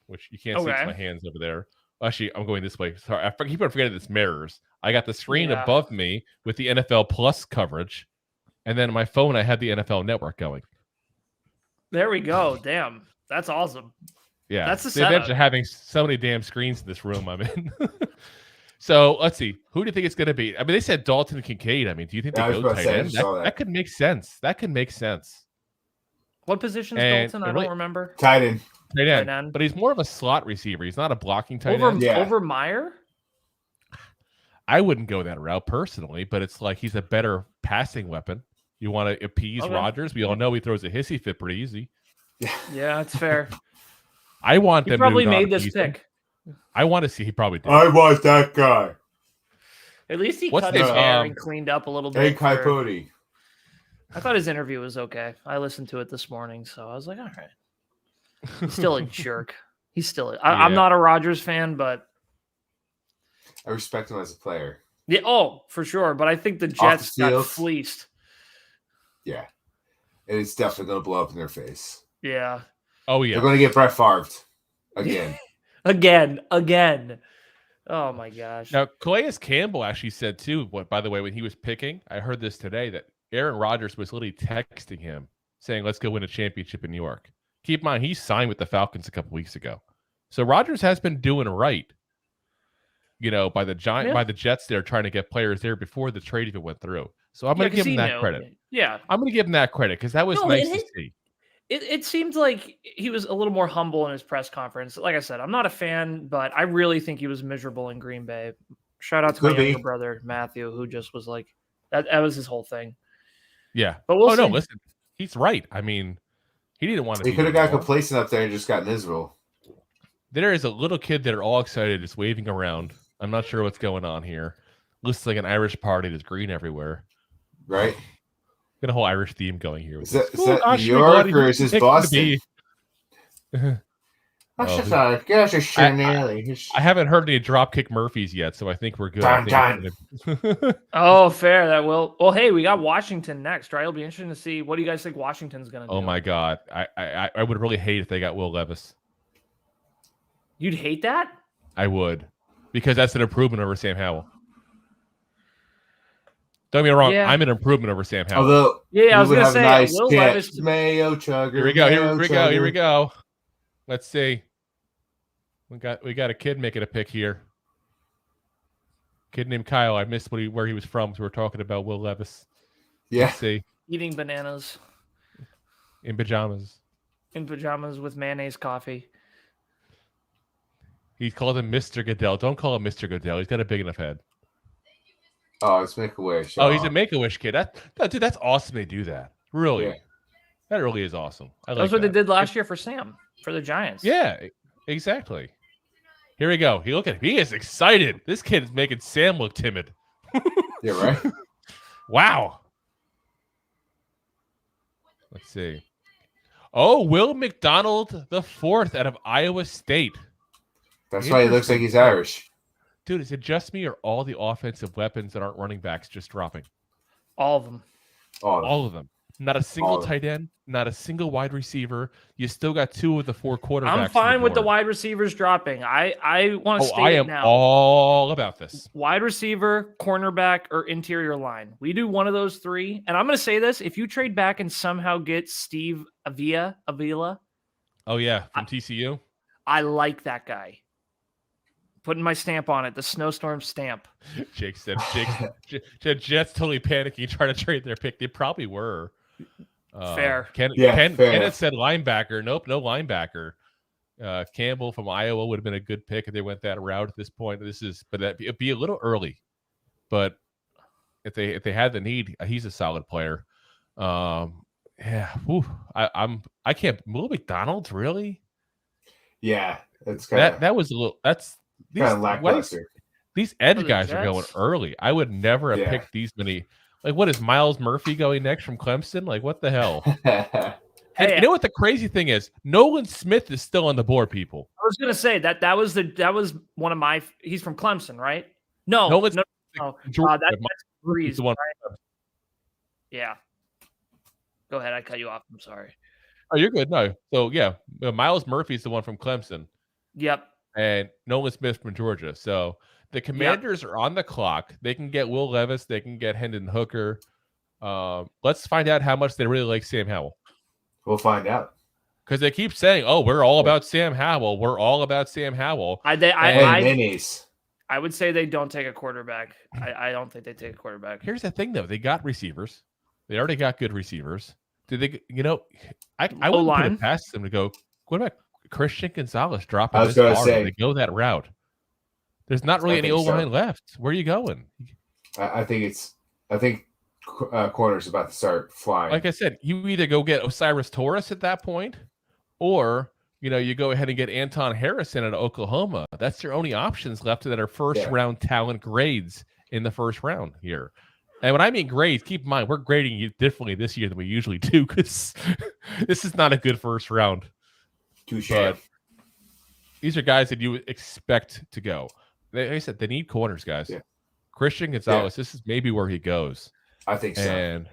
which you can't see because my hands over there. Actually, I'm going this way. Sorry, I keep on forgetting it's mirrors. I got the screen above me with the NFL Plus coverage, and then on my phone I had the NFL Network going. There we go. Damn, that's awesome. Yeah, that's the advantage of having so many damn screens in this room I'm in. So let's see. Who do you think it's going to be? I mean, they said Dalton Kincaid. I mean, do you think they go tight end? That could make sense. That could make sense. What position is Dalton? I don't remember. Tight end. Tight end. But he's more of a slot receiver. He's not a blocking tight end. Over Meyer? I wouldn't go that route personally, but it's like he's a better passing weapon. You want to appease Rodgers. We all know he throws a hissy fit pretty easy. Yeah, that's fair. I want them. He probably made this pick. I want to see. He probably did. I want that guy. At least he cut his hair and cleaned up a little bit. Hey, Capote. I thought his interview was okay. I listened to it this morning, so I was like, all right. He's still a jerk. He's still. I'm not a Rodgers fan, but I respect him as a player. Yeah. Oh, for sure. But I think the Jets got fleeced. Yeah. And it's definitely going to blow up in their face. Yeah. Oh, yeah. They're going to get Brett Favre again. Again. Oh, my gosh. Now, Calais Campbell actually said, too, by the way, when he was picking, I heard this today, that Aaron Rodgers was literally texting him saying, let's go win a championship in New York. Keep in mind, he signed with the Falcons a couple weeks ago. So Rodgers has been doing right, by the Jets there trying to get players there before the trade even went through. So I'm going to give him that credit. Yeah. I'm going to give him that credit because that was nice to see. It seemed like he was a little more humble in his press conference. Like I said, I'm not a fan, but I really think he was miserable in Green Bay. Shout out to my younger brother, Matthew, who just was like, that was his whole thing. Yeah. But no, listen, he's right. I mean, he didn't want to. He could have got complacent up there and just got miserable. There is a little kid that are all excited, just waving around. I'm not sure what's going on here. Looks like an Irish party. There's green everywhere. Right. Got a whole Irish theme going here. Is that New York or is this Boston? I haven't heard any Dropkick Murphys yet, so I think we're good. Oh, fair. That will. Well, hey, we got Washington next, right? It'll be interesting to see. What do you guys think Washington's going to do? Oh my God, I would really hate if they got Will Levis. You'd hate that? I would, because that's an improvement over Sam Howell. Don't get me wrong. Yeah. I'm an improvement over Sam Howell. Although, I was going to say, Will Levis. Mayo chugger. Here we go. Let's see. We got a kid making a pick here. Kid named Kyle. I missed where he was from, so we're talking about Will Levis. Yeah. Let's see. Eating bananas. In pajamas. In pajamas with mayonnaise coffee. He called him Mr. Goodell. Don't call him Mr. Goodell. He's got a big enough head. Oh, it's Make-A-Wish. Oh, he's a Make-A-Wish kid. Dude, that's awesome they do that. Really. Yeah. That really is awesome. That's what they did last year for Sam, for the Giants. Yeah, exactly. Here we go. Look at him. He is excited. This kid is making Sam look timid. Yeah, right? Wow. Let's see. Oh, Will McDonald the fourth out of Iowa State. That's why he looks like he's Irish. Dude, is it just me or all the offensive weapons that aren't running backs just dropping? All of them. All of them. Not a single tight end, not a single wide receiver. You still got 2 of the 4 quarterbacks. I'm fine with the wide receivers dropping. I want to state it now. I am all about this. Wide receiver, cornerback, or interior line. We do one of those 3. And I'm going to say this. If you trade back and somehow get Steve Avila. Oh, yeah, from TCU. I like that guy. Putting my stamp on it, the snowstorm stamp. Jake said, Jets totally panicking, trying to trade their pick. They probably were. Fair. Kenneth said linebacker. Nope, no linebacker. Campbell from Iowa would have been a good pick if they went that route at this point. But it'd be a little early. But if they had the need, he's a solid player. Yeah. Whew, I can't. Will McDonald's really? Yeah, it's kind that was a little. That's kind of lackluster. These edge guys are going early. I would never have picked these many. Like, what is Miles Murphy going next from Clemson? Like, what the hell? And you know what the crazy thing is? Nolan Smith is still on the board, people. I was going to say that was one of my. He's from Clemson, right? No, Nolan no. That's Breeze. Right? Yeah. Go ahead. I cut you off. I'm sorry. Oh, you're good. No. So, yeah, Miles Murphy's the one from Clemson. Yep. And Nolan Smith from Georgia. So the Commanders are on the clock. They can get Will Levis. They can get Hendon Hooker. Let's find out how much they really like Sam Howell. We'll find out. Because they keep saying, "Oh, we're all about Sam Howell. We're all about Sam Howell." I would say they don't take a quarterback. I don't think they take a quarterback. Here's the thing, though. They got receivers. They already got good receivers. Did they? I wouldn't put it past them to go. What about Christian Gonzalez dropping this far? They go that route. There's not really any O-line left. Where are you going? I think corner's about to start flying. Like I said, you either go get Osiris Torres at that point, or you go ahead and get Anton Harrison at Oklahoma. That's your only options left that are first round talent grades in the first round here. And when I mean grades, keep in mind we're grading you differently this year than we usually do because this is not a good first round. Touche. These are guys that you would expect to go. Like I said, they need corners, guys. Yeah. Christian Gonzalez, this is maybe where he goes. I think so. And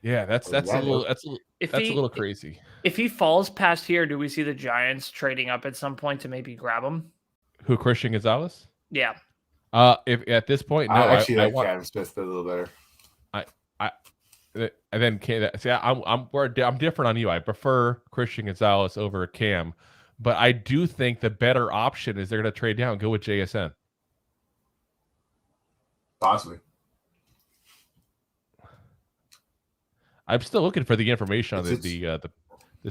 yeah, that's a little crazy. If he falls past here, do we see the Giants trading up at some point to maybe grab him? Who, Christian Gonzalez? Yeah. If at this point, no. I actually like Adam Smith a little better. I'm different on you. I prefer Christian Gonzalez over Cam, but I do think the better option is they're going to trade down and go with JSN. Possibly. I'm still looking for the information on the Steelers.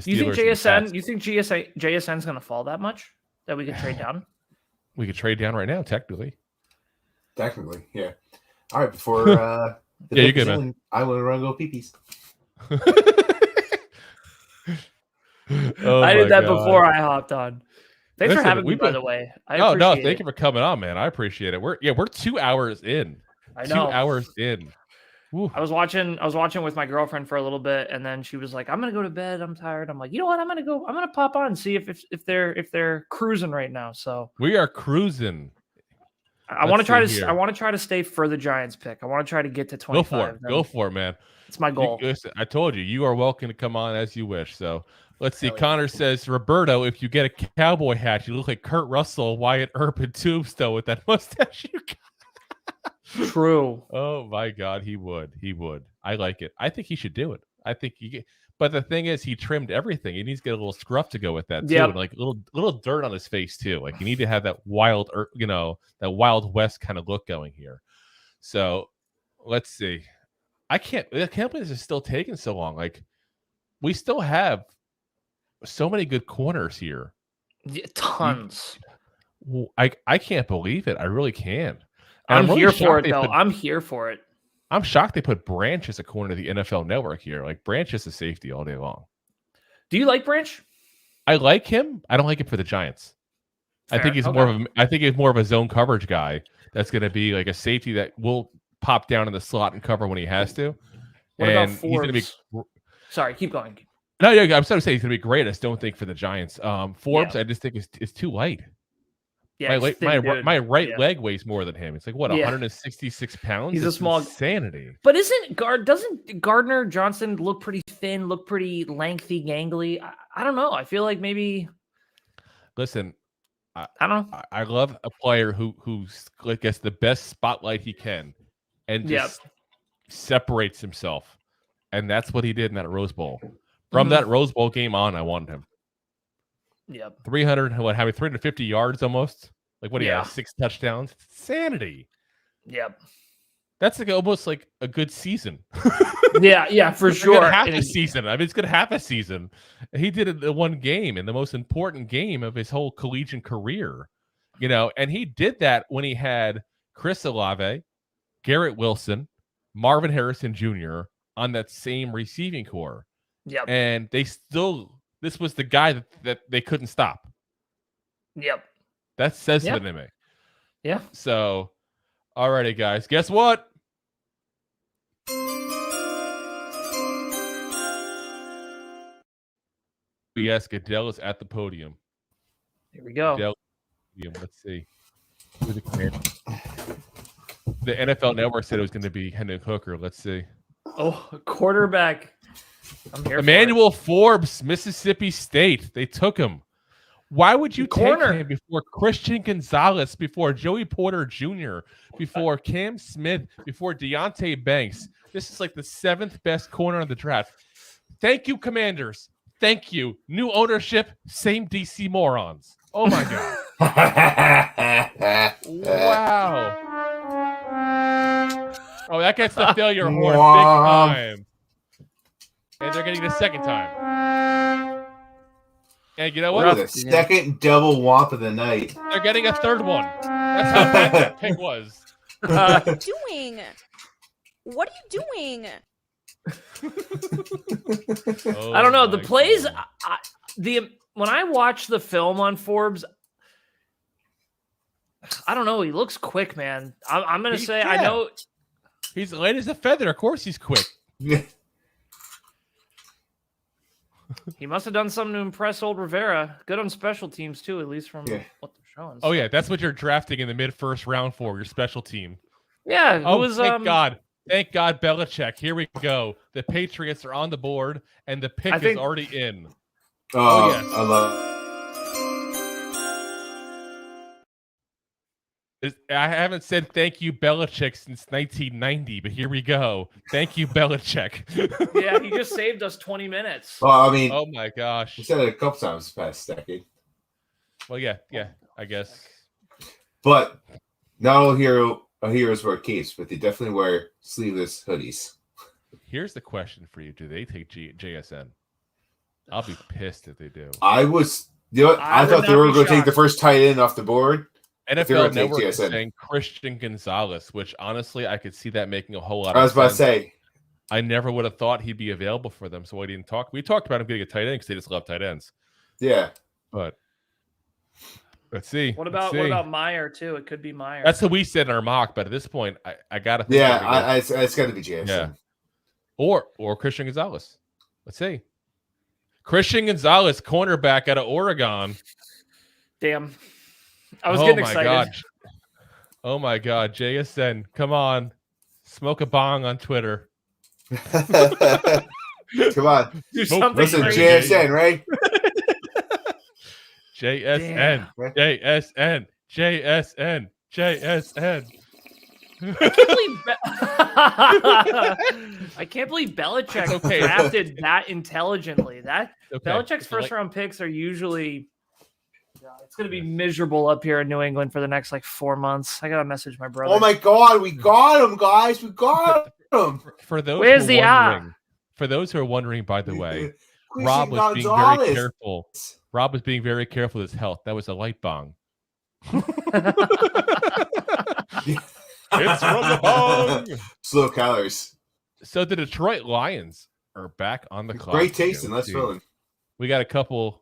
You think JSN's going to fall that much that we could trade down? We could trade down right now, technically. Technically, yeah. All right, before you're good, man. I want to run and go pee-pees. I did that before I hopped on. Thanks for having me, by the way. Thank you for coming on, man. I appreciate it. We're 2 hours in. I know. 2 hours in. Woo. I was watching with my girlfriend for a little bit, and then she was like, "I'm gonna go to bed. I'm tired." I'm like, "You know what? I'm gonna pop on and see if they're cruising right now." So we are cruising. I want to try to stay for the Giants pick. I want to try to get to 25. Go for it, man. It's my goal. Listen, I told you, you are welcome to come on as you wish. So let's see. Connor says, Roberto, if you get a cowboy hat, you look like Kurt Russell, Wyatt Earp, and Tombstone with that mustache you got. True. Oh my God, he would. I like it. I think he should do it. I think but the thing is, he trimmed everything. He needs to get a little scruff to go with that too, and like a little dirt on his face too. Like you need to have that wild, that Wild West kind of look going here. So let's see. I can't believe this is still taking so long. Like we still have so many good corners here. Yeah, tons. I can't believe it. I really can. I'm here for it, though. I'm here for it. I'm shocked they put Branch as a corner to the NFL Network here. Like Branch is a safety all day long. Do you like Branch? I like him. I don't like him for the Giants. Fair. I think he's more of a zone coverage guy. That's going to be like a safety that will pop down in the slot and cover when he has to. What about Forbes? Sorry, keep going. No, yeah, I'm sorry to say he's going to be great. I just don't think for the Giants. Forbes, I just think is too light. Yeah, my right leg weighs more than him. It's like 166 pounds. He's a small insanity. But doesn't Gardner Johnson look pretty thin, look pretty lengthy, gangly? I don't know. I feel like maybe. Listen, I don't know. I love a player who gets the best spotlight he can, and just separates himself, and that's what he did in that Rose Bowl. From that Rose Bowl game on, I wanted him. Yep. 350 yards almost. Like what do you have? 6 touchdowns. Sanity. Yep. That's like almost like a good season. yeah, for sure. Half a season. I mean, it's good half a season. He did it in one game, in the most important game of his whole collegiate career. And he did that when he had Chris Olave, Garrett Wilson, Marvin Harrison Jr. on that same receiving core. Yep. And this was the guy that they couldn't stop. Yep. That says something to me. Yeah. So, alrighty, guys. Guess what? Yes, Goodell is at the podium. Here we go. Goodell, let's see. The NFL Network said it was going to be Hendon Hooker. Let's see. Oh, a quarterback. I'm here. Emmanuel Forbes, Mississippi State. They took him. Why would you take him before Christian Gonzalez, before Joey Porter Jr., before Cam Smith, before Deontay Banks? This is like the 7th best corner on the draft. Thank you, Commanders. Thank you. New ownership, same DC morons. Oh, my God. Wow. Oh, that gets the failure horn big time. And they're getting the second time. And you know what? The second double whomp of the night. They're getting a third one. That's how bad that pick was. What are you doing? What are you doing? I don't know. The plays, when I watch the film on Forbes, I don't know. He looks quick, man. I'm going to say, I know. He's light as a feather. Of course he's quick. He must have done something to impress old Rivera. Good on special teams, too, at least from what they're showing. Oh, yeah. That's what you're drafting in the mid-first round for, your special team. Yeah. Thank God. Thank God, Belichick. Here we go. The Patriots are on the board, and the pick is already in. Oh, yes. I love I haven't said thank you, Belichick, since 1990, but here we go. Thank you, Belichick. Yeah, he just saved us 20 minutes. Well, I mean, oh my gosh. We said it a couple times past decade. Well, yeah, I guess. But not all heroes wear capes, but they definitely wear sleeveless hoodies. Here's the question for you: do they take JSN? I'll be pissed if they do. I thought they were going to take the first tight end off the board. NFL Network is saying Christian Gonzalez, which honestly I could see that making a whole lot of sense. I was about to say, I never would have thought he'd be available for them, so I didn't talk. We talked about him getting a tight end because they just love tight ends. Yeah, but let's see. What about Meyer too? It could be Meyer. That's what we said in our mock, but at this point, I gotta think. Yeah, it's got to be JSN. Yeah, or Christian Gonzalez. Let's see. Christian Gonzalez, cornerback out of Oregon. Damn. I was getting excited. God. Oh my God, JSN, come on, smoke a bong on Twitter. Come on, do something. Listen, crazy. JSN, right? JSN, JSN. I can't believe Belichick drafted that intelligently. Belichick's first round picks are usually. It's going to be miserable up here in New England for the next 4 months. I got to message my brother. Oh my God, we got him, guys. We got him. For those Where's who are wondering, by the way, Rob was being very careful. Rob was being very careful with his health. That was a light bong. It's from the bong. Slow calories. So the Detroit Lions are back on the clock. Great tasting. Let's fill in. We got a couple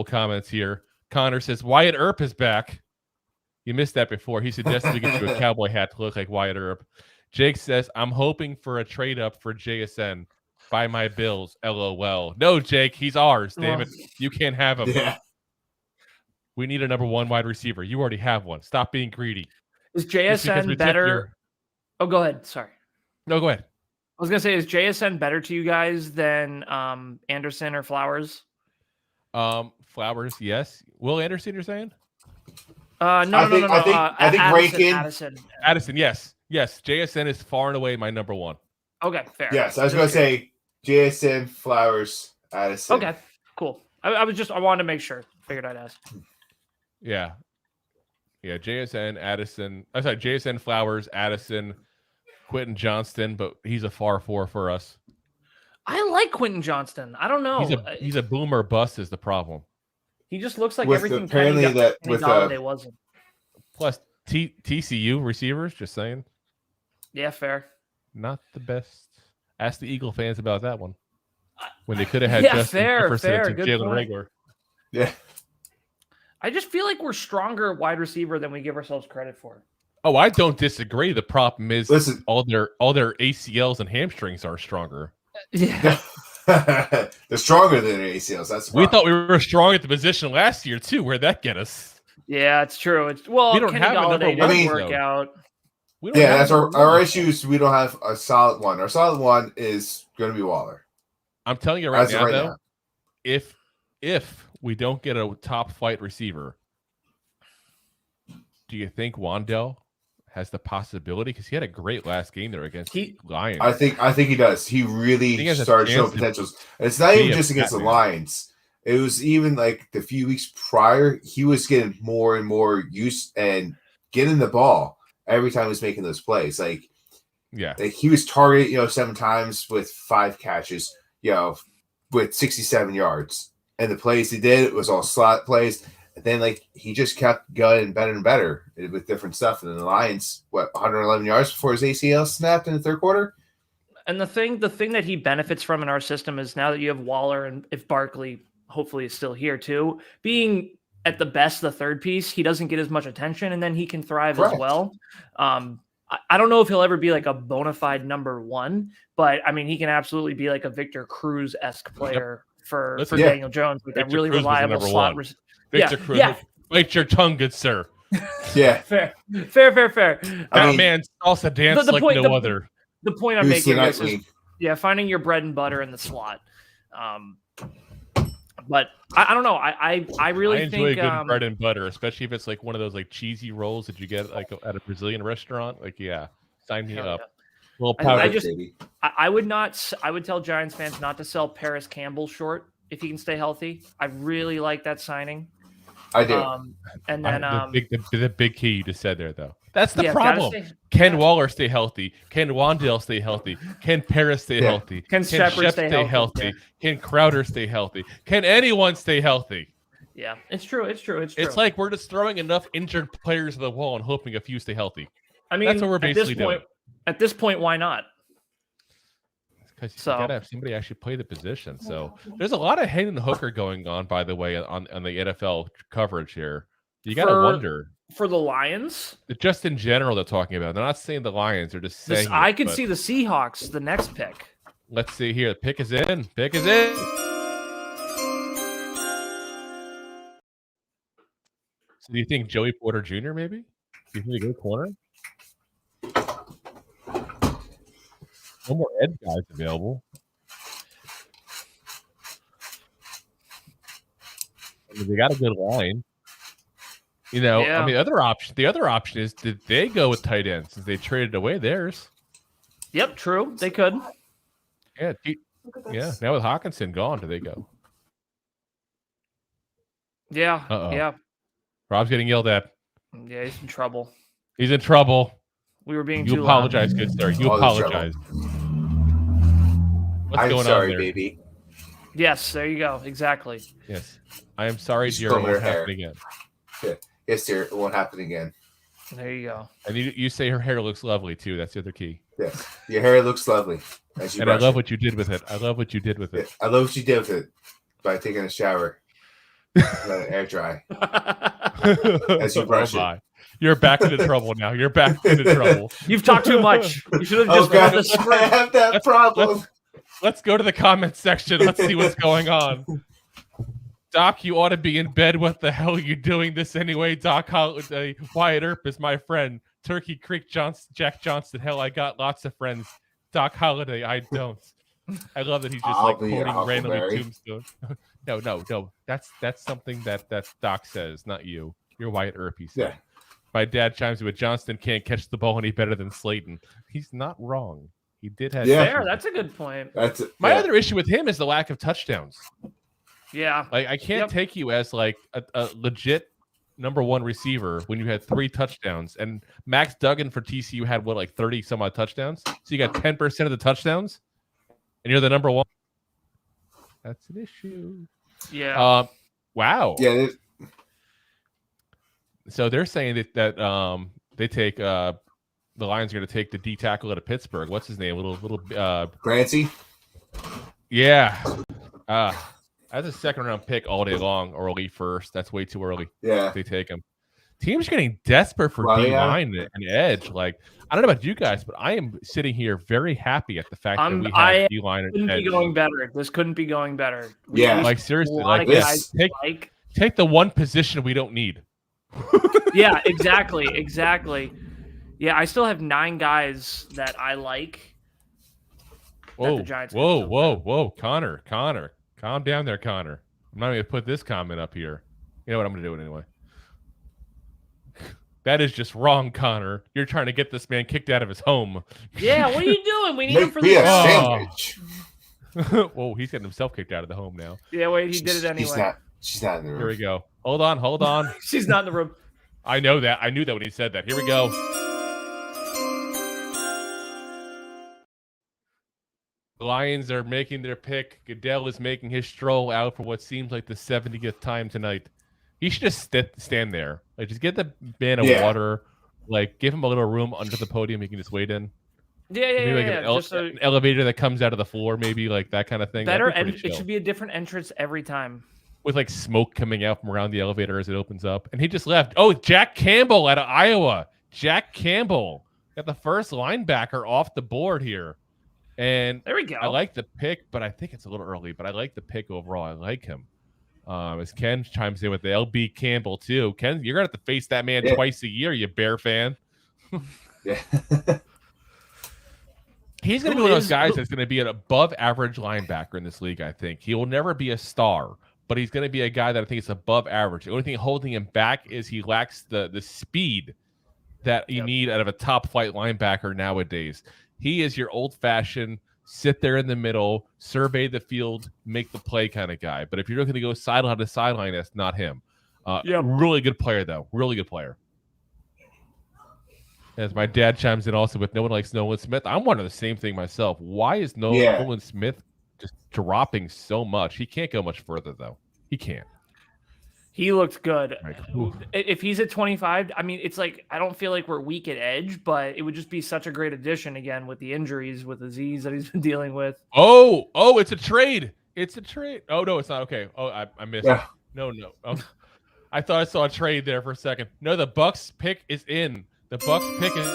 comments here. Connor says Wyatt Earp is back. You missed that before. He suggested we get you a cowboy hat to look like Wyatt Earp. Jake says I'm hoping for a trade up for JSN. Buy my Bills. LOL. No, Jake, he's ours. Damn it. You can't have him. Yeah. We need a number 1 wide receiver. You already have one. Stop being greedy. Is JSN better? Oh, go ahead. Sorry. No, go ahead. I was going to say, is JSN better to you guys than Anderson or Flowers? Flowers, yes. Will Anderson, you're saying? No. I think Addison, yes. JSN is far and away my number 1. Okay, fair. Yes, I was going to say JSN, Flowers, Addison. Okay, cool. I wanted to make sure. Figured I'd ask. Yeah, JSN, Addison. I'm sorry, JSN, Flowers, Addison, Quentin Johnston, but he's a far 4 for us. I like Quentin Johnston. I don't know. He's a boomer bust is the problem. He just looks like with everything apparently that with Golladay wasn't. Plus TCU receivers, just saying. Yeah, fair. Not the best. Ask the Eagle fans about that one. When they could have had Justin Jefferson and Jalen Reagor. Yeah. I just feel like we're stronger wide receiver than we give ourselves credit for. Oh, I don't disagree. The problem is all their ACLs and hamstrings are stronger. Yeah. They're stronger than their ACLs. That's we thought we were strong at the position last year too. Where'd that get us? Yeah, it's true. We don't have a number 1 work out. We don't have that's our one. issues. We don't have a solid one. Our solid one is going to be Waller. I'm telling you right now, if we don't get a top flight receiver, do you think Wandell has the possibility? Because he had a great last game there against the Lions. I think he does. He really started showing potentials. It's not even just against the Lions. It was even like the few weeks prior, he was getting more and more use and getting the ball every time he was making those plays. Like he was targeted, 7 times with 5 catches, with 67 yards. And the plays he did was all slot plays. And then he just kept going better and better with different stuff. And then the Lions, 111 yards before his ACL snapped in the third quarter. And the thing that he benefits from in our system is now that you have Waller and if Barkley hopefully is still here too, being at the best the third piece, he doesn't get as much attention, and then he can thrive as well. I don't know if he'll ever be like a bona fide number 1, but I mean he can absolutely be like a Victor Cruz-esque player for Daniel Jones with that really reliable slot. Victor Cruz, bite your tongue, good sir. Yeah, fair. That man also danced like no other. The point I'm making is finding your bread and butter in the slot. But I don't know. I really enjoy think good bread and butter, especially if it's like one of those like cheesy rolls that you get like at a Brazilian restaurant. Like, sign me up. Well, I would tell Giants fans not to sell Paris Campbell short if he can stay healthy. I really like that signing. I do. And then the big key you just said there, though. That's the problem. Can Waller stay healthy? Can Wandale stay healthy? Can Paris stay healthy? Can Shepard stay healthy? Yeah. Can Crowder stay healthy? Can anyone stay healthy? Yeah, it's true. It's like we're just throwing enough injured players at the wall and hoping a few stay healthy. I mean, that's what we're basically doing. At this point, why not? Because you gotta have somebody actually play the position. So there's a lot of Hayden Hooker going on, by the way, on the NFL coverage here. You gotta wonder for the Lions. Just in general, they're talking about. They're not saying the Lions. They're just saying. I could see the Seahawks, the next pick. Let's see here. The pick is in. So do you think Joey Porter Jr. maybe? Do you think a good corner? No more edge guys available. I mean, they got a good line. I mean, the other option is, did they go with tight ends since they traded away theirs? Yep, true. They could. Yeah, now with Hawkinson gone, do they go? Yeah, yeah. Rob's getting yelled at. Yeah, he's in trouble. He's in trouble. We were being too apologize, good sir. You apologize. What's going on there? Baby. Yes, there you go. Exactly. Yes. I am sorry, dear. It won't happen again. Yeah. Yes, dear. It won't happen again. There you go. And you say her hair looks lovely, too. That's the other key. Yes. Your hair looks lovely. And I love what you did with it. I love what you did with it. I love what you did with it by taking a shower. Let it air dry. As you brush it. You're back into trouble now. You're back into trouble. You've talked too much. You should have just read the script. I have that problem. Let's go to the comments section. Let's see what's going on. Doc, you ought to be in bed. What the hell are you doing this anyway? Doc Holiday, Wyatt Earp is my friend. Turkey Creek Jack Johnson. Hell, I got lots of friends. Doc Holiday, I don't. I love that he's just quoting randomly Tombstone. No. That's something that Doc says, not you. You're Wyatt Earp, he said. Yeah. My dad chimes in with Johnston can't catch the ball any better than Slayton. He's not wrong. He did have. Fair. That's a good point. My other issue with him is the lack of touchdowns. Yeah. Like I can't take you as like a legit number 1 receiver when you had 3 touchdowns, and Max Duggan for TCU had 30 some odd touchdowns. So you got 10% of the touchdowns, and you're the number 1. That's an issue. Yeah. Wow. Yeah. So they're saying that they take the Lions are going to take the D tackle out of Pittsburgh. What's his name? Little Grancy. Yeah. That's a second round pick all day long, early first. That's way too early. Yeah. They take him. Teams are getting desperate for D line and edge. Like, I don't know about you guys, but I am sitting here very happy at the fact that we have D line and edge. Be going better. This couldn't be going better. Like seriously, like this. Take the one position we don't need. Yeah, exactly. Yeah, I still have 9 guys that I like. Whoa, whoa. Connor. Calm down there, Connor. I'm not going to put this comment up here. You know what? I'm going to do it anyway. That is just wrong, Connor. You're trying to get this man kicked out of his home. Yeah, what are you doing? We need him for the sandwich. Whoa, he's getting himself kicked out of the home now. Yeah, wait, he did it anyway. She's not in the room. Here we go. Hold on. She's not in the room. I know that. I knew that when he said that. Here we go. The Lions are making their pick. Goodell is making his stroll out for what seems like the 70th time tonight. He should just stand there. Like, just get the man of water. Like, give him a little room under the podium he can just wait in. Yeah. An elevator that comes out of the floor, maybe, like that kind of thing. It should be a different entrance every time. With, like, smoke coming out from around the elevator as it opens up. And he just left. Oh, Jack Campbell out of Iowa. Jack Campbell got the first linebacker off the board here. And there we go. I like the pick, but I think it's a little early. But I like the pick overall. I like him. As Ken chimes in with the LB Campbell too. Ken, you're gonna have to face that man twice a year, you Bear fan. Yeah. He's gonna be one of those guys that's gonna be an above average linebacker in this league. I think he will never be a star, but he's gonna be a guy that I think is above average. The only thing holding him back is he lacks the speed that you need out of a top flight linebacker nowadays. He is your old fashioned sit there in the middle, survey the field, make the play kind of guy. But if you're looking to go sideline to sideline, that's not him. Really good player, though. Really good player. As my dad chimes in also with no one likes Nolan Smith. I'm wondering the same thing myself. Why is Nolan Smith just dropping so much? He can't go much further, though. He can't. He looked good. Right. If he's at 25, I mean, it's like I don't feel like we're weak at edge, but it would just be such a great addition again with the injuries, with the Z's that he's been dealing with. Oh, it's a trade. It's a trade. Oh, no, it's not. Okay. Oh, I missed it. No. I thought I saw a trade there for a second. No, the Bucks pick is in. The Bucks pick is.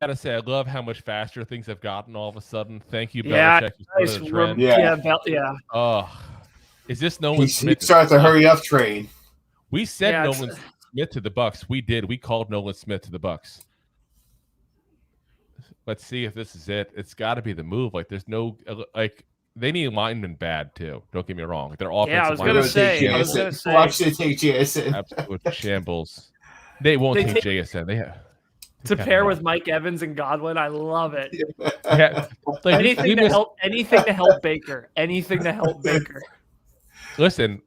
I gotta say, I love how much faster things have gotten all of a sudden. Thank you, Belichick. Oh, is this Nolan Smith? He starts a hurry up train. We said Nolan Smith to the Bucks. We did. We called Nolan Smith to the Bucks. Let's see if this is it. It's got to be the move. Like, there's no they need linemen bad too. Don't get me wrong. Their offensive. Yeah, I was gonna say. Watch they take JSN. Absolute shambles. They won't take JSN. They have. To pair with Mike Evans and Godwin, I love it. Yeah. Like, anything to help Baker. Anything to help Baker. Listen,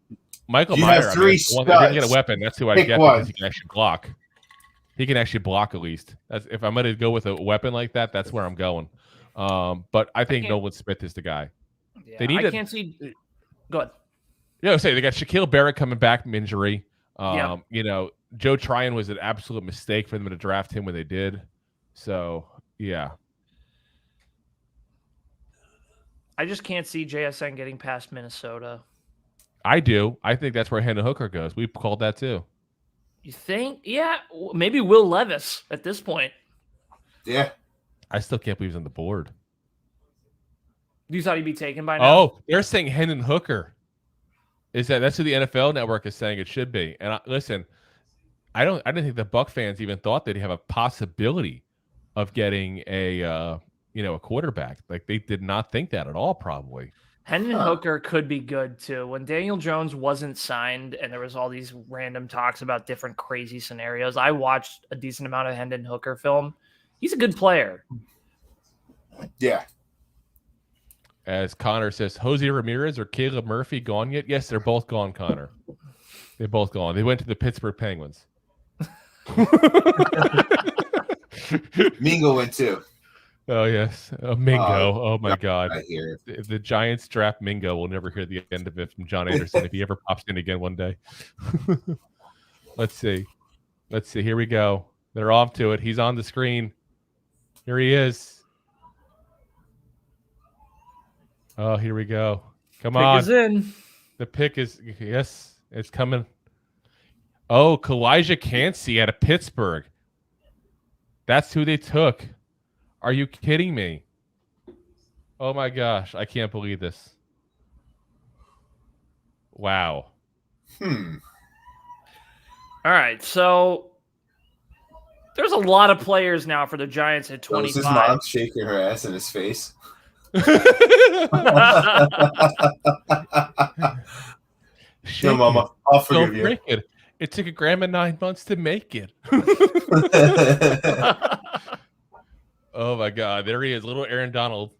Michael Meyer, if he can get a weapon, that's who I get because he can actually block. He can actually block at least. If I'm going to go with a weapon like that, that's where I'm going. But I think Nolan Smith is the guy. Yeah, I can't see. Go ahead. Yeah, they got Shaquille Barrett coming back from injury. Yep. Joe Tryon was an absolute mistake for them to draft him when they did. So, yeah. I just can't see JSN getting past Minnesota. I do. I think that's where Hendon Hooker goes. We called that too. You think? Yeah, maybe Will Levis at this point. Yeah. I still can't believe he's on the board. You thought he'd be taken by now? Oh, they're saying Hendon Hooker. That's who the NFL Network is saying it should be. And listen, I didn't think the Buck fans even thought they'd have a possibility of getting a quarterback. Like, they did not think that at all, probably. Hendon Hooker could be good too. When Daniel Jones wasn't signed and there was all these random talks about different crazy scenarios, I watched a decent amount of Hendon Hooker film. He's a good player. Yeah. As Connor says, Jose Ramirez or Caleb Murphy gone yet? Yes, they're both gone, Connor. They're both gone. They went to the Pittsburgh Penguins. Mingo went too. Oh, yes. Mingo. Oh, my God. I hear it. If the Giants draft Mingo, we'll never hear the end of it from John Anderson if he ever pops in again one day. Let's see. Here we go. They're off to it. He's on the screen. Here he is. Oh, here we go. Come on. Pick is in. The pick is, yes, it's coming. Oh, Kalijah Cansey out of Pittsburgh. That's who they took. Are you kidding me? Oh, my gosh. I can't believe this. Wow. All right, so there's a lot of players now for the Giants at So is 25. his mom shaking her ass in his face? No, Mama, I'll forgive you. Break it. It took a grandma 9 months to make it. Oh my God, there he is, little Aaron Donald.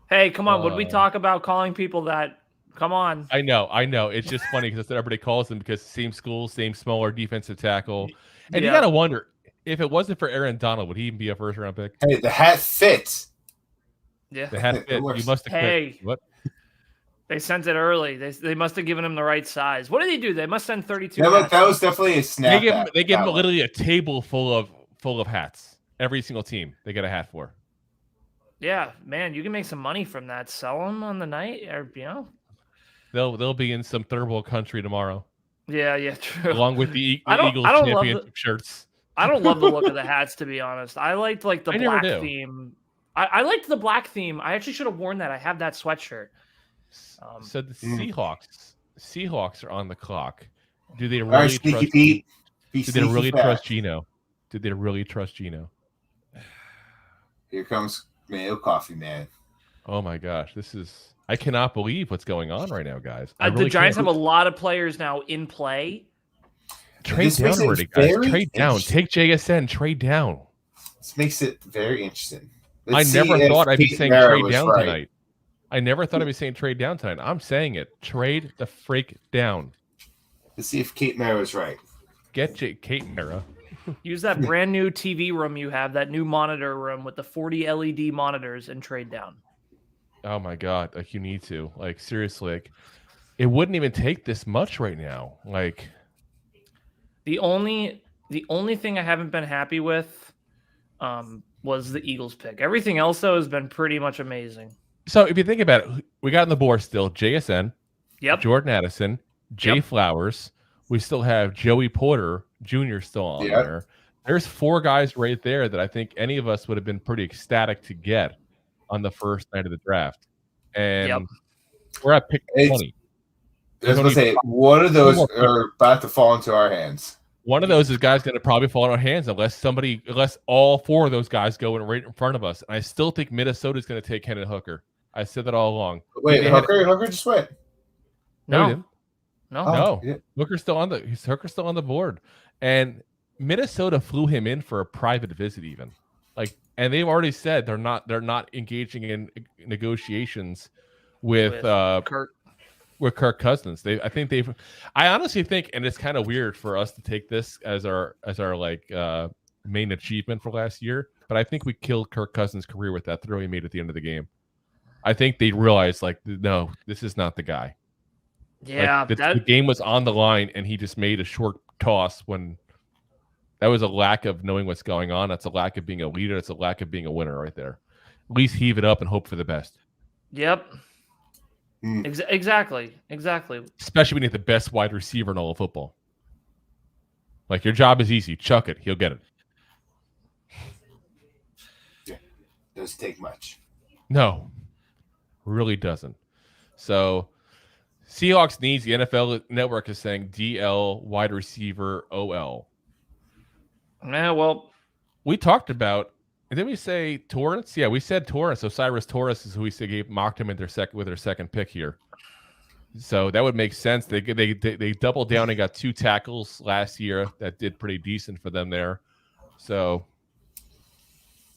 Hey, come on! Would we talk about calling people that? Come on. I know. It's just funny because everybody calls him because same school, same smaller defensive tackle, and you gotta wonder if it wasn't for Aaron Donald, would he even be a first round pick? Hey, the hat fits. Yeah, the hat fit. You must have. Hey, what? They sent it early. They must have given him the right size. What did they do? They must send 32. That was definitely a snap. They give him literally a table full of hats. Every single team they get a hat for. Yeah, man, you can make some money from that. Sell them on the night, or They'll be in some third world country tomorrow. Yeah, true. Along with the Eagles championship shirts. I don't love the look of the hats, to be honest. I liked the black theme. I liked the black theme. I actually should have worn that. I have that sweatshirt. So the Seahawks are on the clock. Do they really trust? Did they really trust Geno? Did they really trust Geno? Here comes Mayo Coffee Man. Oh my gosh, I cannot believe what's going on right now, guys. The Giants have a lot of players now in play. Trade down already, guys. Trade down. Take JSN. Trade down. This makes it very interesting. I never thought I'd be saying trade down tonight. I never thought I'd be saying trade down tonight. I'm saying it. Trade the freak down. Let's see if Kate Mara was right. Get Kate Mara. Use that brand new TV room you have, that new monitor room with the 40 LED monitors, and trade down. Oh my God. Like, you need to. Like, seriously. Like, it wouldn't even take this much right now. Like, the only thing I haven't been happy with was the Eagles pick. Everything else, though, has been pretty much amazing. So if you think about it, we got on the board still JSN, yep, Jordan Addison, Jay Flowers. We still have Joey Porter Jr. still on there. There's 4 guys right there that I think any of us would have been pretty ecstatic to get on the first night of the draft. And we're at pick 20. I was going to say, one of those are about to fall into our hands. One of those guys going to probably fall in our hands unless all 4 of those guys go right in front of us. And I still think Minnesota's going to take Hendon Hooker. I said that all along. Wait, Hooker just went. No. Yeah. Hooker's still on the board. And Minnesota flew him in for a private visit even. And they've already said they're not engaging in negotiations with Kirk Cousins. I honestly think, and it's kind of weird for us to take this as our main achievement for last year, but I think we killed Kirk Cousins' career with that throw he made at the end of the game. I think they realized, no, this is not the guy. Yeah, the game was on the line, and he just made a short toss when that was a lack of knowing what's going on. That's a lack of being a leader. That's a lack of being a winner right there. At least heave it up and hope for the best. Yep. Exactly. Especially when you have the best wide receiver in all of football. Your job is easy. Chuck it. He'll get it. Yeah. Doesn't take much. No. Really doesn't. So Seahawks needs, the NFL Network is saying DL wide receiver OL. Yeah, well, we talked about, and then we say Torrance. Yeah, we said Torrance. So Cyrus Torrance is who we said mocked him in their second pick here. So that would make sense. They doubled down and got 2 tackles last year that did pretty decent for them there. So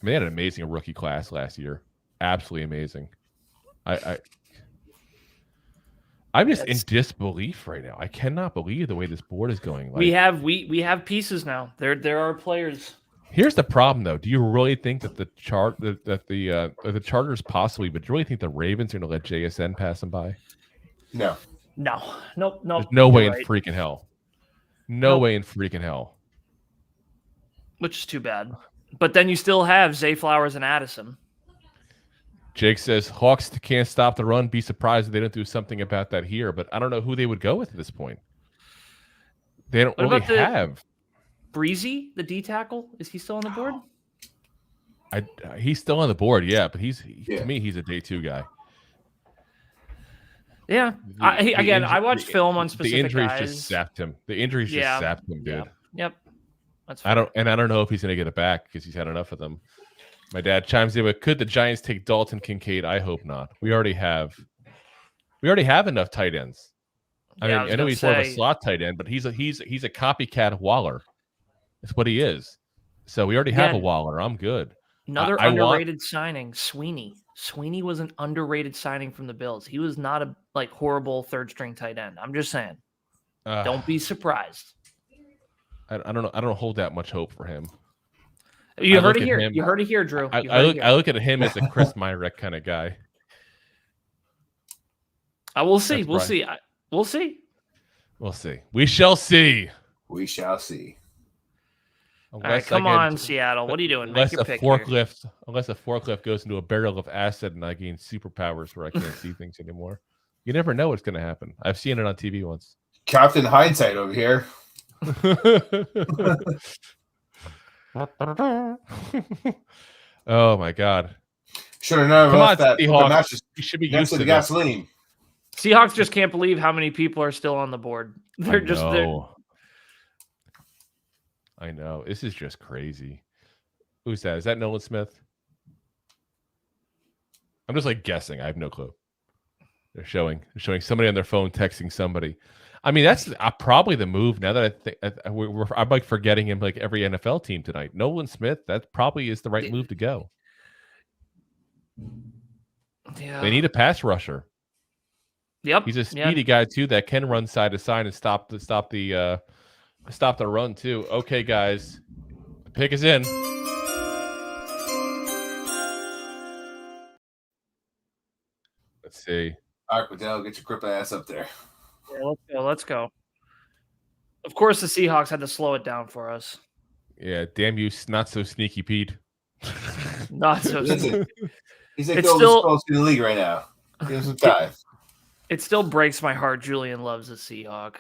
they had an amazing rookie class last year. Absolutely amazing. I'm just in disbelief right now. I cannot believe the way this board is going. We have pieces now. There are players. Here's the problem, though. Do you really think that the Chargers possibly, but do you really think the Ravens are going to let JSN pass them by? No. Nope. There's no way in freaking hell. No way in freaking hell. Which is too bad. But then you still have Zay Flowers and Addison. Jake says Hawks can't stop the run. Be surprised if they don't do something about that here. But I don't know who they would go with at this point. They don't really have. Breezy, the D tackle, is he still on the board? He's still on the board, yeah. But to me, he's a day 2 guy. Yeah. I watched film on specific The injuries guys. just sapped him. The injuries just sapped him, dude. Yeah. Yep. That's fair. I don't know if he's going to get it back because he's had enough of them. My dad chimes in with, could the Giants take Dalton Kincaid? I hope not. We already have enough tight ends. I know he's more of a slot tight end, but he's a copycat Waller. That's what he is. So we already have a Waller. I'm good. Another underrated signing, Sweeney. Sweeney was an underrated signing from the Bills. He was not a horrible third string tight end. I'm just saying. Don't be surprised. I don't hold that much hope for him. You heard it here. You heard it here, Drew. I look at him as a Chris Myrick kind of guy. We'll see. We'll see. We'll see. We'll see. We shall see. We shall see. All right, come on, Seattle. What are you doing? Unless a forklift goes into a barrel of acid and I gain superpowers where I can't see things anymore. You never know what's going to happen. I've seen it on TV once. Captain Hindsight over here. Oh my God! Should have never left that. Seahawks. You should be used to the gasoline. Seahawks just can't believe how many people are still on the board. They're just there. I know. This is just crazy. Who's that? Is that Nolan Smith? I'm just guessing. I have no clue. They're showing somebody on their phone texting somebody. I mean, that's probably the move now that I think I'm forgetting him every NFL team tonight. Nolan Smith, that probably is the right move to go. Yeah. They need a pass rusher. Yep. He's a speedy guy too that can run side to side and stop the run too. Okay, guys, the pick is in. Let's see. All right, Waddell, get your grip ass up there. Yeah, let's go. Of course, the Seahawks had to slow it down for us. Yeah, damn you, not so sneaky Pete. Not so sneaky. He's the oldest in the league right now. Give him some time. It still breaks my heart. Julian loves a Seahawk.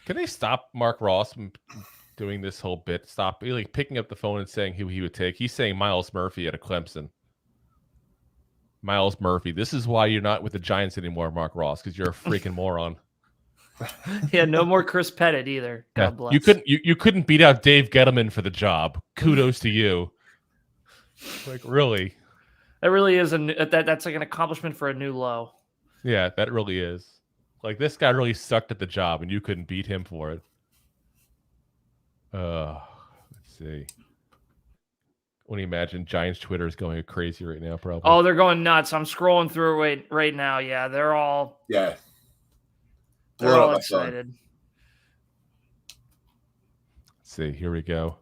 Can they stop Mark Ross from doing this whole bit? Stop picking up the phone and saying who he would take. He's saying Miles Murphy out of Clemson. Miles Murphy. This is why you're not with the Giants anymore, Mark Ross, because you're a freaking moron. Yeah, no more Chris Pettit either. God bless. You couldn't beat out Dave Gettleman for the job. Kudos to you. Really. That really is that's an accomplishment for a new low. Yeah, that really is. This guy really sucked at the job, and you couldn't beat him for it. Let's see. What do you imagine? Giants Twitter is going crazy right now, probably. Oh, they're going nuts. I'm scrolling through right now. Yeah, they're all excited. Let's see. Here we go.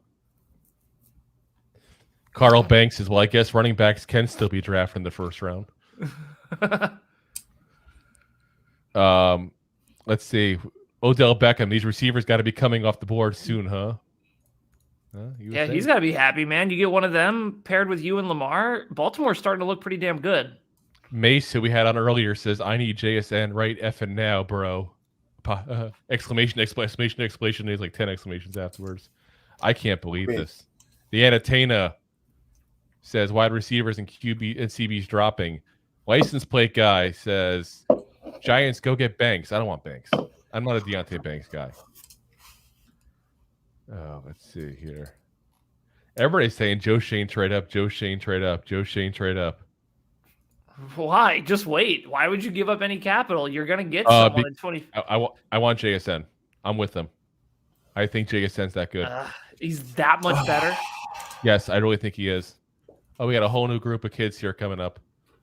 Carl Banks says, well, I guess running backs can still be drafted in the first round. Let's see. Odell Beckham, these receivers got to be coming off the board soon, huh? Yeah, he's got to be happy, man. You get one of them paired with you and Lamar. Baltimore's starting to look pretty damn good. Mace, who we had on earlier, says, I need JSN right effing now, bro. Exclamation. There's 10 exclamations afterwards. I can't believe this. The Anatana says, wide receivers and QB and CB's dropping. License plate guy says, Giants, go get Banks. I don't want Banks. I'm not a Deontay Banks guy. Oh, let's see here. Everybody's saying Joe Shane trade up, Joe Shane trade up, Joe Shane trade up. Why? Just wait. Why would you give up any capital? You're going to get someone in 20. I want JSN. I'm with them. I think JSN's that good. He's that much better? Yes, I really think he is. Oh, we got a whole new group of kids here coming up.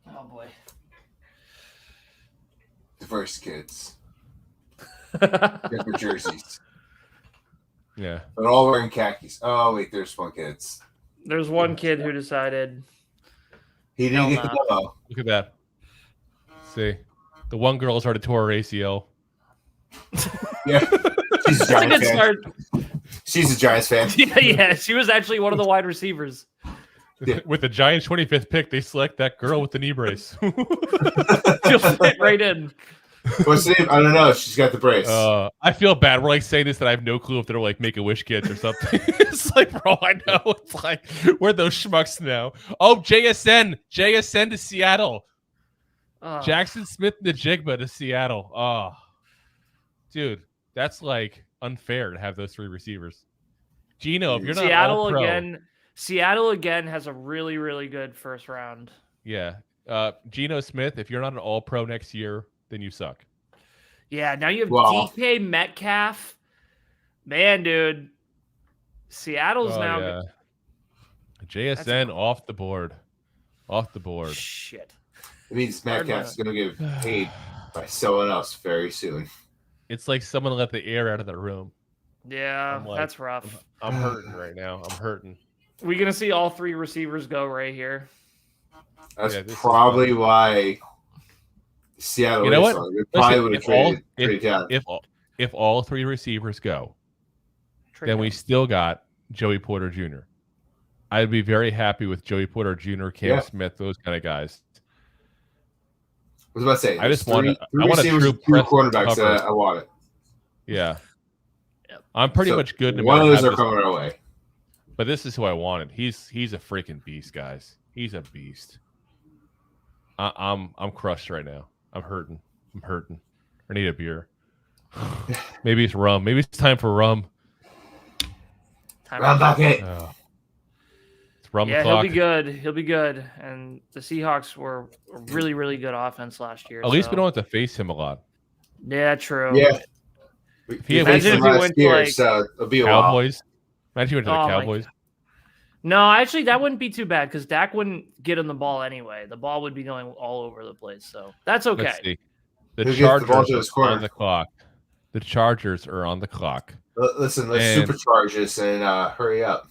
Oh, boy. Diverse kids. Different jerseys. Yeah. They're all wearing khakis. Oh, wait, there's one kids. There's one kid who decided. He didn't get the demo. Look at that. Let's see. The one girl's already tore her ACL. Yeah. She's a Giants fan. She's a Giants fan. Yeah, she was actually one of the wide receivers. Yeah. With the Giants 25th pick, they select that girl with the knee brace. She'll fit right in. What's the name? I don't know. She's got the brace. I feel bad. We're saying this that I have no clue if they're Make-A-Wish kids or something. It's bro, I know. It's we're those schmucks now. Oh, JSN to Seattle. Jackson Smith-Njigba to Seattle. Oh, dude, that's like unfair to have those 3 receivers. Gino, if you're not all pro, Seattle again has a really, really good first round. Yeah. Geno Smith, if you're not an all pro next year, then you suck. Yeah, now you have DK Metcalf. Man, dude. Seattle's now JSN off the board. Off the board. Shit. It means Metcalf's going to get paid by someone else very soon. It's like someone let the air out of the room. Yeah, that's rough. I'm hurting right now. I'm hurting. We're going to see all 3 receivers go right here. That's probably why Seattle. You know what? Probably would have traded down. If all 3 receivers go, then we still got Joey Porter Jr. I'd be very happy with Joey Porter Jr., Cam Smith, those kind of guys. I was about to say. I just want a true quarterbacks that I want it. Yeah. I'm pretty much good. No one of those are coming our way. But this is who I wanted. He's a freaking beast, guys. He's a beast. I'm crushed right now. I'm hurting. I need a beer. Maybe it's rum. Maybe it's time for rum. Rum bucket. It's rum He'll o'clock. be good. And the Seahawks were a really, really good offense last year. At least we don't have to face him a lot. Yeah, true. Yeah. Imagine if he went to like it'll be a Cowboys. While. Imagine he went to the Cowboys. No, actually, that wouldn't be too bad because Dak wouldn't get him the ball anyway. The ball would be going all over the place, so that's okay. Let's see. The Chargers are on the clock. The Chargers are on the clock. Listen, let's supercharge this and hurry up.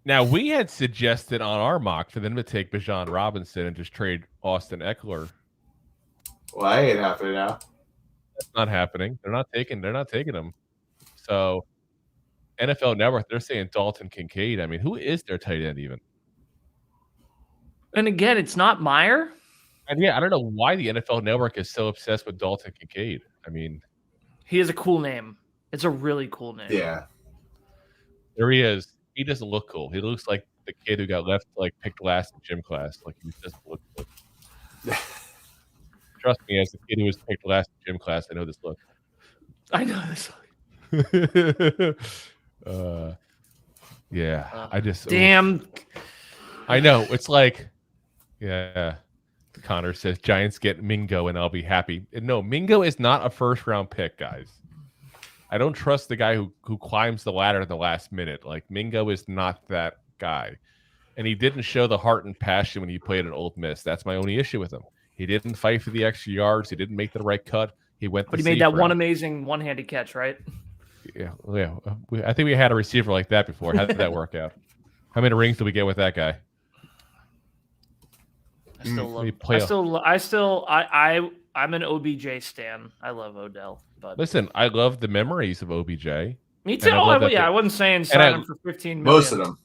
Now, we had suggested on our mock for them to take Bijan Robinson and just trade Austin Eckler. Well, that ain't happening now. That's not happening. They're not taking him. So NFL Network, they're saying Dalton Kincaid. I mean, who is their tight end even? And again, it's not Meyer. And yeah, I don't know why the NFL Network is so obsessed with Dalton Kincaid. I mean, he has a cool name. It's a really cool name. Yeah. There he is. He doesn't look cool. He looks like the kid who got picked last in gym class. Like, he doesn't look cool. Trust me, as the kid who was picked last in gym class, I know this look. I know this look. I just damn. I know. It's like, yeah. Connor says Giants get Mingo and I'll be happy. No, Mingo is not a first round pick, guys. I don't trust the guy who climbs the ladder at the last minute. Like, Mingo is not that guy. And he didn't show the heart and passion when he played at Ole Miss. That's my only issue with him. He didn't fight for the extra yards. He didn't make the right cut. He went. But he made that one amazing one-handed catch, right? Yeah. I think we had a receiver like that before. How did that work out? How many rings did we get with that guy? I'm an OBJ stan. I love Odell. But listen, I love the memories of OBJ. Me too. I wasn't saying sign him for $15 million. Most of them.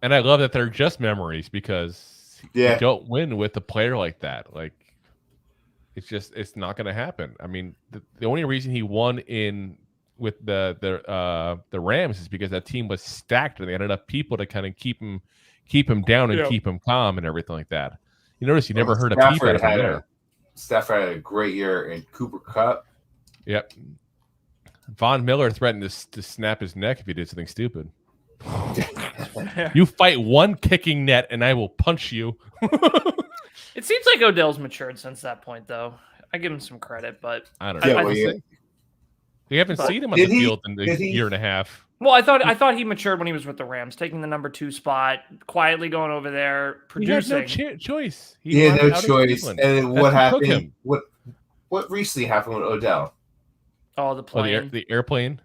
And I love that they're just memories because you don't win with a player like that. Like, it's not going to happen. I mean, the only reason he won with the Rams is because that team was stacked and they had enough people to kind of keep him down and keep him calm and everything like that. You notice you never heard a peep out of him there. Stafford had a great year in Cooper Kupp. Yep. Von Miller threatened to snap his neck if he did something stupid. You fight one kicking net and I will punch you. It seems like Odell's matured since that point, though. I give him some credit, but I don't know. We haven't seen him on the field in a year and a half. Well, I thought he matured when he was with the Rams, taking the number 2 spot, quietly going over there, producing. He had no choice. He had no choice. And what happened? What recently happened with Odell? Oh, the plane. The airplane.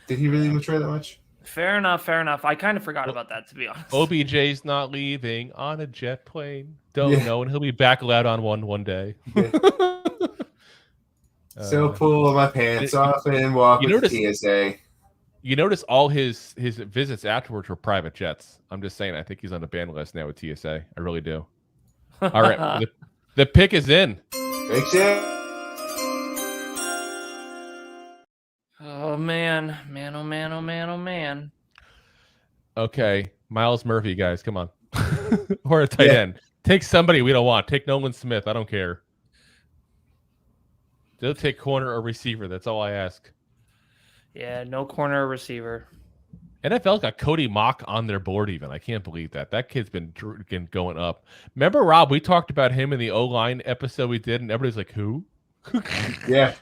Did he really mature that much? Fair enough. I kind of forgot about that, to be honest. OBJ's not leaving on a jet plane. Don't know, and he'll be back allowed on one day. Yeah. So pull my pants off and walk with TSA. You notice all his visits afterwards were private jets. I'm just saying, I think he's on the ban list now with TSA. I really do. All right, the pick is in. Thanks, Oh man, oh man. Okay, Miles Murphy, guys, come on. Or a tight end. Take somebody we don't want. Take Nolan Smith. I don't care. They'll take corner or receiver. That's all I ask. Yeah, no corner or receiver. NFL got Cody Mock on their board even. I can't believe that. That kid's been going up. Remember, Rob, we talked about him in the O-line episode we did, and everybody's like, who? Yeah.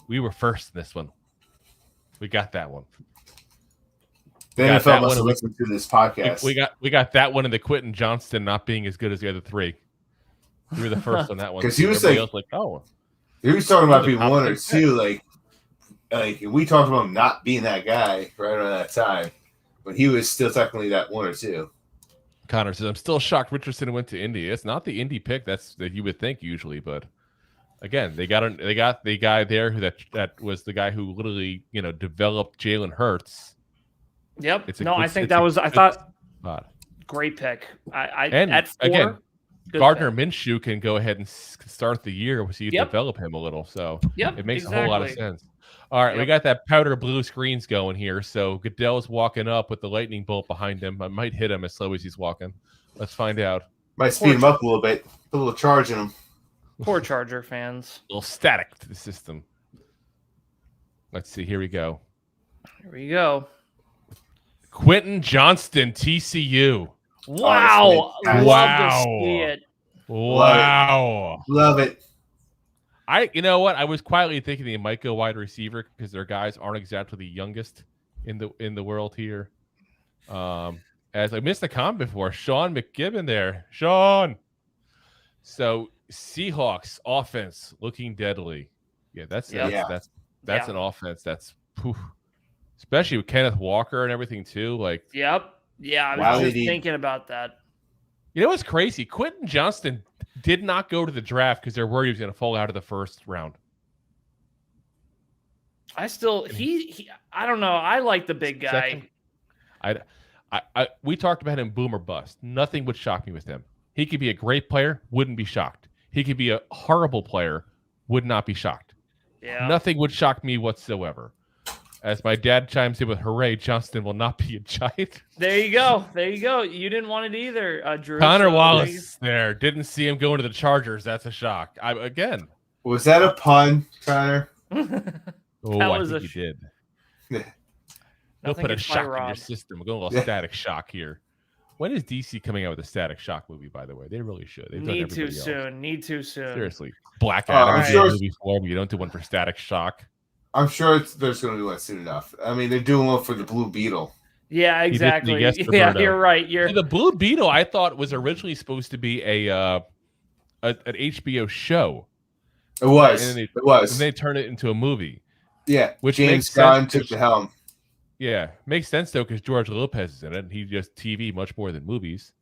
We were first in this one. We got that one. The NFL must have listened to this podcast. We got that one, and the Quentin Johnston not being as good as the other three. We were the first on that one. Because he was like, oh. He was talking about being one or two, like we talked about him not being that guy right around that time, but he was still technically that one or two. Connor says, I'm still shocked Richardson went to Indy. It's not the Indy pick that you would think usually, but again, they got the guy there that was the guy who literally, developed Jalen Hurts. Yep. I thought great pick. And at 4, again, Gardner Minshew can go ahead and start the year so you develop him a little. So it makes a whole lot of sense. All right, we got that powder blue screens going here. So Goodell's walking up with the lightning bolt behind him. I might hit him as slow as he's walking. Let's find out. Might speed him up a little bit. Put a little charge in him. Poor Charger fans. A little static to the system. Let's see. Here we go. Here we go. Quentin Johnston, TCU. Wow. Love to see it. Wow. Love it. You know what? I was quietly thinking they might go wide receiver because their guys aren't exactly the youngest in the world here. As I missed the comment before, Sean McGibbon there. Sean. So Seahawks offense looking deadly. Yeah, that's an offense that's especially with Kenneth Walker and everything too. Like, yep. Yeah, I was just thinking about that. You know what's crazy? Quentin Johnston did not go to the draft because they're worried he was going to fall out of the first round. I don't know. I like the big guy. We talked about him boom or bust. Nothing would shock me with him. He could be a great player, wouldn't be shocked. He could be a horrible player, would not be shocked. Yeah. Nothing would shock me whatsoever. As my dad chimes in with, hooray, Johnston will not be a Giant. There you go. You didn't want it either, Drew. Connor Wallace there. Didn't see him going to the Chargers. That's a shock. Was that a pun, Connor? I think he did. He'll put a shock in your system. We're going a little static shock here. When is DC coming out with a static shock movie, by the way? They really should. Need too soon. Seriously. Black Adam movie for me. You don't do one for Static Shock. I'm sure there's going to be one soon enough. I mean, they're doing one for the Blue Beetle. Yeah, exactly. Yeah, you're right. The Blue Beetle, I thought, was originally supposed to be an HBO show. It was. And And they turned it into a movie. Yeah, which James Gunn took the helm. Yeah, makes sense though because George Lopez is in it, and he does TV much more than movies.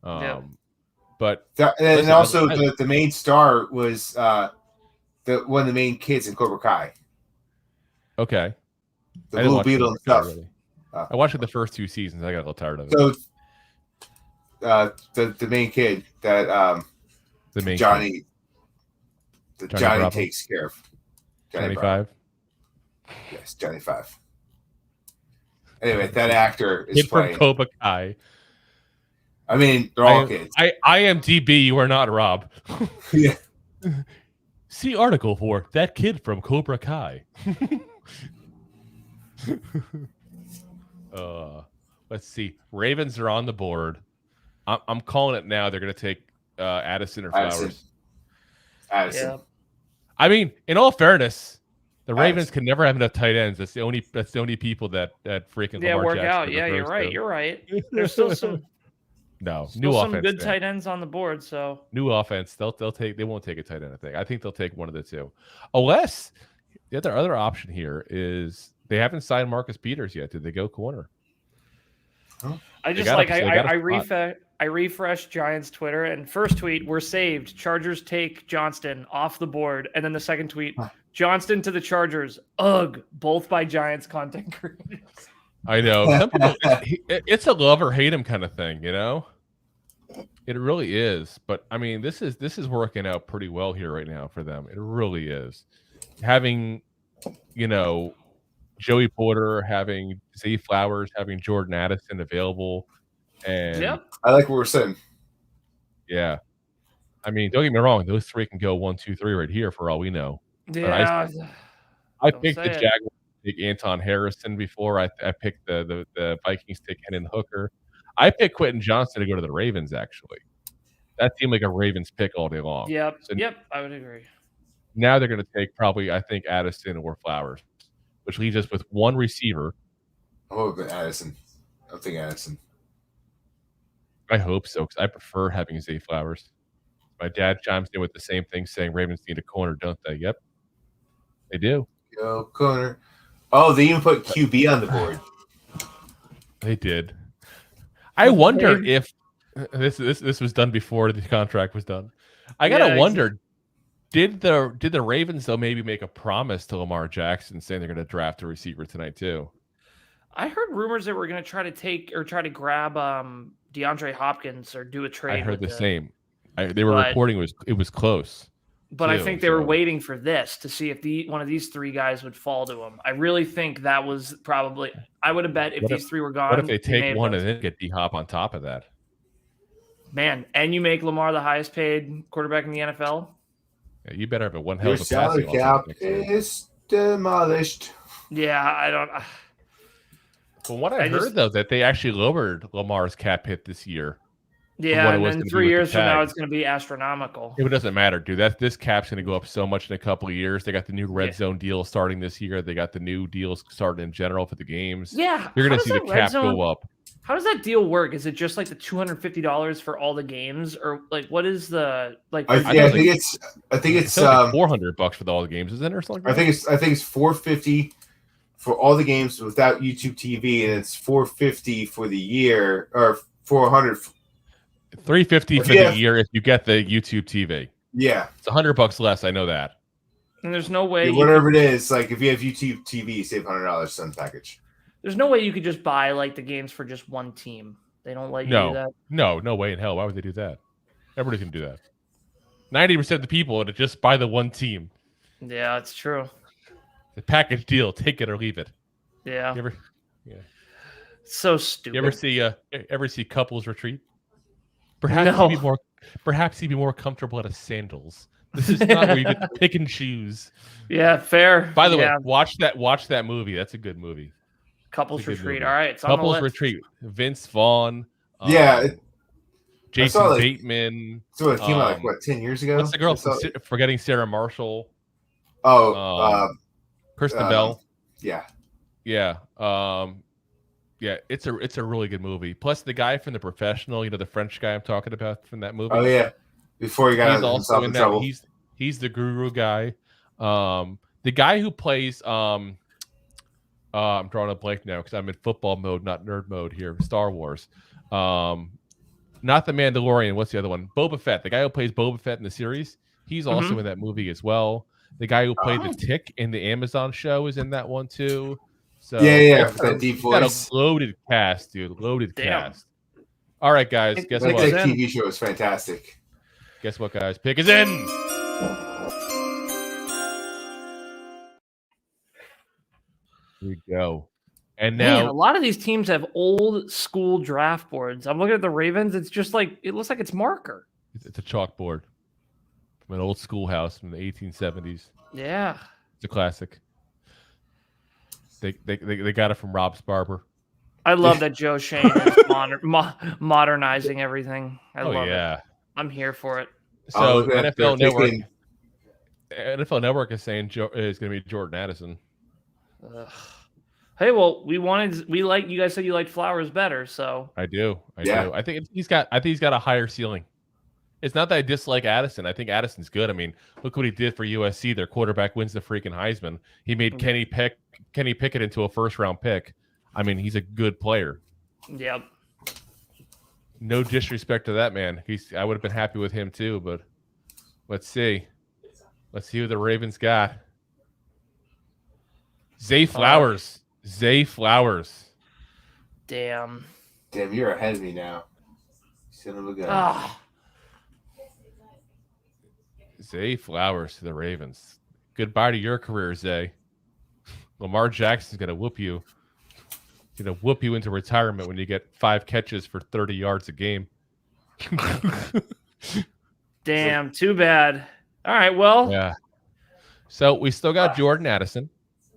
But and also the main star was one of the main kids in Cobra Kai. Okay, the Blue Beetle and stuff. Really. I watched the first 2 seasons. I got a little tired of it. So the main kid that Johnny takes care of. Johnny 5. Yes, Johnny 5. Anyway, that actor is playing from Cobra Kai. I mean, they're all kids. IMDb, you are not Rob. Yeah. See article for that kid from Cobra Kai. Let's see. Ravens are on the board. I'm calling it now. They're going to take Addison or Flowers. Addison. Yeah. I mean, in all fairness, the Ravens can never have enough tight ends. That's the only people that freaking Lamar work Jackson out. Yeah, you're right. You're right. There's still some offense. Good tight ends on the board. So new offense. They won't take a tight end. I think they'll take one of the two. Unless the other option here is they haven't signed Marcus Peters yet. Did they go corner? I refreshed Giants Twitter and first tweet, we're saved. Chargers take Johnston off the board. And then the second tweet, Johnston to the Chargers. Ugh, both by Giants content creators. I know. Some people, it's a love or hate him kind of thing, you know? It really is. But I mean, this is working out pretty well here right now for them. It really is. Having, Joey Porter, having Zay Flowers, having Jordan Addison available. And I like what we're saying. Yeah. I mean, don't get me wrong; those three can go 1, 2, 3 right here for all we know. Yeah. I Don't picked say the it. Jaguars to take Anton Harrison before. I picked the Vikings to take Hendon Hooker. I picked Quentin Johnson to go to the Ravens. Actually, that seemed like a Ravens pick all day long. Yep. So Yep. I would agree. now they're going to take probably, I think, Addison or Flowers, which leaves us with one receiver. Oh, but Addison. I think Addison. I hope so, because I prefer having Zay Flowers. My dad chimes in with the same thing, saying Ravens need a corner, don't they? Yep, they do. Go corner. Oh, they even put QB on the board. They did. I wonder if this was done before the contract was done. I gotta wonder. Did the Ravens though maybe make a promise to Lamar Jackson saying they're going to draft a receiver tonight too? I heard rumors that we're going to try to grab DeAndre Hopkins or do a trade. I heard the with same. They were reporting it was close. But I think they were waiting for this to see if one of these three guys would fall to him. I really think that was probably. I would have bet if these three were gone. What if they take one and then get D-Hop on top of that? Man, and you make Lamar the highest paid quarterback in the NFL? Yeah, you better have one hell Your of a salary cap is demolished. Yeah, I don't. From what I heard, though, that they actually lowered Lamar's cap hit this year. Yeah, and then 3 years from now, it's going to be astronomical. It doesn't matter, dude. This cap's going to go up so much in a couple of years. They got the new red zone deal starting this year. They got the new deals starting in general for the games. Yeah, you're going to see the cap go up. How does that deal work? Is it just like the $250 for all the games, or like what is the like? I think it's like $400 for all the games, isn't it, or something? I think it's $450 for all the games without YouTube TV, and it's $450 for the year, or $400. $350 for the year if you get the YouTube TV. Yeah, it's $100 less. I know that. And there's no way. Whatever it is, like if you have YouTube TV, you save $100 on the package. There's no way you could just buy like the games for just one team. They don't let you do that. No way in hell. Why would they do that? Everybody can do that. 90% of the people would just buy the one team. Yeah, it's true. The package deal, take it or leave it. Yeah. Yeah. So stupid. You ever see couples retreat? Perhaps he'd be more comfortable at a sandals. This is not where you get to pick and choose. Yeah, fair. By the way, watch that movie. That's a good movie. Couples Retreat. All right, it's on Couples the list. Retreat. Vince Vaughn. Jason Bateman. So it came out 10 years ago? What's the girl forgetting Sarah Marshall? Kristen Bell. Yeah. Yeah. Yeah, it's a really good movie. Plus the guy from The Professional, the French guy I'm talking about from that movie. Oh yeah. Before he got also in trouble. He's the guru guy. The guy who plays I'm drawing a blank now because I'm in football mode, not nerd mode here. Star Wars. Not the Mandalorian. What's the other one? Boba Fett. The guy who plays Boba Fett in the series. He's also in that movie as well. The guy who played the Tick in the Amazon show is in that one too. So yeah, that deep voice. Got a loaded cast, dude. Loaded cast. All right, guys. Guess what? That TV show is fantastic. Guess what, guys? Pick is in. Here we go. And now a lot of these teams have old school draft boards. I'm looking at the Ravens. It's just like it looks like it's marker. It's a chalkboard from an old schoolhouse from the 1870s. Yeah, it's a classic. They got it from Rob's Barber. I love that Joe Shane is modernizing everything. I love it. I'm here for it. So NFL Network is saying is going to be Jordan Addison. Hey, well, we like you guys said you liked Flowers better, so I do. I think he's got a higher ceiling. It's not that I dislike Addison. I think Addison's good. I mean, look what he did for USC. Their quarterback wins the freaking Heisman. He made Kenny Pickett into a first-round pick. I mean, he's a good player. Yep. No disrespect to that man. I would have been happy with him too, but let's see. Let's see who the Ravens got. Zay Flowers. Zay Flowers. Damn, you're ahead of me now. Son of a gun. Zay Flowers to the Ravens. Goodbye to your career, Zay. Lamar Jackson's going to whoop you. He's going to whoop you into retirement when you get 5 catches for 30 yards a game. Damn, too bad. All right, well. Yeah. So we still got Jordan Addison.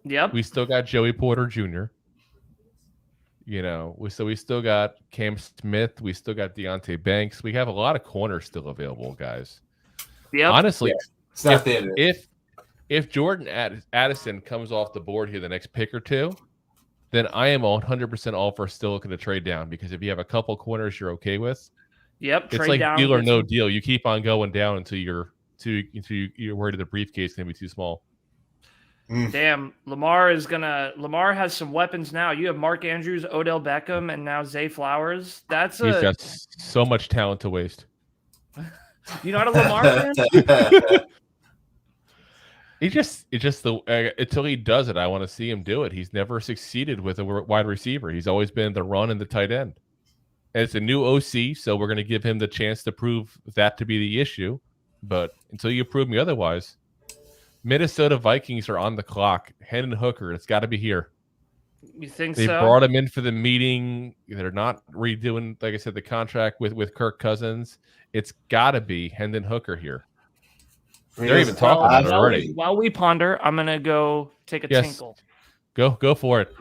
Yep. We still got Joey Porter Jr. You know, we still got Cam Smith. We still got Deontay Banks. We have a lot of corners still available, guys. Yep. Honestly, it's not the end. If Jordan Addison comes off the board here the next pick or two, then I am 100% all for still looking to trade down, because if you have a couple corners you're okay with, Yep. it's like deal or no deal. You keep on going down until you're worried the briefcase is gonna be too small. Damn, Lamar has some weapons now. You have Mark Andrews, Odell Beckham, and now Zay Flowers. He's got so much talent to waste. You not a Lamar fan? Until he does it, I want to see him do it. He's never succeeded with a wide receiver. He's always been the run and the tight end. And it's a new OC, so we're going to give him the chance to prove that to be the issue. But until you prove me otherwise, Minnesota Vikings are on the clock. Hendon Hooker, it's got to be here. You think they so? They brought him in for the meeting. They're not redoing, like I said, the contract with Kirk Cousins. It's got to be Hendon Hooker here. They're even talking about it already. While we ponder, I'm going to go take a tinkle. Go for it.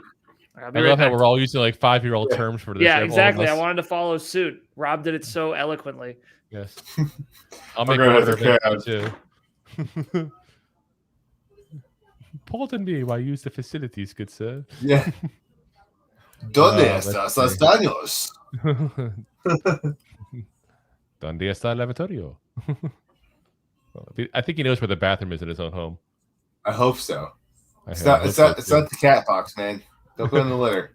I love how we're all using like 5-year-old terms for this. Yeah, exactly. I wanted to follow suit. Rob did it so eloquently. Yes. I'll make it too. Pardon me while I use the facilities, good sir. Yeah. ¿Dónde estás los daños? ¿Dónde está el lavatorio? I think he knows where the bathroom is in his own home. I hope so. It's not the cat box, man. Don't go in the litter.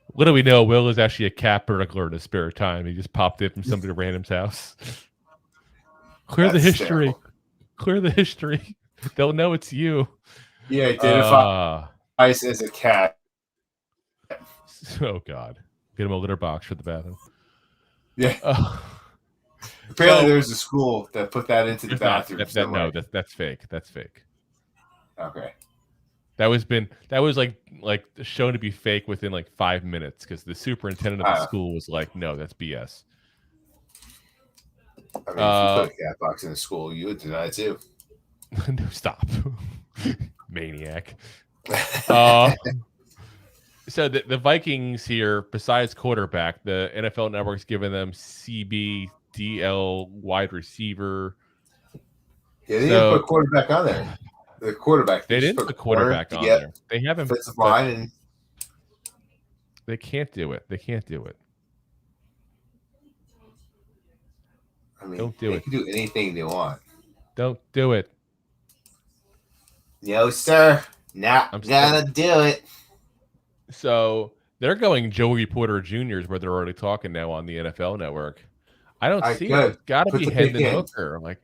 What do we know? Will is actually a cat burglar in his spare time. He just popped in from somebody random's house. Clear the history. Terrible. Clear the history. They'll know it's you. Yeah, identify as a cat. Oh God! Get him a litter box for the bathroom. Yeah. Apparently, there's a school that put that into the bathroom. No, that's fake. That's fake. Okay. That was like shown to be fake within like 5 minutes, because the superintendent of the school was like, "No, that's BS." I mean, if you put a cat box in a school, you would deny it too. No, stop, maniac. So the Vikings here, besides quarterback, the NFL Network's giving them CB, DL, wide receiver. Yeah, they didn't put quarterback on there. The quarterback. They didn't put quarterback on there. They haven't. Offensive line and they can't do it. They can't do it. I mean, don't do they it. Can do anything they want. Don't do it. No, sir. Not gonna do it. So they're going Joey Porter Jr. is where they're already talking now on the NFL Network. I don't see it. It's got to be Hendon Hooker. Like,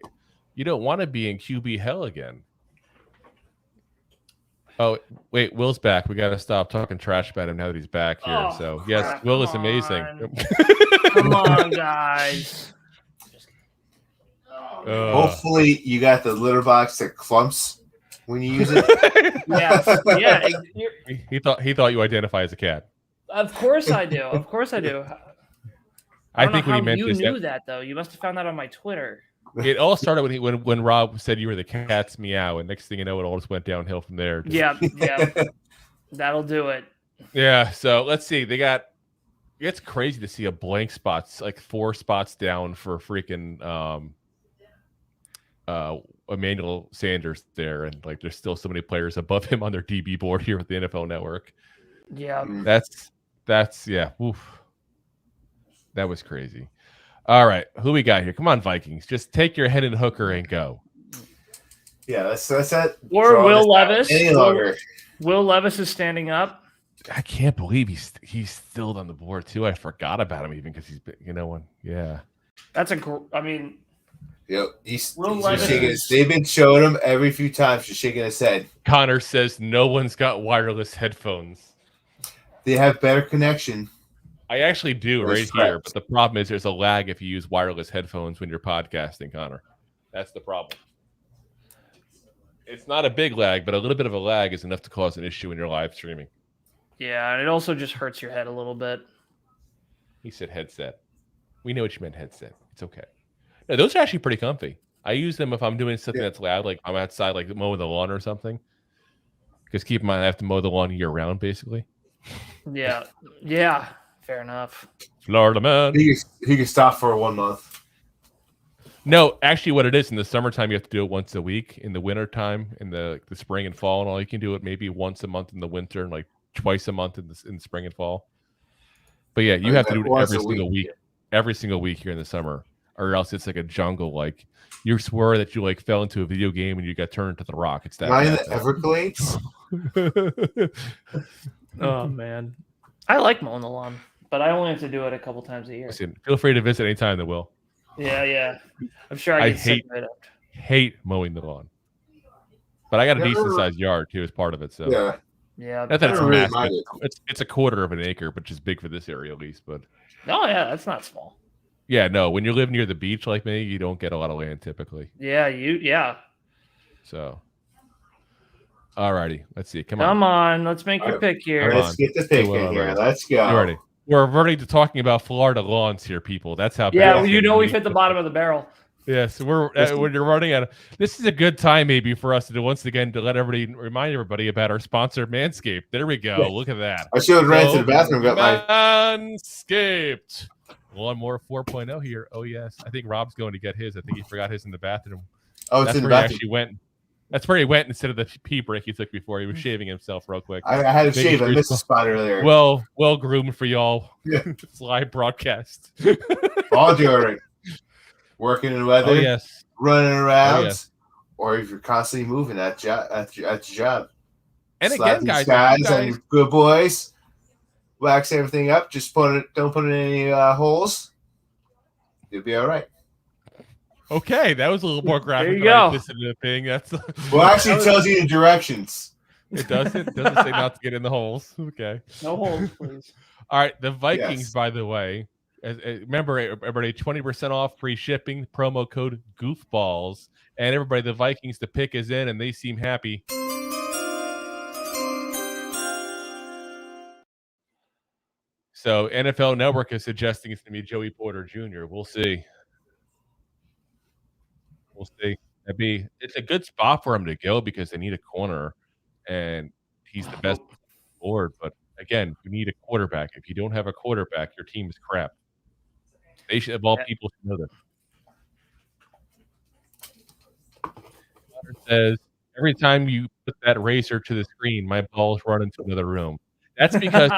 you don't want to be in QB hell again. Oh, wait, Will's back. We got to stop talking trash about him now that he's back here. So, yes, Will is amazing. Come on, guys. Hopefully, you got the litter box that clumps when you use it. Yeah. He thought you identify as a cat. Of course I do. Of course I do. I think what he meant is you knew that though. You must have found that on my Twitter. It all started when Rob said you were the cat's meow, and next thing you know, it all just went downhill from there. Yeah. That'll do it. Yeah. So let's see. It's crazy to see a blank spots, like 4 spots down for freaking Emmanuel Sanders there, and like there's still so many players above him on their DB board here with the NFL Network. Yeah. That's yeah. Oof. That was crazy. All right, who we got here? Come on, Vikings. Just take your Hendon Hooker and go. Yeah, that's it. Or Will Levis. Any longer. Will Levis is standing up. I can't believe he's still on the board too. I forgot about him even because he's been, yeah. That's I mean. Yep, he's shaking they've been showing him every few times. Just shaking his head. Connor says no one's got wireless headphones. They have better connection. I actually do here, but the problem is there's a lag if you use wireless headphones when you're podcasting, Connor. That's the problem. It's not a big lag, but a little bit of a lag is enough to cause an issue when you're live streaming. Yeah, and it also just hurts your head a little bit. He said headset. We know what you meant, headset. It's okay. No, those are actually pretty comfy. I use them if I'm doing something that's loud, like I'm outside, like mowing the lawn or something. Because keep in mind, I have to mow the lawn year round, basically. Yeah. Fair enough. Florida man. He can stop for 1 month. No, actually, what it is in the summertime, you have to do it once a week. In the wintertime, in the spring and fall, and all, you can do it maybe once a month in the winter and like twice a month in the spring and fall. But yeah, you have to do it every single week. Every single week here in the summer, or else it's like a jungle. Like you swear that you like fell into a video game and you got turned into the Rock. It's that. Am I in the Everglades? Oh man, I like mowing the lawn, but I only have to do it a couple times a year. Listen, feel free to visit anytime that will. Yeah. I'm sure I hate mowing the lawn, but I got a decent sized yard too as part of it. So yeah. Not that it's massive. It's a quarter of an acre, which is big for this area at least. But that's not small. Yeah, no. When you live near the beach like me, you don't get a lot of land typically. Yeah. So, alrighty, let's see. Come on, let's make your pick here. Let's get the pick in here. Let's go. You ready? We're already talking about Florida lawns here, people. That's how. Yeah, we've hit the bottom of the barrel. Yes, when you're running out. This is a good time, maybe, for us to once again to let remind everybody about our sponsor, Manscaped. There we go. Look at that. I should have ran to the bathroom. Got Manscaped. Lawnmower 4.0 here. Oh yes, I think Rob's going to get his. I think he forgot his in the bathroom. Oh, it's in the bathroom. He went. That's where he went instead of the pee break he took before. He was shaving himself real quick. I had to shave. I missed the spot earlier. Well groomed for y'all. Yeah. It's live broadcast. All deodorant. Working in the weather. Oh, yes. Running around. Or if you're constantly moving at your job. And Slap again, guys, on your good boys. Wax everything up. Just don't put in any holes. You'll be all right. Okay, that was a little more graphic. There you go. That's well, actually, it tells you the directions. It does. It doesn't say not to get in the holes. Okay. No holes, please. All right, the Vikings, by the way. Remember, everybody, 20% off, free shipping, promo code Goofballs, and everybody, the Vikings, the pick is in, and they seem happy. So NFL Network is suggesting it's going to be Joey Porter Jr. We'll see. It's a good spot for him to go because they need a corner, and he's the best board. But again, you need a quarterback. If you don't have a quarterback, your team is crap. They should, of all people, should know that. Says every time you put that razor to the screen, my balls run into another room. That's because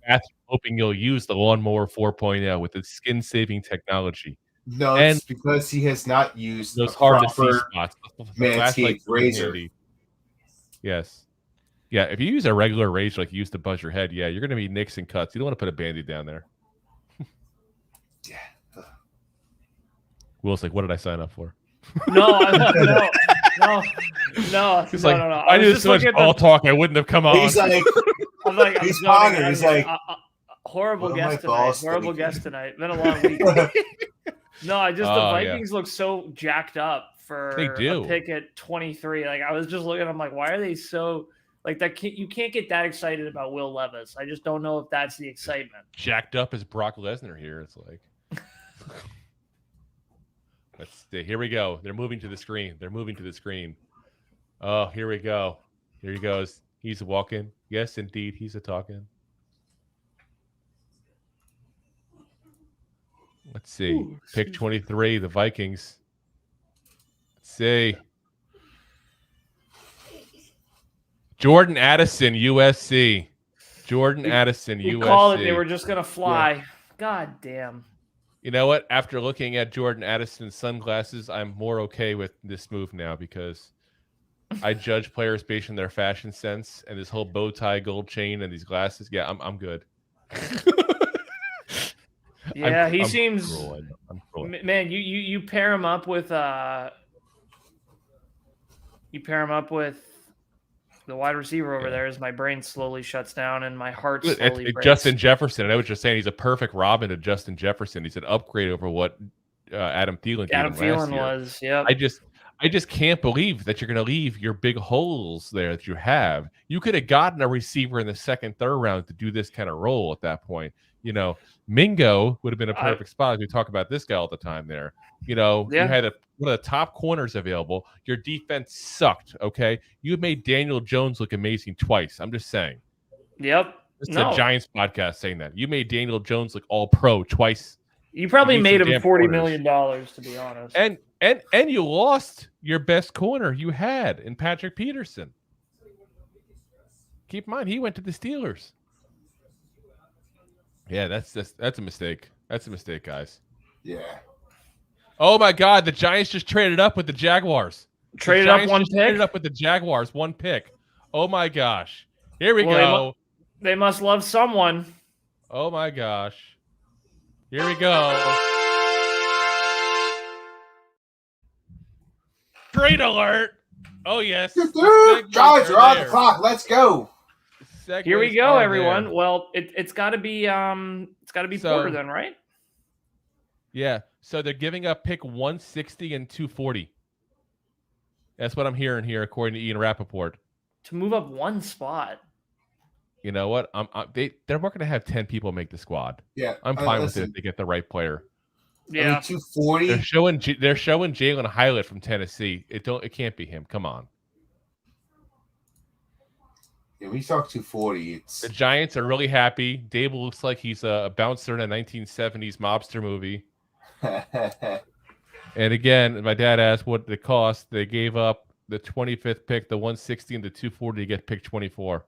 that's hoping you'll use the Lawnmower 4.0 with its skin-saving technology. No, it's because he has not used those hard to see spots. Manscaped razor. Yes. Yeah, if you use a regular razor like you used to buzz your head, you're going to be nicks and cuts. You don't want to put a Band-Aid down there. Yeah. Will's like, what did I sign up for? No. He's like, I knew so much ball talk, I wouldn't have come on. He's like, he's like, horrible guest tonight. Been a long week. No, the Vikings look so jacked up for a pick at 23. Like I was just looking, I'm like, why are they so like that? You can't get that excited about Will Levis. I just don't know if that's the excitement. Jacked up as Brock Lesnar here. It's like, let's see. Here we go. They're moving to the screen. Oh, here we go. Here he goes. He's walking. Yes, indeed, he's a talking. Let's see. Ooh, pick 23, the Vikings. Let's see. Jordan Addison, USC. You call it. They were just going to fly. Yeah. God damn. You know what? After looking at Jordan Addison's sunglasses, I'm more okay with this move now because I judge players based on their fashion sense, and this whole bow tie, gold chain, and these glasses. Yeah, I'm good. Yeah, he seems. Man, you pair him up with the wide receiver over there as my brain slowly shuts down and my heart slowly breaks. Justin Jefferson. And I was just saying he's a perfect Robin to Justin Jefferson. He's an upgrade over what Adam Thielen was. Yeah. I just can't believe that you're going to leave your big holes there that you have. You could have gotten a receiver in the second, third round to do this kind of role at that point. Mingo would have been a perfect spot. We talk about this guy all the time there. You had one of the top corners available. Your defense sucked, okay? You made Daniel Jones look amazing twice. I'm just saying. Yep. This is a Giants podcast saying that. You made Daniel Jones look all pro twice. You probably made him $40 million, to be honest. And you lost your best corner you had in Patrick Peterson. Keep in mind, he went to the Steelers. Yeah, that's a mistake. That's a mistake, guys. Yeah. Oh my God, the Giants just traded up with the Jaguars. Traded up one pick. Traded up with the Jaguars, one pick. Oh my gosh. Here we go. They must love someone. Oh my gosh. Here we go. Trade alert. Oh yes. Giants are on the clock. Let's go. Here we go, everyone. There. Well, it's got to be Porter then, right? Yeah. So they're giving up pick 160 and 240. That's what I'm hearing here, according to Ian Rappaport. To move up one spot. You know what? They're not going to have 10 people make the squad. Yeah, I'm fine with it if they get the right player. Yeah, 240. They're showing Jalen Hylett from Tennessee. It can't be him. Come on. Yeah, we talk 240. The Giants are really happy. Dable looks like he's a bouncer in a 1970s mobster movie. And again, my dad asked what it cost. They gave up the 25th pick, the 160, and the 240 to get pick 24.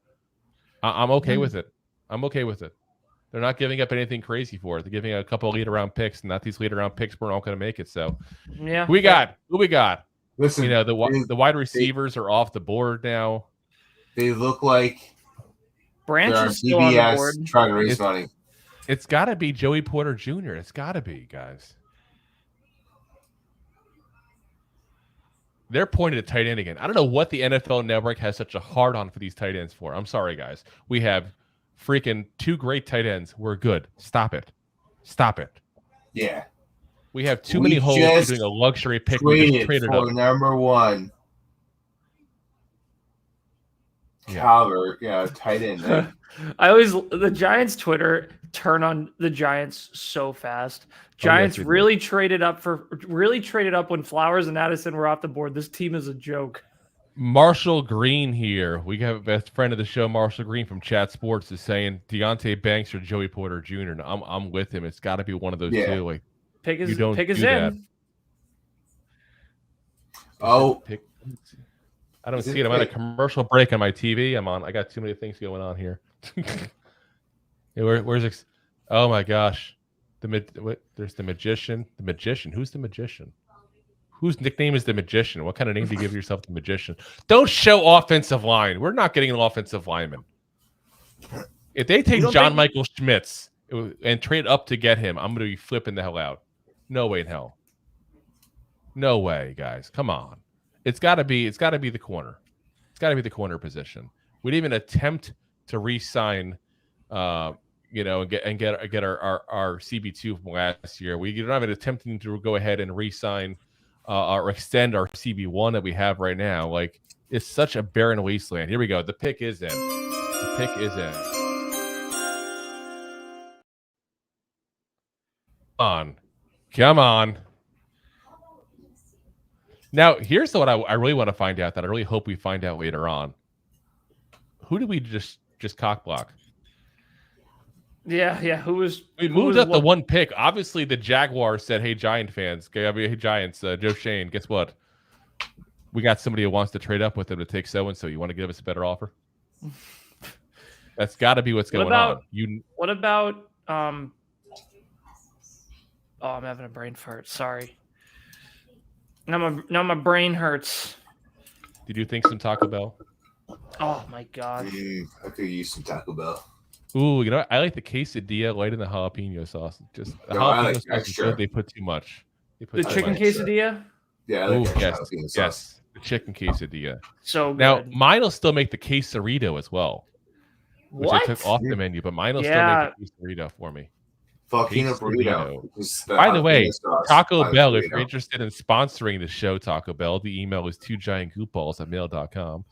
I'm okay with it. I'm okay with it. They're not giving up anything crazy for it. They're giving a couple of later-round picks, and not these later-round picks we're not going to make it. So, yeah, who we got? Listen, the wide receivers are off the board now. They look like Branch is still on the board. Trying to raise money. It's got to be Joey Porter Jr. It's got to be, guys. They're pointed at tight end again. I don't know what the NFL Network has such a hard on for these tight ends for. I'm sorry, guys. We have freaking 2 great tight ends. We're good. Stop it. Yeah. We have too many holes for doing a luxury pick. We just traded for up. number 1. Calvert, tight end. The Giants Twitter turn on the Giants so fast. Giants really traded up when Flowers and Addison were off the board. This team is a joke. Marshall Green here. We have a best friend of the show, Marshall Green from Chat Sports, is saying Deontay Banks or Joey Porter Jr. And I'm with him. It's got to be one of those two. Like, pick is in. I don't see it. I'm on a commercial break on my TV. I got too many things going on here. Where's it? Oh my gosh. There's the magician. The magician. Who's the magician? Whose nickname is the magician? What kind of name do you give yourself, the magician? Don't show offensive line. We're not getting an offensive lineman. If they take John Michael Schmitz and trade up to get him, I'm going to be flipping the hell out. No way in hell. No way, guys. Come on. It's got to be the corner. It's got to be the corner position. We didn't even attempt to re-sign, and get our CB2 from last year. We're not even attempting to go ahead and re-sign or extend our CB1 that we have right now. Like, it's such a barren wasteland. Here we go. The pick is in. Come on. Now, here's what I really want to find out that I really hope we find out later on. Who did we just cock block? Yeah. We moved up the one pick. Obviously, the Jaguars said, "Hey, Giant fans, hey Giants, Joe Shane, guess what? We got somebody who wants to trade up with them to take so and so. You want to give us a better offer?" That's got to be what's going on. What about? Oh, I'm having a brain fart. Sorry. Now my brain hurts. Did you think some Taco Bell? Oh my God. I could use some Taco Bell. Ooh, I like the quesadilla light in the jalapeno sauce. Just the jalapeno sauce is good. They put too much. The chicken quesadilla? Yeah, I like yes. The chicken quesadilla. So good. Now mine will still make the quesarito as well. Which I took off the menu, but mine will still make the quesarito for me. Volcano burrito. By the way, Taco Bell, if you're interested in sponsoring the show, Taco Bell, the email is 2giantgoofballs@mail.com.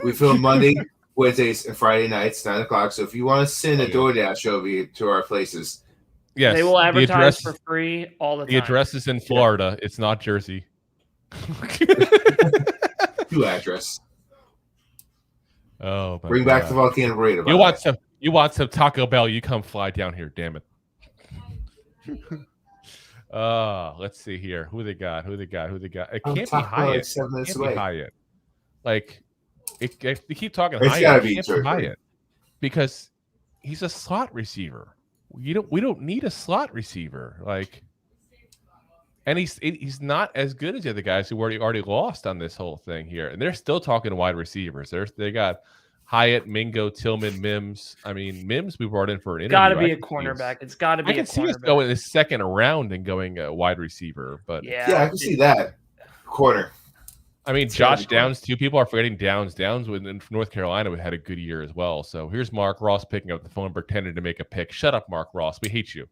We film Monday Wednesdays and Friday nights, 9 o'clock. So if you want to send a DoorDash over to our places, yes, they will advertise for free all the time. The address is in Florida. Yeah. It's not Jersey. New address. Oh, bring back the volcano burrito. You want some Taco Bell? You come fly down here. Damn it. Let's see here. Who they got? It can't be Hyatt. Like 7 minutes away. Hyatt. Like, they keep talking it's Hyatt. It can't be Hyatt because he's a slot receiver. We don't need a slot receiver. Like, and he's not as good as the other guys who already lost on this whole thing here. And they're still talking wide receivers. They got Hyatt, Mingo, Tillman, Mims. I mean, Mims we brought in for an interview. Got to be a cornerback. It's got to be. I can see us going in the second round and going a wide receiver, but yeah, I can see that corner. I mean, Josh Downs too. People are forgetting Downs. Downs in North Carolina had a good year as well. So here's Mark Ross picking up the phone, pretending to make a pick. Shut up, Mark Ross. We hate you.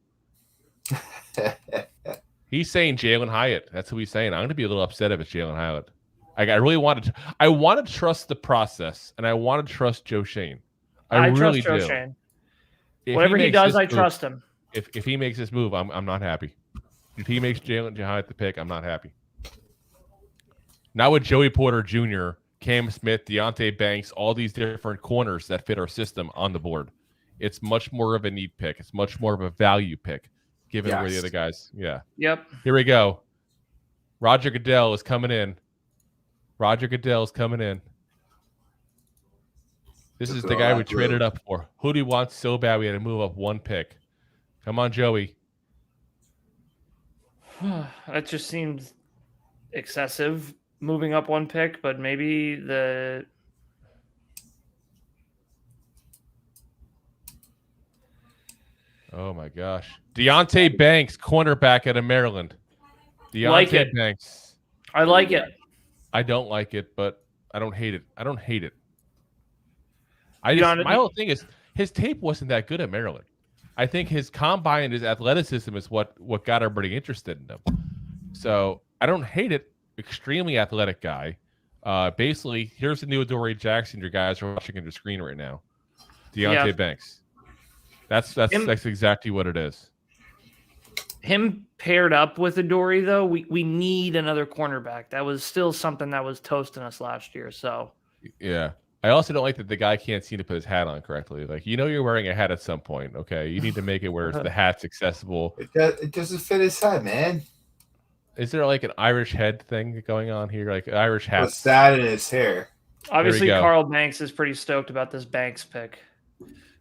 He's saying Jalen Hyatt. That's who he's saying. I'm going to be a little upset if it's Jalen Hyatt. I really wanted to trust the process, and I want to trust Joe Shane. I really trust do. Joe Shane. Whatever he does, I trust him. If he makes this move, I'm not happy. If he makes Jalen Hyatt the pick, I'm not happy. Now with Joey Porter Jr., Cam Smith, Deontay Banks, all these different corners that fit our system on the board, it's much more of a need pick. It's much more of a value pick, given where the other guys. Yeah. Yep. Here we go. Roger Goodell is coming in. This is the guy we traded up for. Who do we want so bad we had to move up one pick? Come on, Joey. That just seems excessive, moving up one pick, but maybe the... Oh, my gosh. Deontay Banks, cornerback out of Maryland. Deontay Banks. I like it. I don't like it, but I don't hate it. My whole thing is his tape wasn't that good at Maryland. I think his combine and his athleticism is what got everybody interested in him. So I don't hate it. Extremely athletic guy. Basically, here's the new Adoree Jackson. Your guys are watching on your screen right now. Deontay Banks. That's exactly what it is. Him paired up with Adoree, though, we need another cornerback. That was still something that was toasting us last year. So yeah. I also don't like that the guy can't seem to put his hat on correctly. Like, you're wearing a hat at some point. Okay, you need to make it where the hat's accessible. It doesn't fit his head, man. Is there like an Irish head thing going on here? Like Irish hat? What's that in his hair? Obviously, Carl Banks is pretty stoked about this Banks pick.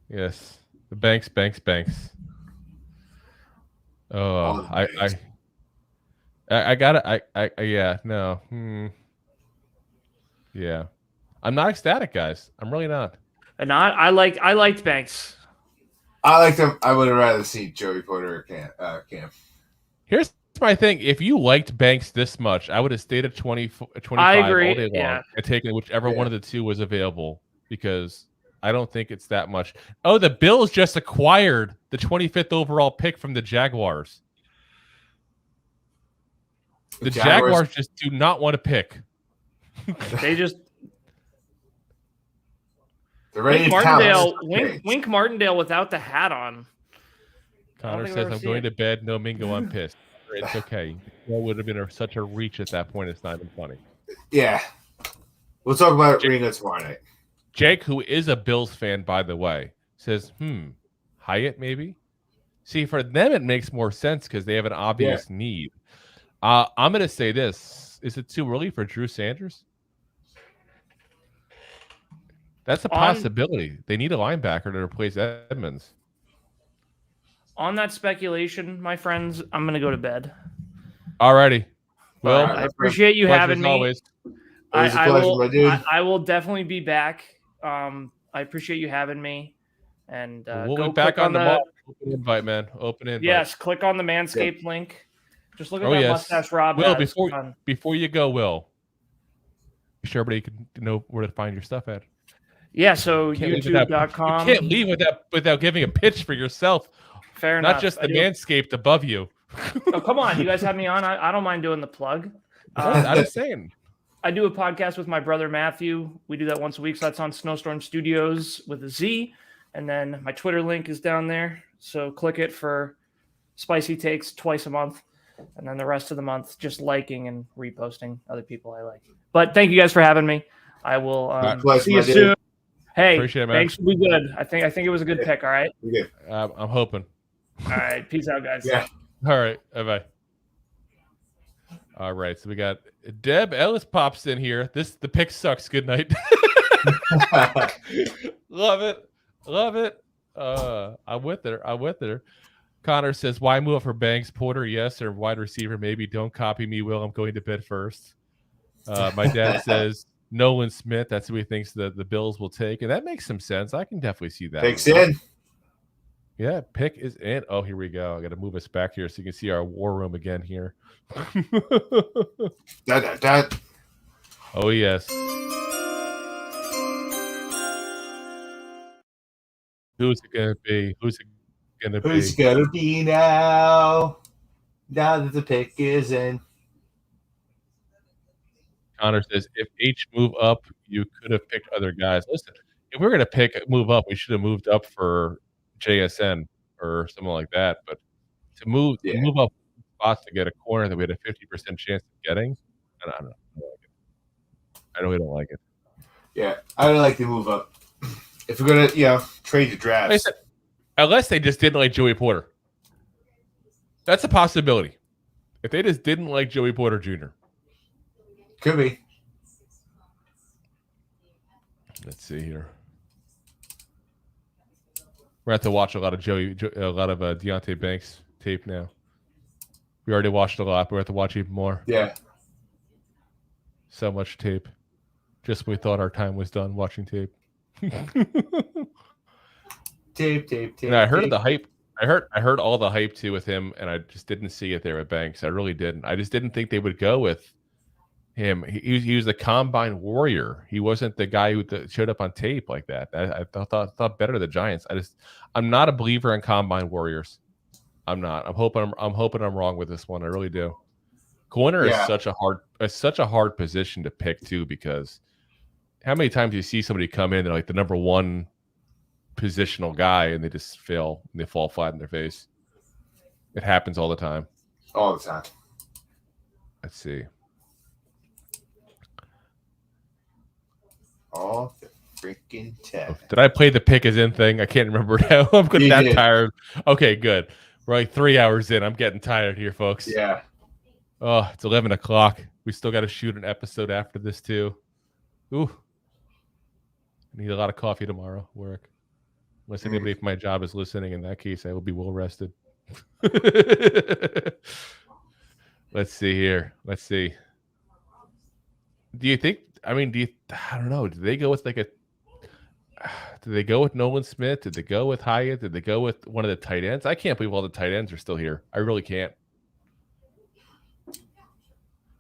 Yes, the Banks. Oh, I got it. Yeah, no. Yeah. I'm not ecstatic, guys. I'm really not. I liked Banks. I liked him. I would have rather seen Joey Porter or Cam. Here's my thing. If you liked Banks this much, I would have stayed at 25 I agree. all day long and taken whichever one of the two was available, because I don't think it's that much. Oh, the Bills just acquired the 25th overall pick from the Jaguars. The Jaguars just do not want to pick. They just... Wink Martindale without the hat on. Connor says, I'm going to bed. No Mingo, I'm pissed. It's okay. That would have been such a reach at that point. It's not even funny. Yeah. We'll talk about Ringo tomorrow night. Jake, who is a Bills fan, by the way, says, Hyatt maybe? See, for them, it makes more sense because they have an obvious need. I'm going to say this. Is it too early for Drew Sanders? That's a possibility. They need a linebacker to replace Edmonds. On that speculation, my friends, I'm going to go to bed. All righty. Well, I appreciate you having me. Always a pleasure, my dude. I will definitely be back. I appreciate you having me. And we'll be back on tomorrow. Open invite, man. Open invite. Yes, click on the Manscaped link. Just look at that mustache Rob. Will, before you go, Will, be sure everybody can know where to find your stuff at. Yeah, so YouTube.com. You can't leave without giving a pitch for yourself. Fair enough. Not just the Manscaped above you. Oh, come on. You guys have me on. I don't mind doing the plug. I'm just saying. I do a podcast with my brother Matthew. We do that once a week. So that's on Snowstorm Studios with a Z. And then my Twitter link is down there. So click it for spicy takes twice a month. And then the rest of the month, just liking and reposting other people I like. But thank you guys for having me. I will see you soon. Hey, Appreciate it, man. thanks. We good. I think it was a good pick. All right. I'm hoping. All right. Peace out, guys. Yeah. All right. Bye-bye. All right. So we got Deb Ellis pops in here. The pick sucks. Good night. Love it. Love it. I'm with her. Connor says, why move up for Banks? Porter, yes, or wide receiver, maybe. Don't copy me, Will. I'm going to bed first. My dad says Nolan Smith. That's who he thinks the Bills will take. And that makes some sense. I can definitely see that. Pick's in. Yeah, pick is in. Oh, here we go. I got to move us back here so you can see our war room again here. Oh, yes. Who's it going to be? Who's going to be now? Now that the pick is in. Connor says, if H move up, you could have picked other guys. Listen, if we're going to move up, we should have moved up for JSN or something like that. But to move up spots to get a corner that we had a 50% chance of getting, I don't know. I really don't like it. Yeah, I would like to move up. If we're going to, trade the drafts. Unless they just didn't like Joey Porter. That's a possibility. If they just didn't like Joey Porter Jr. Could be. Let's see here. We're going to have to watch a lot of Deontay Banks tape now. We already watched a lot, but we have to watch even more. Yeah. So much tape. Just when we thought our time was done watching tape. Tape. And I heard the hype. I heard all the hype too with him, and I just didn't see it there with Banks. I really didn't. I just didn't think they would go with him. He was the combine warrior. He wasn't the guy who showed up on tape like that. I thought better of the Giants. I'm not a believer in combine warriors. I'm not. I'm hoping I'm wrong with this one. I really do. Corner is such a hard position to pick too, because how many times do you see somebody come in and like the number one positional guy and they just fail and they fall flat in their face? It happens all the time. All the time. Let's see. All the freaking time. Did I play the pick is in thing? I can't remember now. I'm getting that tired. Okay, good. We're like 3 hours in. I'm getting tired here, folks. Yeah. Oh, it's 11 o'clock. We still got to shoot an episode after this too. Ooh. I need a lot of coffee tomorrow. Work. Unless anybody from my job is listening. In that case, I will be well rested. Let's see here. Let's see. Do you think? I don't know. Did they go with did they go with Nolan Smith? Did they go with Hyatt? Did they go with one of the tight ends? I can't believe all the tight ends are still here. I really can't.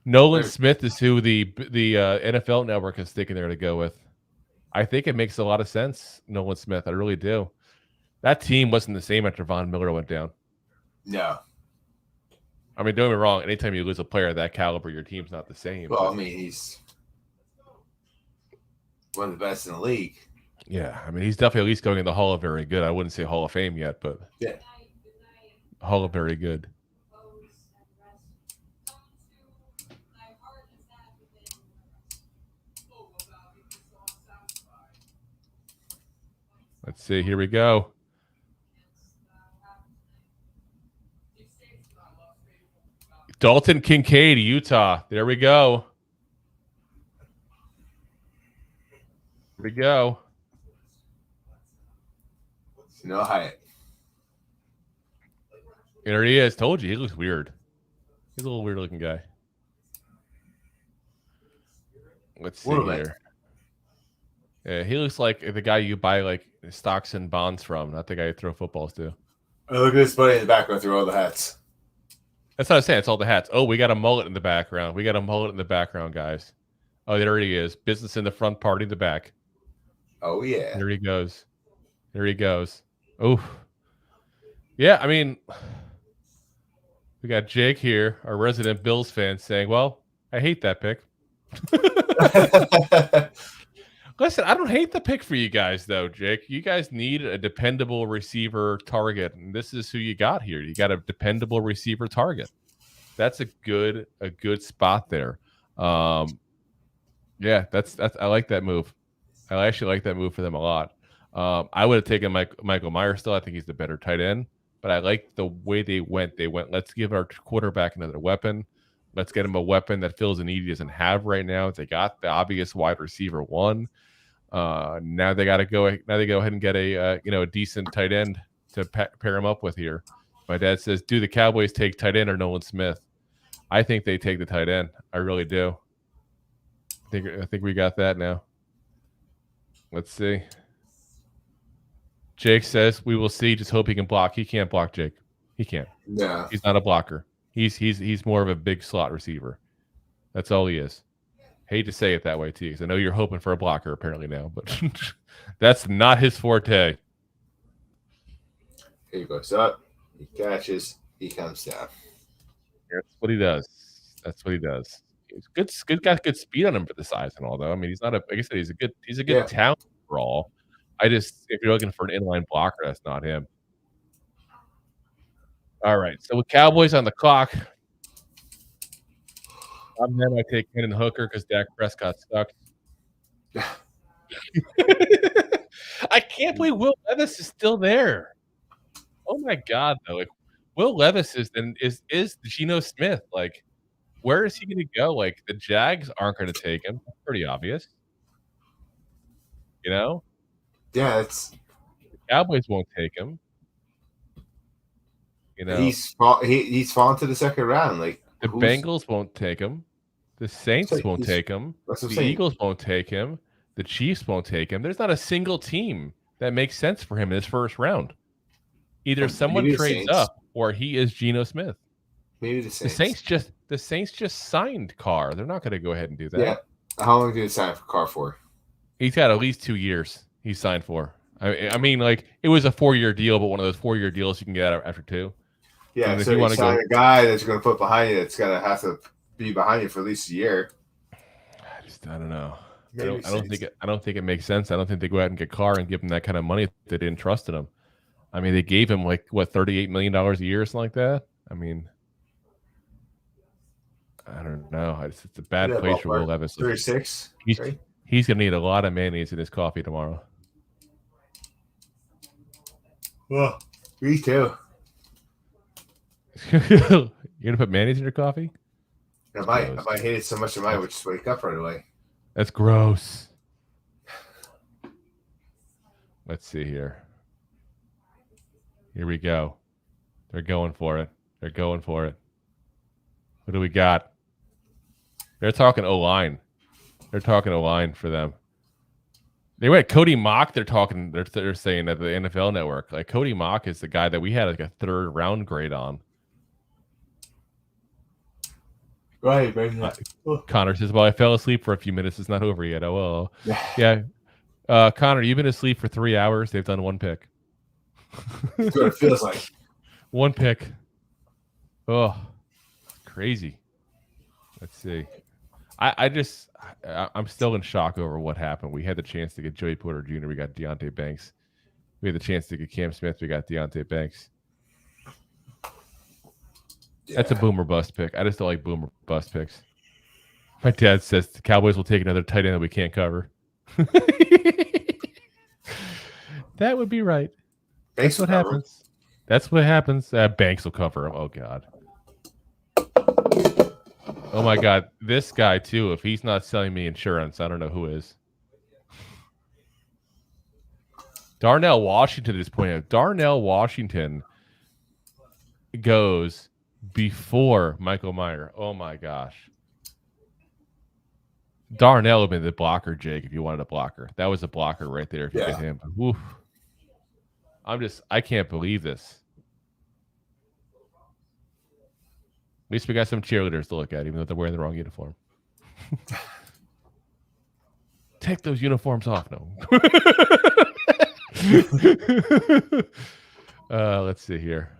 Nolan Smith is who the NFL Network is thinking they're to go with. I think it makes a lot of sense, Nolan Smith. I really do. That team wasn't the same after Von Miller went down. No. Don't get me wrong. Anytime you lose a player of that caliber, your team's not the same. Well, he's one of the best in the league. Yeah, he's definitely at least going in the Hall of Very Good. I wouldn't say Hall of Fame yet, but yeah, Hall of Very Good. Let's see. Here we go. Dalton Kincaid, Utah. There we go. Here we go. No Hyatt. There he is. Told you. He looks weird. He's a little weird looking guy. Let's see here. Yeah, he looks like the guy you buy like stocks and bonds from, not the guy you throw footballs to. Oh, look at this buddy in the background through all the hats. That's what I'm saying. It's all the hats. Oh, we got a mullet in the background. Guys. Oh, there he is. Business in the front, party in the back. Oh, yeah. There he goes. Oh. Yeah, we got Jake here, our resident Bills fan, saying, well, I hate that pick. Listen, I don't hate the pick for you guys, though, Jake. You guys need a dependable receiver target, and this is who you got here. You got a dependable receiver target. That's a good spot there. Yeah, that's I like that move. I actually like that move for them a lot. I would have taken Michael Myers still. I think he's the better tight end, but I like the way they went. They went, let's give our quarterback another weapon. Let's get him a weapon that fills a need he doesn't have right now. They got the obvious wide receiver one. Now they got to go. Now they go ahead and get a a decent tight end to pair him up with here. My dad says, "Do the Cowboys take tight end or Nolan Smith?" I think they take the tight end. I really do. I think we got that now. Let's see. Jake says we will see. Just hope he can block. He can't block, Jake. He can't. No, he's not a blocker. He's more of a big slot receiver. That's all he is. Hate to say it that way too, because I know you're hoping for a blocker apparently now, but that's not his forte. He goes up, he catches, he comes down. That's what he does. That's what he does. He's good. Got good speed on him for the size and all, though. I mean, he's not a. Like I said, he's a good talent overall. If you're looking for an inline blocker, that's not him. All right, so with Cowboys on the clock, I take Hendon Hooker because Dak Prescott sucks. I can't believe Will Levis is still there. Oh my God, though! Like Will Levis is Geno Smith. Like, where is he going to go? Like, the Jags aren't going to take him. That's pretty obvious. You know? Yeah, the Cowboys won't take him. You know, he's fallen to the second round. Like the Bengals won't take him. The Saints won't take him. The Eagles won't take him. The Chiefs won't take him. There's not a single team that makes sense for him in his first round. Either someone trades up or he is Geno Smith. Maybe the Saints. The Saints just signed Carr. They're not going to go ahead and do that. Yeah. How long did he sign for Carr for? He's got at least 2 years he signed for. I mean, like, it was a 4-year deal, but one of those 4-year deals you can get out after 2. Yeah, and so you sign a guy that's going to put behind you that's going to have to be behind you for at least a year. I don't know. I don't think it makes sense. I don't think they go out and get Carr and give him that kind of money if they didn't trust in him. I mean, they gave him $38 million a year or something like that. I mean, I don't know. It's a bad place for Will Levis. 36. He's going to need a lot of mayonnaise in his coffee tomorrow. Well, me too. You're gonna put mayonnaise in your coffee? I might hate it so much I might just wake up right away. That's gross. Let's see here. Here we go. They're going for it. What do we got? They're talking O-line. For them. They went Cody Mock. They're saying at the NFL Network. Like, Cody Mock is the guy that we had like a 3rd round grade on. Right. Connor says, "Well, I fell asleep for a few minutes. It's not over yet." Oh, well. Yeah. Connor, you've been asleep for 3 hours. They've done 1 pick. That's what it feels like. 1 pick. Oh, crazy. Let's see. I'm still in shock over what happened. We had the chance to get Joey Porter Jr. We got Deonte Banks. We had the chance to get Cam Smith. We got Deonte Banks. Yeah. That's a boomer bust pick. I just don't like boomer bust picks. My dad says the Cowboys will take another tight end that we can't cover. That would be right. That's what happens. That's what happens. Banks will cover him. Oh, God. Oh, my God. This guy, too, if he's not selling me insurance, I don't know who is. Darnell Washington is pointing out. Darnell Washington goes before Michael Mayer. Oh, my gosh. Darnell would have been the blocker, Jake, if you wanted a blocker. That was a blocker right there if you get him. Woof. I can't believe this. At least we got some cheerleaders to look at, even though they're wearing the wrong uniform. Take those uniforms off. No. Let's see here.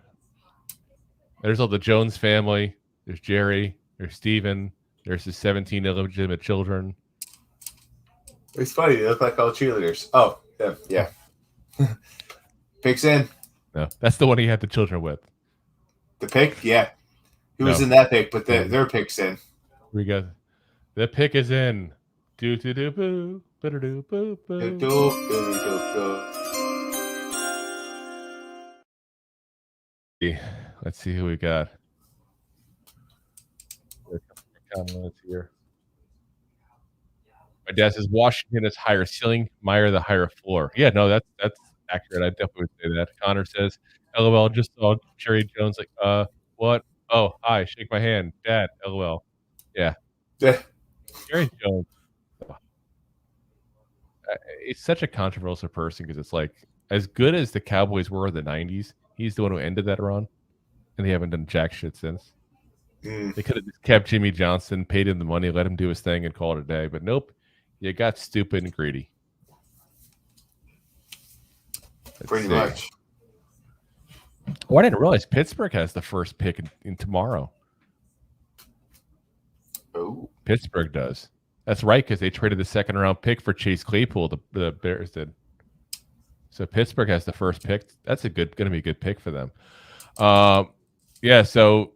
There's all the Jones family. There's Jerry. There's Steven. There's his 17 illegitimate children. It's funny. They look like all cheerleaders. Oh, yeah. Picks in. No, that's the one he had the children with. The pick? Yeah. He was in that pick, but their pick's in. We got the pick is in. Do do do boo. Do boo boo. Let's see who we got. Comments here. My dad says Washington is higher ceiling, Meyer the higher floor. Yeah, no, that's accurate. I definitely would say that. Connor says, LOL, just saw Jerry Jones like, what? Oh, hi, shake my hand. Dad, LOL. Yeah. Jerry Jones. It's such a controversial person because it's like, as good as the Cowboys were in the 90s, he's the one who ended that run, and they haven't done jack shit since. They could have just kept Jimmy Johnson, paid him the money, let him do his thing, and call it a day. But nope, you got stupid and greedy. Pretty much. Oh, I didn't realize Pittsburgh has the first pick in tomorrow. Oh, Pittsburgh does. That's right, because they traded the second-round pick for Chase Claypool. The Bears did. So Pittsburgh has the first pick. That's going to be a good pick for them. Yeah. So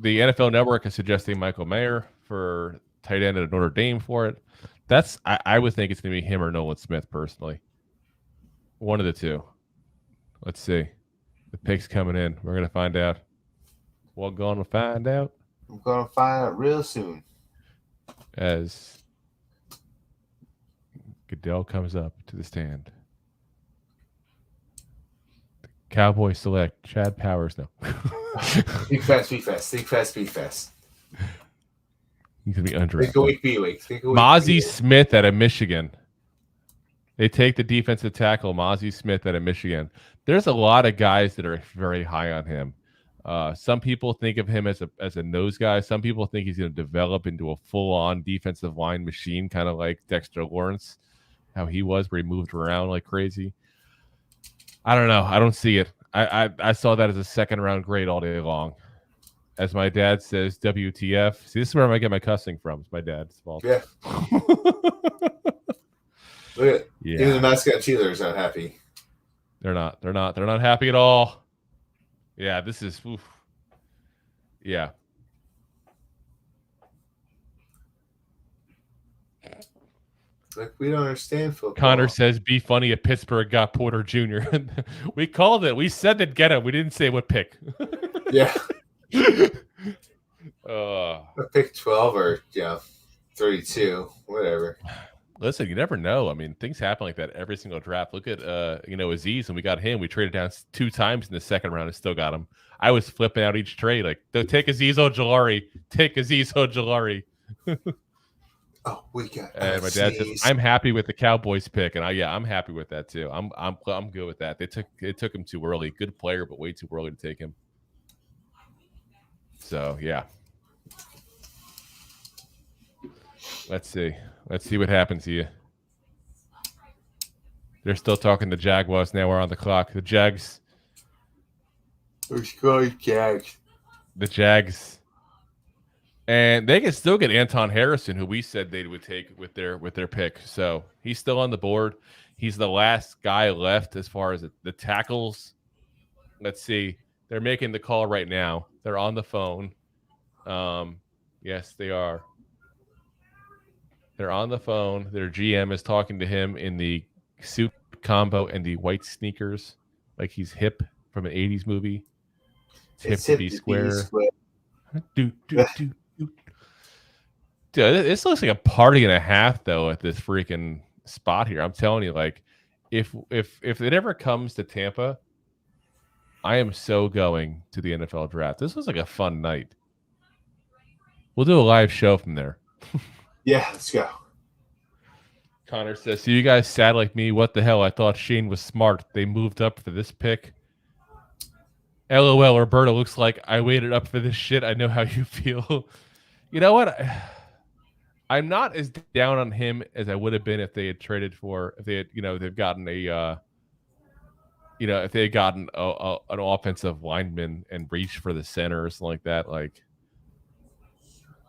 the NFL Network is suggesting Michael Mayer for tight end at Notre Dame for it. I would think it's going to be him or Nolan Smith personally. One of the two. Let's see. The pick's coming in. We're going to find out. We're going to find out. We're going to find out real soon. As Goodell comes up to the stand. The Cowboys select Chad Powers. No. Think fast, be fast. Think fast, be fast. He's going to be undrafted. Think a week, be a week. Mozzie Smith out of Michigan. They take the defensive tackle, Mozzie Smith out of Michigan. There's a lot of guys that are very high on him. Some people think of him as a nose guy. Some people think he's going to develop into a full-on defensive line machine, kind of like Dexter Lawrence, how he was, where he moved around like crazy. I don't know. I don't see it. I saw that as a second-round grade all day long. As my dad says, WTF. See, this is where I get my cussing from. It's my dad's fault. Yeah. Look at it. Yeah. Even the mascot cheerleaders aren't happy. They're not. They're not happy at all. Yeah, this is. Oof. Yeah. Like, we don't understand football. Connor says, be funny if Pittsburgh got Porter Jr. We called it. We said that get him. We didn't say what pick. Yeah. Pick 12 or 32, whatever. Listen, you never know. I mean, things happen like that every single draft. Look at Aziz, and we got him. We traded down 2 times in the second round and still got him. I was flipping out each trade, like, take Aziz Ojulari, take Aziz Ojulari. Oh, we got. And my dad says, I'm happy with the Cowboys pick, and I'm happy with that too. I'm good with that. They took him too early. Good player, but way too early to take him. So yeah. Let's see what happens here. They're still talking to Jaguars now. We're on the clock. The Jags. Let's go, Jags. The Jags. And they can still get Anton Harrison, who we said they would take with their pick. So he's still on the board. He's the last guy left as far as the tackles. Let's see. They're making the call right now. They're on the phone. Yes, they are. They're on the phone. Their GM is talking to him in the suit combo and the white sneakers, like he's hip from an 80s movie. It's hip to be square. Dude, this looks like a party and a half, though, at this freaking spot here. I'm telling you, like, if it ever comes to Tampa, I am so going to the NFL draft. This was like a fun night. We'll do a live show from there. Yeah, let's go. Connor says, so you guys sad like me? What the hell? I thought Shane was smart. They moved up for this pick. LOL, Roberto, looks like I waited up for this shit. I know how you feel. You know what? I'm not as down on him as I would have been if they had traded for, if they had, they've gotten if they had gotten an offensive lineman and reached for the center or something like that. Like,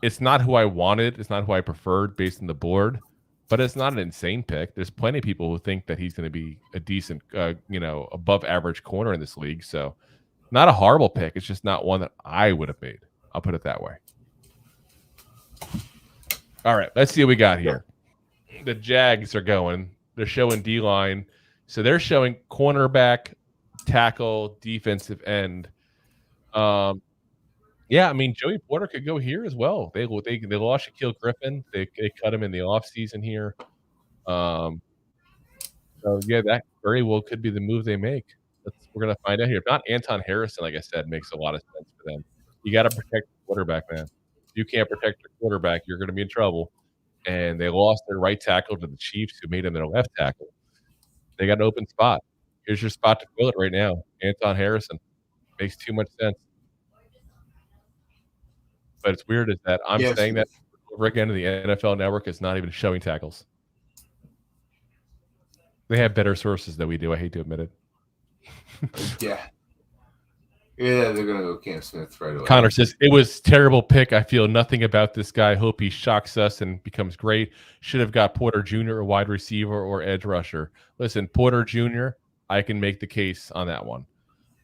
It's not who I wanted. It's not who I preferred based on the board, but it's not an insane pick. There's plenty of people who think that he's going to be a decent, above average corner in this league. So not a horrible pick. It's just not one that I would have made. I'll put it that way. All right, let's see what we got here. The Jags are going. They're showing D-line. So they're showing cornerback, tackle, defensive end. Yeah, I mean, Joey Porter could go here as well. They lost Shaquille Griffin. They cut him in the offseason here. So, yeah, that very well could be the move they make. We're going to find out here. If not, Anton Harrison, like I said, makes a lot of sense for them. You got to protect the quarterback, man. If you can't protect your quarterback, you're going to be in trouble. And they lost their right tackle to the Chiefs, who made him their left tackle. They got an open spot. Here's your spot to fill it right now. Anton Harrison. Makes too much sense. But it's weird is that I'm saying that over again, and the NFL Network is not even showing tackles. They have better sources than we do. I hate to admit it. Yeah, they're going to go Cam Smith right away. Connor says, it was terrible pick. I feel nothing about this guy. Hope he shocks us and becomes great. Should have got Porter Jr., a wide receiver or edge rusher. Listen, Porter Jr., I can make the case on that one.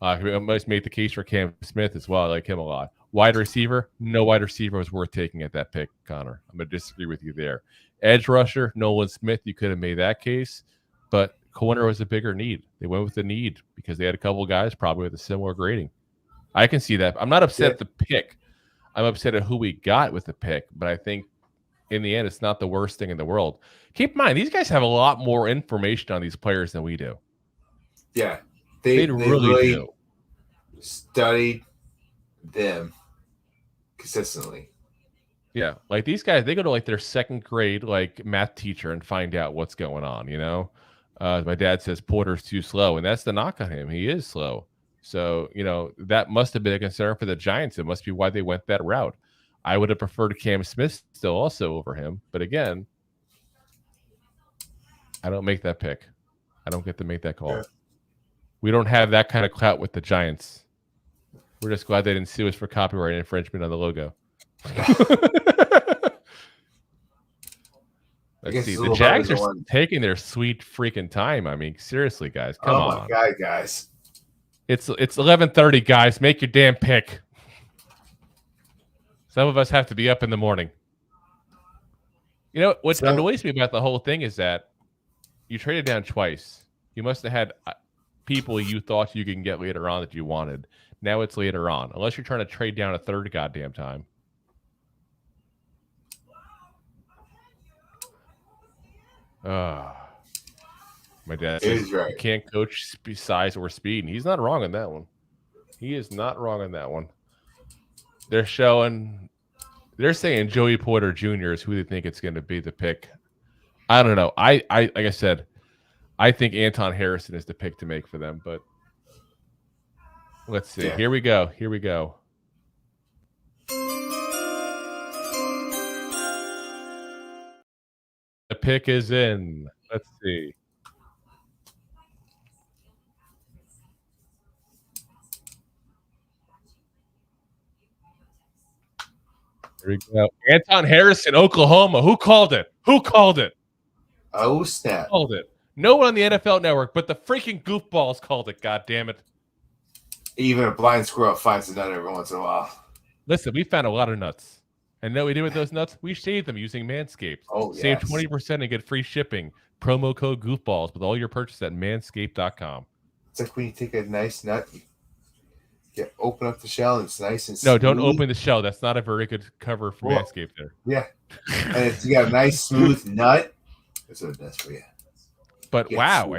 I must make the case for Cam Smith as well. I like him a lot. Wide receiver, no wide receiver was worth taking at that pick, Connor. I'm going to disagree with you there. Edge rusher, Nolan Smith, you could have made that case, but corner was a bigger need. They went with the need because they had a couple of guys probably with a similar grading. I can see that. I'm not upset at the pick. I'm upset at who we got with the pick, but I think in the end, it's not the worst thing in the world. Keep in mind, these guys have a lot more information on these players than we do. Yeah, they really do. Studied them consistently. Yeah, like these guys, they go to like their second grade like math teacher and find out what's going on, you know? My dad says Porter's too slow, and that's the knock on him. He is slow. So, that must have been a concern for the Giants. It must be why they went that route. I would have preferred Cam Smith still also over him. But again, I don't make that pick. I don't get to make that call. Yeah. We don't have that kind of clout with the Giants. We're just glad they didn't sue us for copyright infringement on the logo. Let's see. The Jags are taking their sweet freaking time. I mean, seriously, guys. Come on. Oh, my God, guys. It's 11:30, guys. Make your damn pick. Some of us have to be up in the morning. You know, what annoys me about the whole thing is that you traded down twice. You must have had people you thought you can get later on that you wanted. Now it's later on. Unless you're trying to trade down a third goddamn time. My dad says you can't coach size or speed, and he's not wrong on that one. He is not wrong on that one. They're saying Joey Porter Jr. is who they think it's going to be the pick. I don't know. I like I said, I think Anton Harrison is the pick to make for them, but let's see. Yeah. Here we go. The pick is in. Let's see. Here we go. Anton Harrison, Oklahoma. Who called it? Oh, snap. Who called it? No one on the NFL Network, but the freaking goofballs called it. God damn it. Even a blind squirrel finds a nut every once in a while. Listen, we found a lot of nuts. And know what we did with those nuts? We shaved them using Manscaped. Oh, yes. Save 20% and get free shipping. Promo code goofballs with all your purchases at manscaped.com. It's like when you take a nice nut, open up the shell and it's nice and smooth. No, don't smooth. Open the shell. That's not a very good cover for Manscaped there. Yeah. And if you got a nice smooth nut, that's what it does for you. But wow.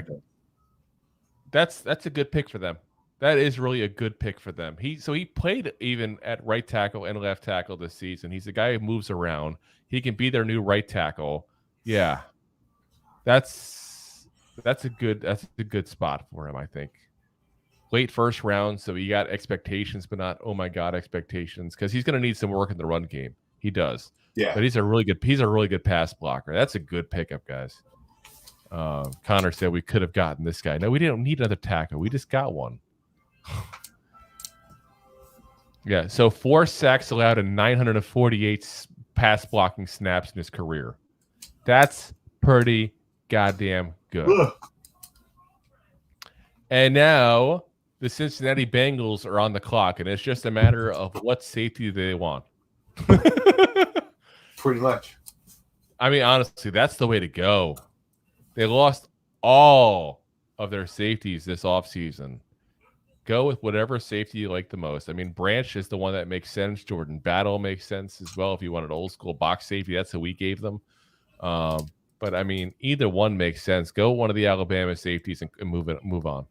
That's a good pick for them. That is really a good pick for them. He played even at right tackle and left tackle this season. He's a guy who moves around. He can be their new right tackle. Yeah. That's a good spot for him, I think. Late first round, so he got expectations, but not oh my god expectations, because he's going to need some work in the run game. He does. Yeah. But he's a really good pass blocker. That's a good pickup, guys. Connor said we could have gotten this guy. No, we didn't need another tackle. We just got one. Yeah, so 4 sacks allowed in 948 pass blocking snaps in his career. That's pretty goddamn good. Ugh. And now the Cincinnati Bengals are on the clock, and it's just a matter of what safety they want. Pretty much. I mean, honestly, that's the way to go. They lost all of their safeties this offseason. Go with whatever safety you like the most. I mean, Branch is the one that makes sense. Jordan Battle makes sense as well. If you want an old school box safety, that's what we gave them. But I mean, either one makes sense. Go one of the Alabama safeties and move on.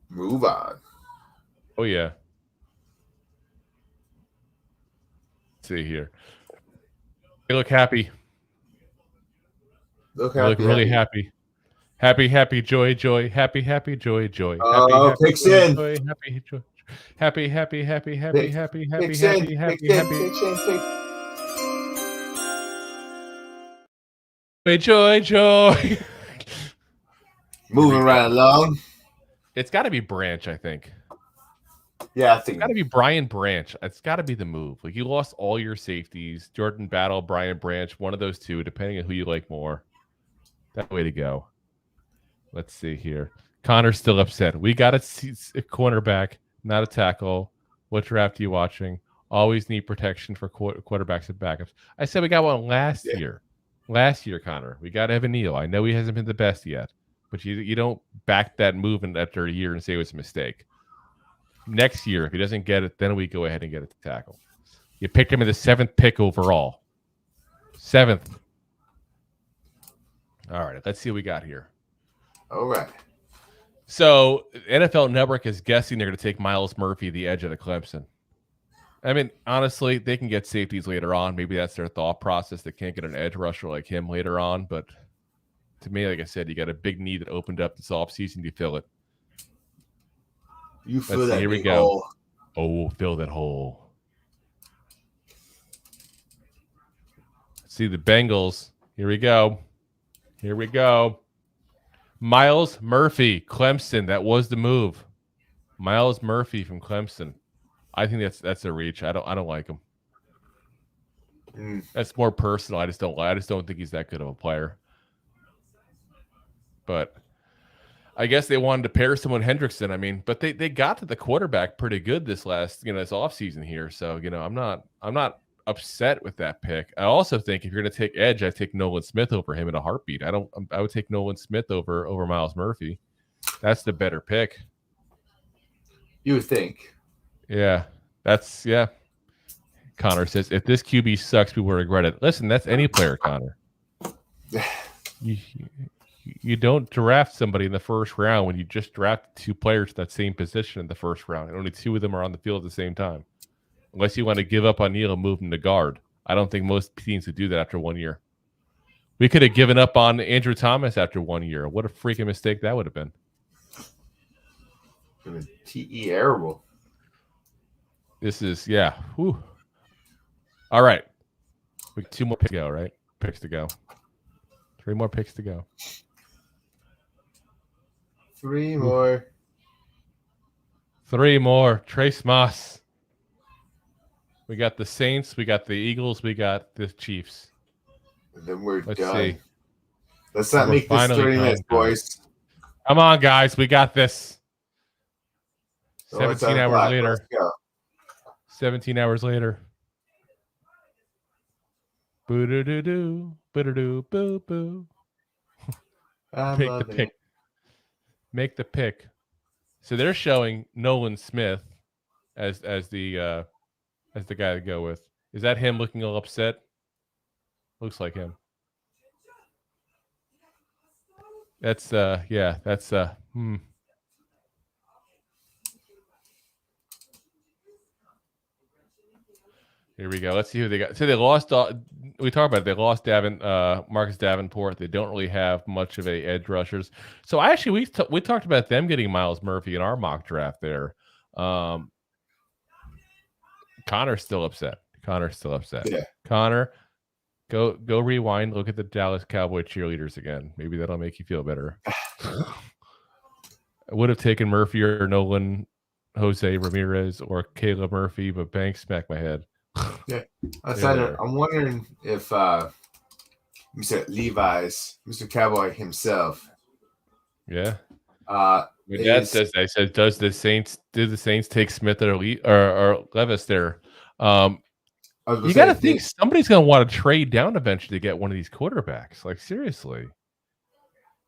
Move on. Oh yeah. Let's see here. They look happy. Look They happy. look really happy. Happy, happy, joy, joy. Happy, happy, joy, joy. Oh, happy, picks joy, in. joy. Happy, joy. Happy, happy, happy, happy, happy, happy, Picks happy, in. happy, Picks in. happy. Picks in. Picks. Joy, joy. Moving right along. It's got to be Branch, I think. Yeah, I It's think. got to be Brian Branch. It's got to be the move. Like, you lost all your safeties. Jordan Battle, Brian Branch, one of those two, depending on who you like more. That way to go. Let's see here. Connor's still upset. We got a cornerback, not a tackle. What draft are you watching? Always need protection for quarterbacks and backups. I said we got one last year. Last year, Connor. We got Evan Neal. I know he hasn't been the best yet, but you don't back that move after a year and say it was a mistake. Next year, if he doesn't get it, then we go ahead and get it to tackle. You picked him in the 7th pick overall. 7th. All right, let's see what we got here. All right. So NFL Network is guessing they're going to take Myles Murphy, the edge out of Clemson. I mean, honestly, they can get safeties later on. Maybe that's their thought process. They can't get an edge rusher like him later on. But to me, like I said, you got a big need that opened up this offseason. You fill it. You fill that here we big go. hole. Oh, fill that hole. Let's see the Bengals. Here we go. Here we go. Myles Murphy, Clemson. That was the move. Myles Murphy from Clemson. I think that's a reach. I don't like him. That's more personal. I just don't think he's that good of a player. But I guess they wanted to pair someone Hendrickson. I mean, but they got to the quarterback pretty good this offseason here. So, I'm not upset with that pick. I also think if you're going to take edge, I'd take Nolan Smith over him in a heartbeat. I would take Nolan Smith over Myles Murphy. That's the better pick. You would think. Yeah. Connor says, if this QB sucks, we will regret it. Listen, that's any player, Connor. You don't draft somebody in the first round when you just draft 2 players at that same position in the first round, and only 2 of them are on the field at the same time. Unless you want to give up on Neal and move him to guard. I don't think most teams would do that after 1 year. We could have given up on Andrew Thomas after 1 year. What a freaking mistake that would have been. Terrible. This is, yeah. Whew. All right. 2 more picks to go, right? Picks to go. 3 more picks to go. 3 more. 3 more. Trace Moss. We got the Saints. We got the Eagles. We got the Chiefs. And then we're Let's done. see. Let's not make this 30 minutes, boys. Come on, guys. We got this. So it's 17 on hours clock. later. Let's go. 17 hours later. Boo-doo-doo-doo. Boo-doo-doo. Boo-boo. Make the pick. Make the pick. So they're showing Nolan Smith as the guy to go with. Is that him looking a little upset? Looks like him. That's Here we go. Let's see who they got. So they lost. We talked about it. They lost Marcus Davenport. They don't really have much of a edge rushers. So actually, we talked about them getting Myles Murphy in our mock draft there. Connor's still upset. Yeah. Connor, go rewind. Look at the Dallas Cowboy cheerleaders again. Maybe that'll make you feel better. I would have taken Murphy or Nolan, Jose Ramirez, or Caleb Murphy, but Banks smacked my head. Yeah. Yeah, I'm wondering if Mr. Levi's, Mr. Cowboy himself. Yeah. My dad says, I said, did the Saints take Smith or Levis there? You got to think somebody's going to want to trade down eventually to get one of these quarterbacks. Like, seriously.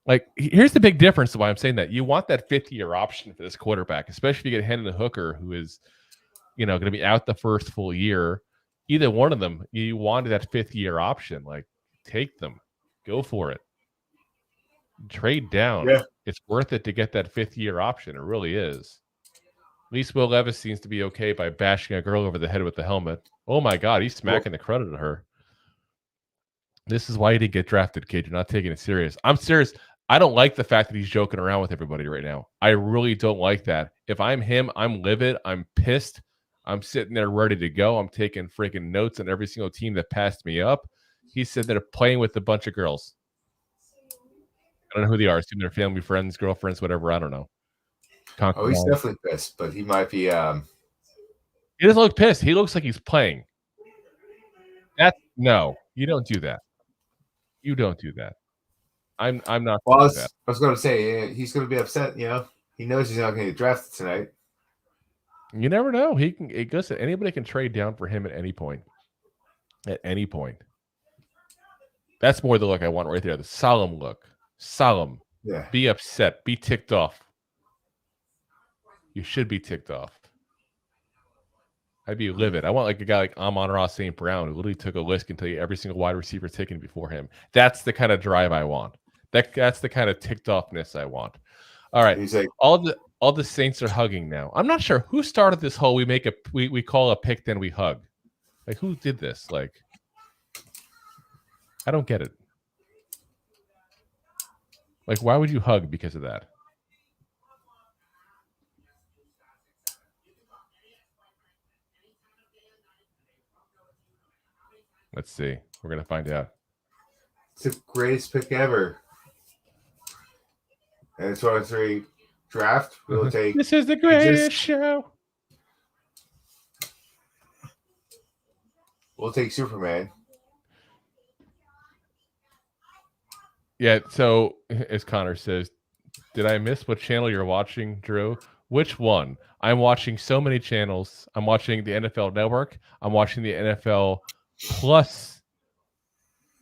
Like, here's the big difference why I'm saying that. You want that 5th-year option for this quarterback, especially if you get Hendon Hooker, who is, going to be out the first full year. Either one of them, you wanted that 5th-year option. Like, take them. Go for it. Trade down. Yeah. It's worth it to get that 5th-year option. It really is. At least Will Levis seems to be okay by bashing a girl over the head with the helmet. Oh, my God. He's smacking the crud out of her. This is why he didn't get drafted, kid. You're not taking it serious. I'm serious. I don't like the fact that he's joking around with everybody right now. I really don't like that. If I'm him, I'm livid. I'm pissed. I'm sitting there ready to go. I'm taking freaking notes on every single team that passed me up. He's sitting there playing with a bunch of girls. I don't know who they are. Assume they're family, friends, girlfriends, whatever. I don't know. He's definitely pissed, but he might be. He doesn't look pissed. He looks like he's playing. No, you don't do that. You don't do that. I'm not. Well, I was going to say he's going to be upset. He knows he's not going to get drafted tonight. You never know. Listen, anybody can trade down for him at any point. At any point. That's more the look I want right there. The solemn look. Solemn. Yeah. Be upset. Be ticked off. You should be ticked off. I'd be livid. I want like a guy like Amon-Ra St. Brown who literally took a list and tell you every single wide receiver taken before him. That's the kind of drive I want. That's the kind of ticked offness I want. All right. He's like, all the Saints are hugging now. I'm not sure who started this whole we call a pick, then we hug. Like, who did this? Like, I don't get it. Like, why would you hug because of that? Let's see. We're going to find out. It's the greatest pick ever. And it's 23 draft. We'll take. This is the greatest show. We'll take Superman. Yeah, so as Connor says, did I miss what channel you're watching, Drew? Which one? I'm watching so many channels. I'm watching the NFL Network. I'm watching the NFL Plus.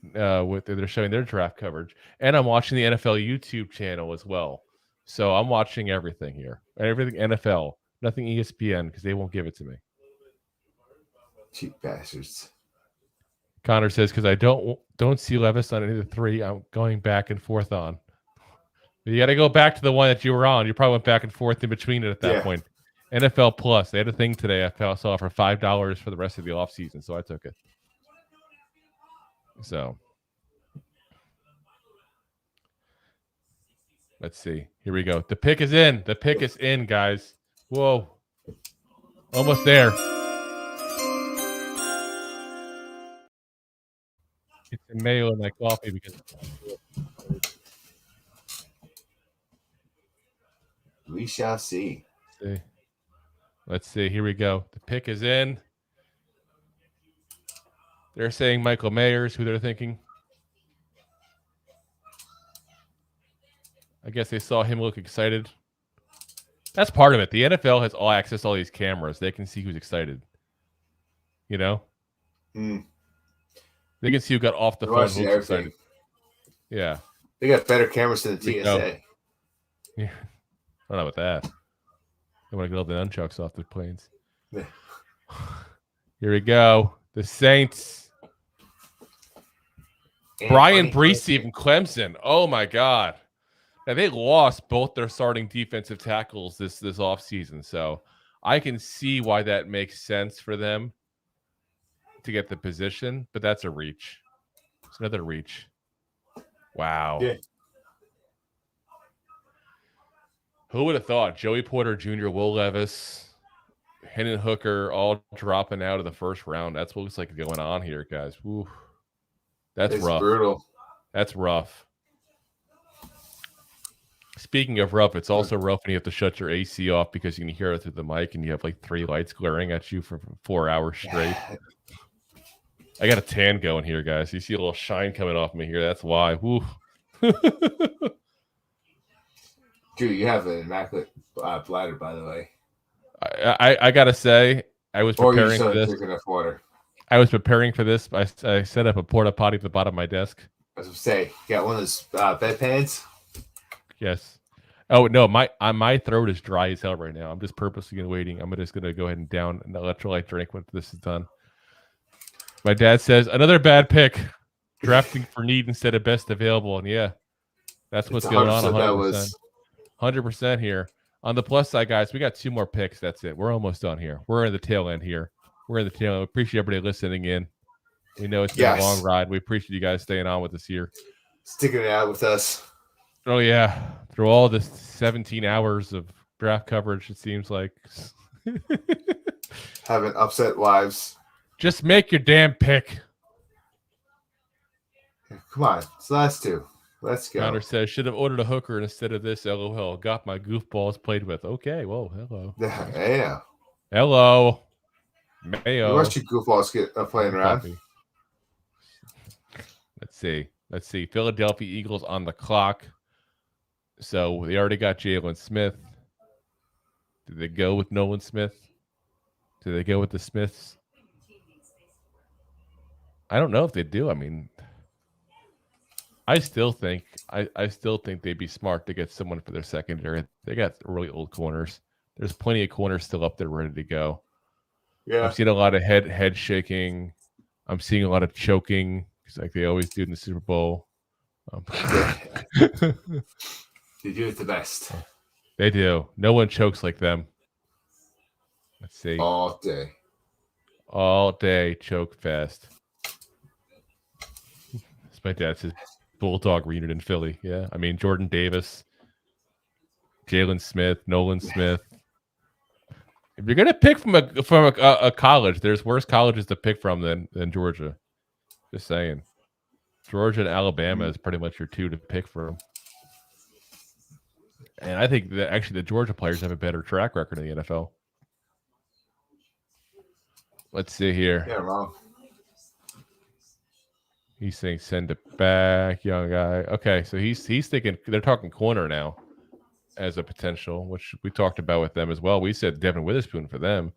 They're showing their draft coverage, and I'm watching the NFL YouTube channel as well. So I'm watching everything here. Everything NFL, nothing ESPN because they won't give it to me. Cheap bastards. Connor says because I don't see Levis on any of the three. I'm going back and forth on. But you got to go back to the one that you were on. You probably went back and forth in between it at that point. NFL Plus. They had a thing today I saw for $5 for the rest of the offseason, so I took it. So let's see. Here we go. The pick is in. The pick is in, guys. Whoa. Almost there. It's a mayo in my coffee because we shall see. Let's see. Here we go. The pick is in. They're saying Michael Mayers, who they're thinking. I guess they saw him look excited. That's part of it. The NFL has all access to all these cameras. They can see who's excited. You know? They can see who got off the phone. Who's excited. Yeah. They got better cameras than the TSA. Yeah. I don't know about that. They want to get all the nunchucks off the planes. Yeah. Here we go. The Saints. Brian Breesy from Clemson. Oh, my God. Now, they lost both their starting defensive tackles this offseason, so I can see why that makes sense for them to get the position, but that's a reach. It's another reach. Wow. Yeah. Who would have thought? Joey Porter Jr., Will Levis, Hendon Hooker all dropping out of the first round. That's what looks like going on here, guys. Woo. That's rough. Brutal. That's rough. Speaking of rough, it's also rough when you have to shut your AC off because you can hear it through the mic and you have like 3 lights glaring at you for 4 hours straight. I got a tan going here, guys. You see a little shine coming off me here. That's why. Woo. Dude, you have an immaculate bladder, by the way. I gotta say, I was preparing for this. Drink enough water. I was preparing for this. I set up a porta potty at the bottom of my desk. I was gonna say, you got one of those bedpans? Yes. Oh no, my throat is dry as hell right now. I'm just purposely waiting. I'm just gonna go ahead and down an electrolyte drink when this is done. My dad says another bad pick, drafting for need instead of best available, and yeah, that's what's going on. 100% here. On the plus side, guys, we got 2 more picks. That's it. We're almost done here. We're in the tail end here. We're in the tail end. We appreciate everybody listening in. We know it's been a long ride. We appreciate you guys staying on with us here, sticking it out with us. Oh yeah, through all this 17 hours of draft coverage, it seems like having upset wives. Just make your damn pick. Come on, it's the last 2. Let's go. Connor says, should have ordered a hooker instead of this. LOL. Got my goofballs played with. Okay, well, hello. Yeah. Hello. Mayo. You watch your goofballs get playing around. Let's see. Philadelphia Eagles on the clock. So they already got Jalen Smith. Did they go with Nolan Smith? Did they go with the Smiths? I don't know if they do. I mean, I still think they'd be smart to get someone for their secondary. They got really old corners. There's plenty of corners still up there ready to go. Yeah. I'm seeing a lot of head shaking. I'm seeing a lot of choking, like they always do in the Super Bowl. They do it the best. They do. No one chokes like them. Let's see. All day choke fest. That's my dad says Bulldog reunion in Philly. Yeah, I mean Jordan Davis, Jalen Smith, Nolan Smith. If you're gonna pick from a college, there's worse colleges to pick from than Georgia. Just saying. Georgia and Alabama is pretty much your 2 to pick from. And I think that actually the Georgia players have a better track record in the NFL. Let's see here. Yeah, wrong. He's saying send it back, young guy. Okay, so he's thinking they're talking corner now as a potential, which we talked about with them as well. We said Devin Witherspoon for them.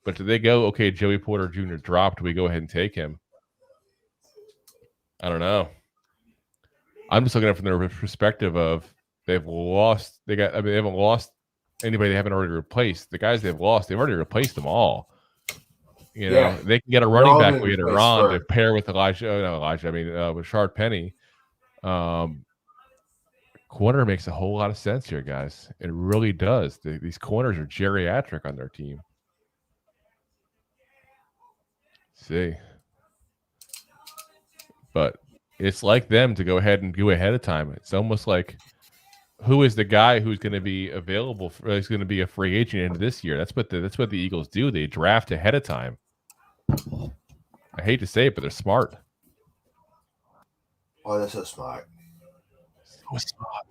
But do they go, okay, Joey Porter Jr. dropped, do we go ahead and take him? I don't know. I'm just looking at it from their perspective of they haven't lost anybody they haven't already replaced. The guys they've lost, they've already replaced them all. You know, they can get a running back later on to pair with with Rashard Penny. Corner makes a whole lot of sense here, guys. It really does. These corners are geriatric on their team. Let's see. But it's like them to go ahead and do ahead of time. It's almost like who is the guy who's going to be available? Who's going to be a free agent into this year? That's what the Eagles do. They draft ahead of time. I hate to say it, but they're smart. Oh, they're so smart. So smart.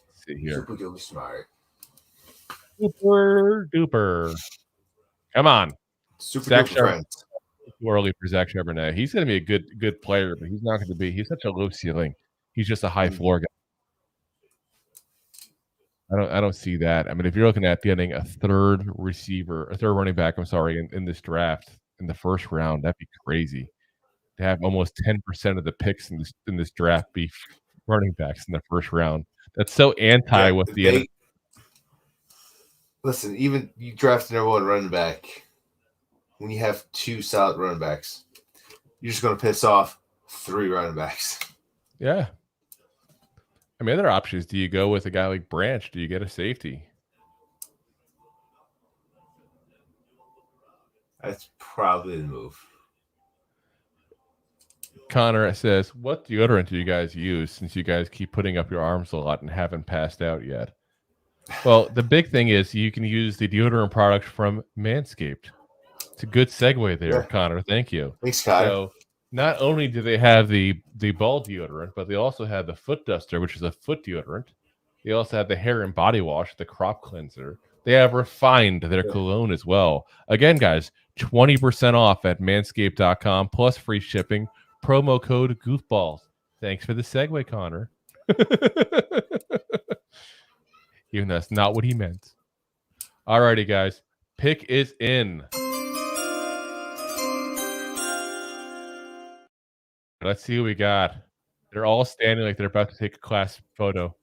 Let's see here. Super duper smart. Super duper. Come on. Super duper friend. Too early for Zach Charbonnet. He's going to be a good player, but he's not going to be. He's such a low ceiling. He's just a high floor guy. I don't see that. I mean, if you're looking at getting a third running back, in this draft in the first round, that'd be crazy. To have almost 10% of the picks in this draft be running backs in the first round. That's so with the. Listen, even you draft the number 1 running back. When you have 2 solid running backs, you're just going to piss off 3 running backs. Yeah. I mean, other options. Do you go with a guy like Branch? Do you get a safety? That's probably the move. Connor says, what deodorant do you guys use since you guys keep putting up your arms a lot and haven't passed out yet? Well, the big thing is you can use the deodorant product from Manscaped. It's a good segue there, Connor. Thank you. Thanks, Connor. So not only do they have the ball deodorant, but they also have the foot duster, which is a foot deodorant. They also have the hair and body wash, the crop cleanser. They have refined their cologne as well. Again, guys, 20% off at manscaped.com plus free shipping. Promo code Goofballs. Thanks for the segue, Connor. Even though that's not what he meant. Alrighty, guys. Pick is in. Let's see what we got. They're all standing like they're about to take a class photo.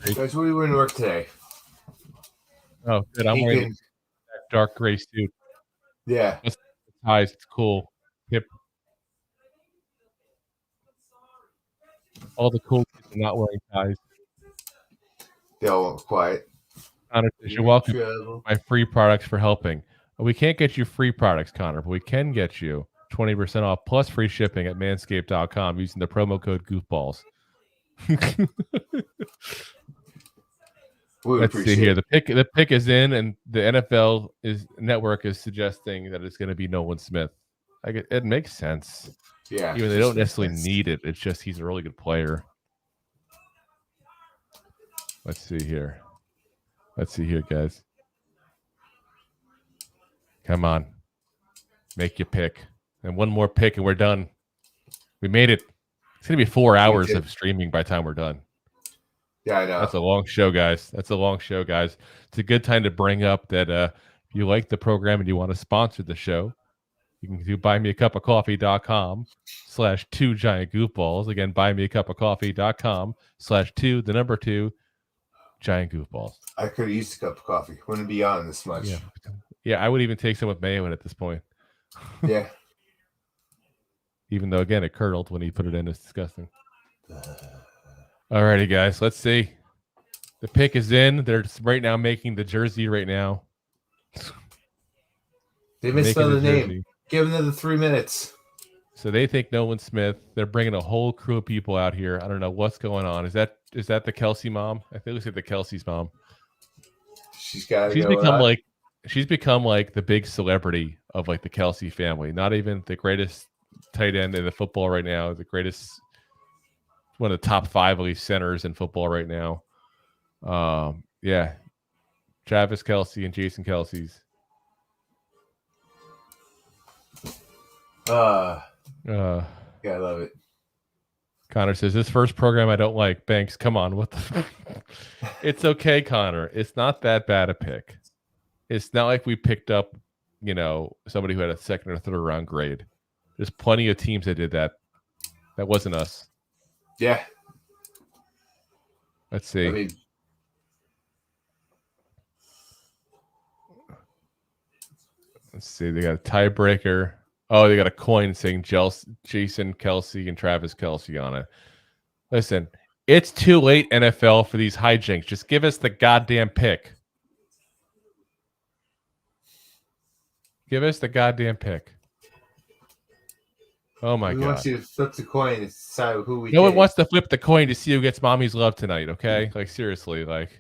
Guys, what are you wearing to work today? Oh, good. I'm wearing that dark gray suit. Yeah. It's ties. It's cool. Hip. All the cool kids are not wearing ties. They all went quiet. Connor says, you're welcome. My free products for helping. We can't get you free products, Connor, but we can get you 20% off plus free shipping at manscaped.com using the promo code Goofballs. Let's see here. The pick is in, and the NFL network is suggesting that it's going to be Nolan Smith. It makes sense. Yeah. Even they don't necessarily need it. It's just he's a really good player. Let's see here. Guys. Come on. Make your pick. And one more pick, and we're done. We made it. It's going to be 4 hours of streaming by the time we're done. Yeah, I know. That's a long show, guys. It's a good time to bring up that if you like the program and you want to sponsor the show, you can do buymeacupofcoffee.com/2 Giant Goofballs. Again, buymeacupofcoffee.com/2 Giant Goofballs. I could have used a cup of coffee. Wouldn't be on this much. Yeah, I would even take some with mayo in at this point. Yeah. Even though, again, it curdled when he put it in. It's disgusting. Alrighty, guys. Let's see. The pick is in. They're right now making the jersey right now. They misspelled the name. Give them the 3 minutes. So they think Nolan Smith. They're bringing a whole crew of people out here. I don't know what's going on. Is that the Kelsey mom? I think it looks like the Kelsey's mom. She's become like the big celebrity of like the Kelsey family. Not even the greatest tight end in the football right now. The greatest, one of the top 5 at least centers in football right now. Yeah, Travis Kelsey and Jason Kelsey's. Yeah, I love it. Connor says, this first program I don't like. Banks, come on. What the It's okay, Connor. It's not that bad a pick. It's not like we picked up, somebody who had a second or third round grade. There's plenty of teams that did that. That wasn't us. Yeah. Let's see. Let's see. They got a tiebreaker. Oh, they got a coin saying Jason Kelsey and Travis Kelsey on it. Listen, it's too late, NFL, for these hijinks. Just give us the goddamn pick. Give us the goddamn pick. Oh, my God. We want you to flip the coin and decide who we No one wants to flip the coin to see who gets mommy's love tonight, okay? Like, seriously, like.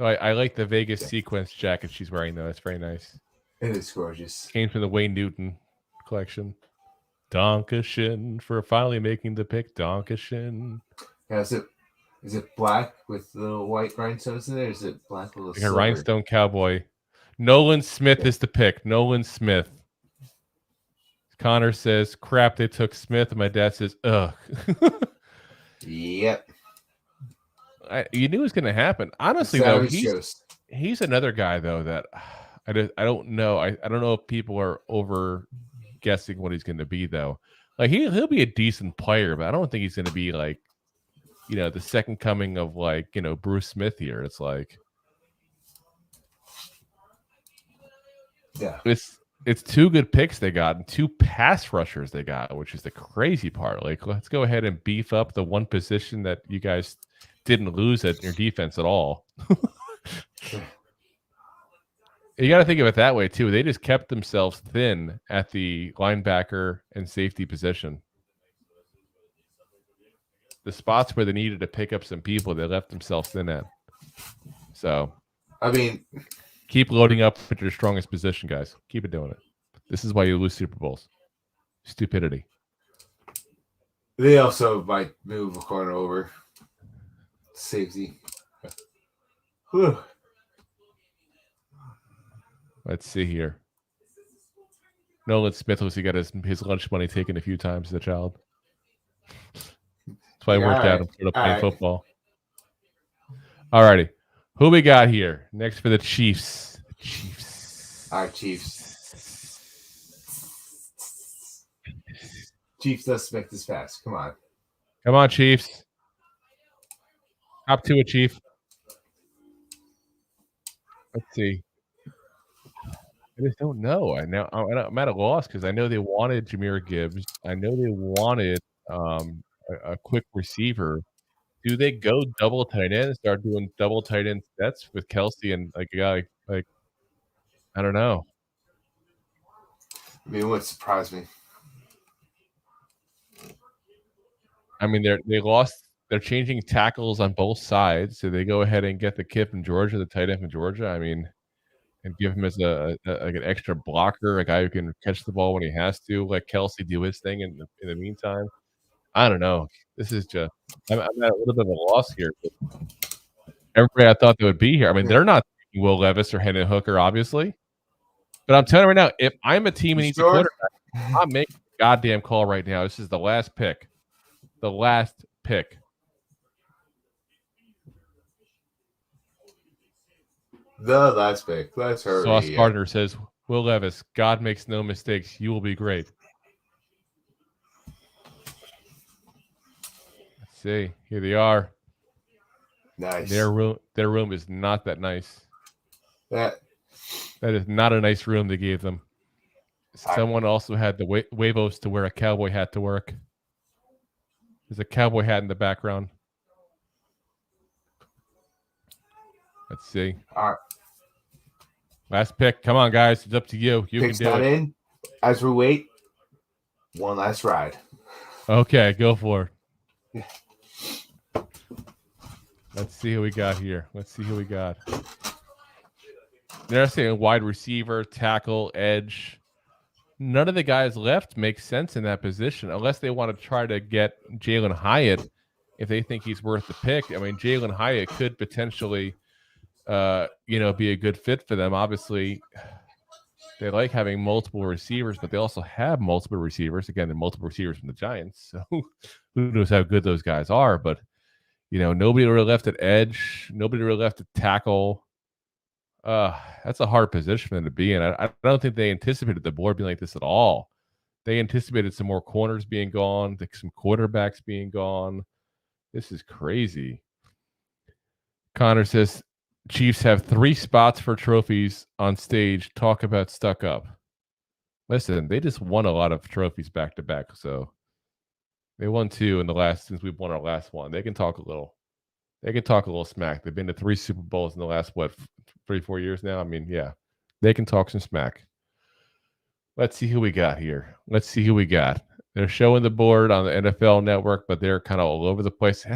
I like the Vegas sequence jacket she's wearing, though. It's very nice. It is gorgeous. Came from the Wayne Newton collection. Donkashin for finally making the pick. Donkashin. Yeah, is it black with little white rhinestones in there? Or is it black with like a rhinestone cowboy? Nolan Smith is the pick. Nolan Smith. Connor says, crap, they took Smith. And my dad says, ugh. Yep. You knew it was going to happen. Honestly, though, he's another guy, though, that I don't know. I don't know if people are over guessing what he's going to be, though. Like, he'll be a decent player, but I don't think he's going to be, like, the second coming of, like, Bruce Smith here. It's like, yeah, it's 2 good picks they got and 2 pass rushers they got, which is the crazy part. Like, let's go ahead and beef up the one position that you guys didn't lose at your defense at all. You got to think of it that way, too. They just kept themselves thin at the linebacker and safety position. The spots where they needed to pick up some people, they left themselves thin at. So, keep loading up at your strongest position, guys. Keep it doing it. This is why you lose Super Bowls. Stupidity. They also might move a corner over. Safety. Whew. Let's see here. Nolan Smith looks he got his lunch money taken a few times as a child. That's why he worked out and started playing football. All righty. Who we got here? Next for the Chiefs. All right, Chiefs. Chiefs, let's make this fast. Come on. Come on, Chiefs. Top two, Chief. Let's see. I just don't know. I'm at a loss because I know they wanted Jahmyr Gibbs. I know they wanted a quick receiver. Do they go double tight end and start doing double tight end sets with Kelsey and like a guy like I don't know. I mean, it wouldn't surprise me. I mean, they're changing tackles on both sides, so they go ahead and get the kid from Georgia, the tight end from Georgia. I mean, and give him as like an extra blocker, a guy who can catch the ball when he has to. Let Kelsey do his thing in the meantime. I don't know. This is just I'm at a little bit of a loss here. But everybody I thought they would be here. I mean, they're not Will Levis or Hendon Hooker, obviously. But I'm telling you right now, if I'm a team and needs a quarterback, I'm making a goddamn call right now. This is the last pick. The last pick. The last pick. Let's hurry. Sauce Gardner says, Will Levis, God makes no mistakes. You will be great. Let's see. Here they are. Nice. Their room is not that nice. That is not a nice room they gave them. Someone also had the Huevos to wear a cowboy hat to work. There's a cowboy hat in the background. Let's see. All right. Last pick. Come on, guys. It's up to you. You Pick's can do not it. in. As we wait, one last ride. Okay, go for it. Let's see who we got here. They're saying wide receiver, tackle, edge. None of the guys left make sense in that position unless they want to try to get Jalen Hyatt if they think he's worth the pick. I mean, Jalen Hyatt could potentially, be a good fit for them. Obviously, they like having multiple receivers, but they also have multiple receivers. Again, they're multiple receivers from the Giants. So who knows how good those guys are. But, nobody really left at edge. Nobody really left at tackle. That's a hard position for them to be in. I don't think they anticipated the board being like this at all. They anticipated some more corners being gone, some quarterbacks being gone. This is crazy. Connor says, Chiefs have 3 spots for trophies on stage. Talk about stuck up. Listen, they just won a lot of trophies back to back. So they won 2 since we've won our last one. They can talk a little. They can talk a little smack. They've been to 3 Super Bowls in the last, 3-4 years now? I mean, yeah. They can talk some smack. Let's see who we got here. They're showing the board on the NFL Network, but they're kind of all over the place.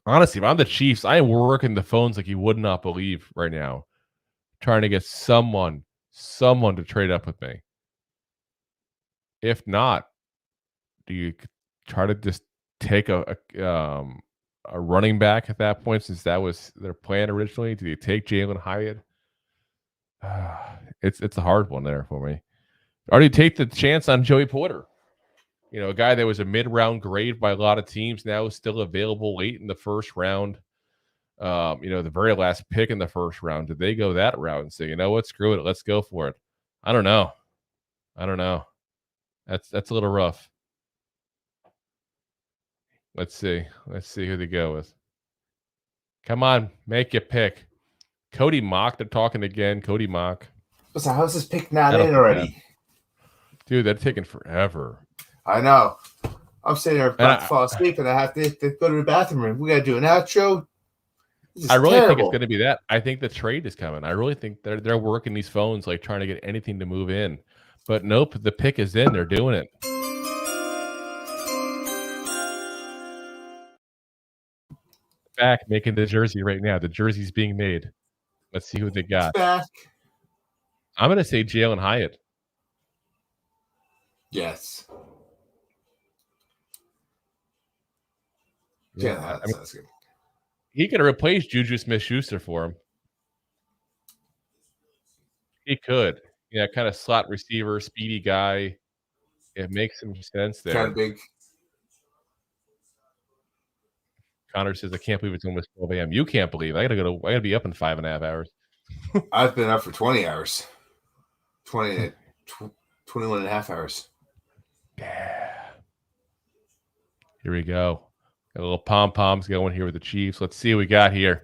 Honestly, if I'm the Chiefs, I am working the phones like you would not believe right now, trying to get someone to trade up with me. If not, do you try to just take a running back at that point, since that was their plan originally? Do you take Jalen Hyatt? It's a hard one there for me. Or do you take the chance on Joey Porter? A guy that was a mid-round grade by a lot of teams, now is still available late in the first round. The very last pick in the first round. Did they go that route and say, you know what, screw it, let's go for it? I don't know. That's a little rough. Let's see who they go with. Come on, make your pick. Cody Mock, they're talking again. Cody Mock. So how's this pick not in already? Dude, they're taking forever. I know. I'm sitting there about to fall asleep, and I have to go to the bathroom. We got to do an outro. I really think it's going to be that. I think the trade is coming. I really think they're working these phones, like trying to get anything to move in. But nope, the pick is in. They're doing it. Back making the jersey right now. The jersey's being made. Let's see who they got. Back. I'm going to say Jalen Hyatt. Yes. Yeah, that sounds good. He could replace Juju Smith-Schuster for him. He could. Yeah, kind of slot receiver, speedy guy. It makes some sense there. Kind of big. Connor says, "I can't believe it's almost 12 a.m." You can't believe I gotta be up in 5.5 hours. I've been up for 20 hours. 21 and a half hours. Yeah. Here we go. Got a little pom-poms going here with the Chiefs. Let's see what we got here.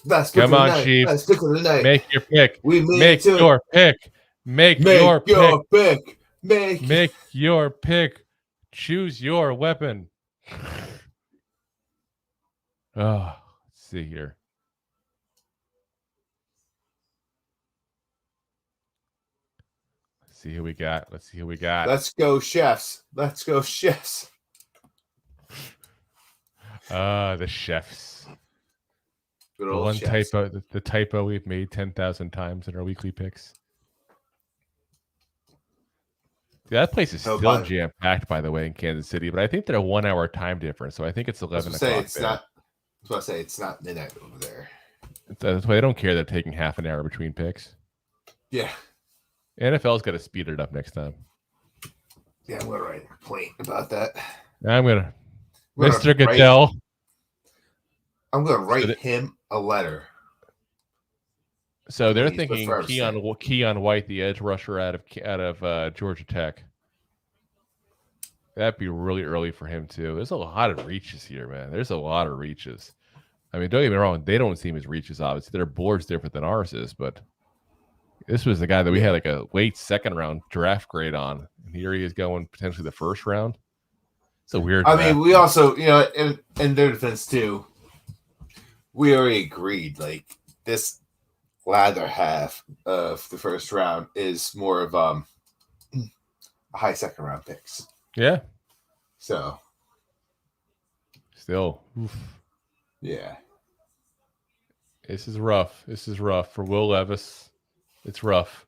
Come on, Chiefs. Let's pick of the night. Make your pick. Make your pick. Make your pick. Make your pick. Choose your weapon. Oh, let's see here. Let's see who we got. Let's go, chefs. The chefs. Good The old one chefs. the typo we've made 10,000 times in our weekly picks. That place is still jam-packed, by the way, in Kansas City, but I think they're a 1 hour time difference, so I think it's 11 o'clock. It's not midnight over there. That's why they don't care they're taking half an hour between picks. Yeah. NFL's got to speed it up next time. Yeah, I'm going to write a complaint about that. Mr. Goodell. I'm going to write him a letter. So they're thinking Keon White, the edge rusher out of Georgia Tech. That'd be really early for him too. There's a lot of reaches here, man. There's a lot of reaches. I mean, don't get me wrong. They don't seem as reaches, obviously. Their board's different than ours is, but this was the guy that we had like a late second round draft grade on. And here he is going potentially the first round. It's a weird draft. I mean, we also, in their defense too, we already agreed, like, this latter half of the first round is more of a high second round picks. Yeah. So. Still. Oof. Yeah. This is rough. For Will Levis. It's rough.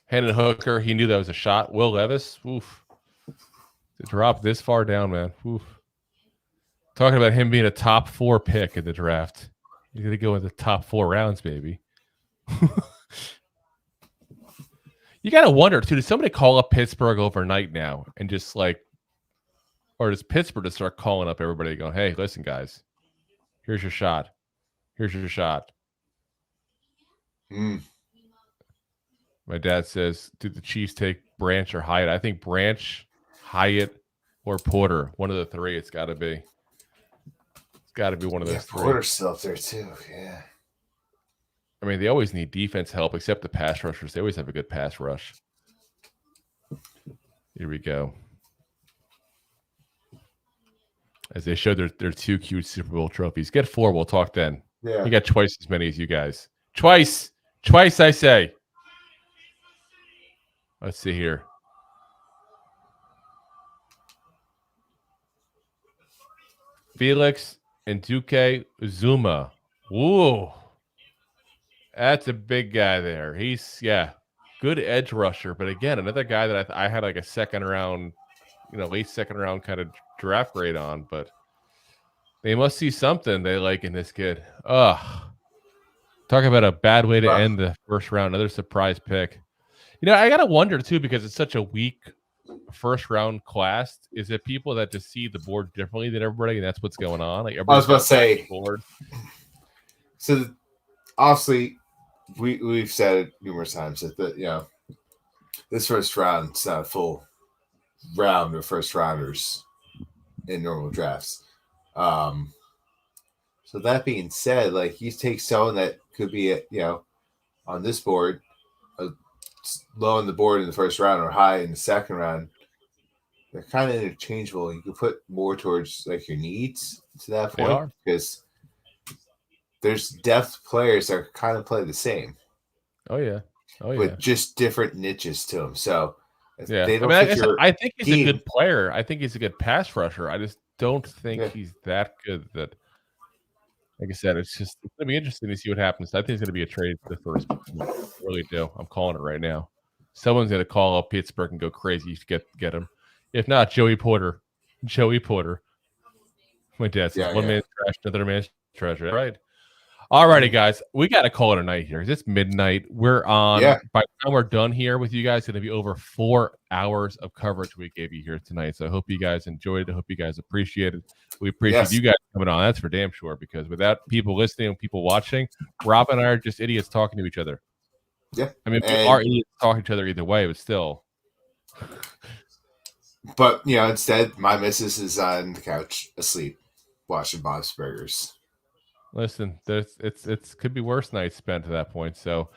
Hendon Hooker, he knew that was a shot. Will Levis, oof. To drop this far down, man. Oof. Talking about him being a top 4 pick in the draft. He's going to go in the top 4 rounds, baby. You got to wonder, too, did somebody call up Pittsburgh overnight now and just or does Pittsburgh just start calling up everybody going, hey, listen, guys, here's your shot. My dad says, did the Chiefs take Branch or Hyatt? I think Branch, Hyatt, or Porter. One of the 3 it's got to be. It's got to be one of those 3. Porter's still up there, too. Yeah. I mean, they always need defense help, except the pass rushers. They always have a good pass rush. Here we go. As they showed their 2 cute Super Bowl trophies. Get 4. We'll talk then. Yeah. You got twice as many as you guys. Twice, I say. Let's see here. Felix and Duque Zuma. Whoa. That's a big guy there. He's, good edge rusher. But again, another guy that I had like a second round, late second round kind of draft grade on. But they must see something they like in this kid. Talk about a bad way to end the first round. Another surprise pick. I got to wonder, too, because it's such a weak first round class. Is it people that just see the board differently than everybody, and that's what's going on? Like, I was about to say. Board. So, obviously, we've said it numerous times that this first round is not a full round of first rounders in normal drafts. So that being said, like, you take someone that could be on this board, low on the board in the first round or high in the second round. They're kind of interchangeable. You can put more towards like your needs to that point because there's depth players that kind of play the same. Oh yeah. With just different niches to them. So they don't I think he's a good player. I think he's a good pass rusher. I just don't think he's that good that, like I said, it's going to be interesting to see what happens. I think it's going to be a trade for the first. I really do. I'm calling it right now. Someone's going to call up Pittsburgh and go crazy to get him. If not, Joey Porter. My dad says Yeah, one yeah. man's trash, another man's treasure. Right. All righty, guys. We got to call it a night here. It's midnight. We're on. Yeah. By the time we're done here with you guys, it's going to be over 4 hours of coverage we gave you here tonight. So I hope you guys enjoyed it. I hope you guys appreciate it. We appreciate you guys coming on. That's for damn sure. Because without people listening and people watching, Rob and I are just idiots talking to each other. Yeah. I mean, we are idiots talking to each other either way, but still. But, instead, my missus is on the couch asleep watching Bob's Burgers. Listen, it's could be worse nights spent at that point. So,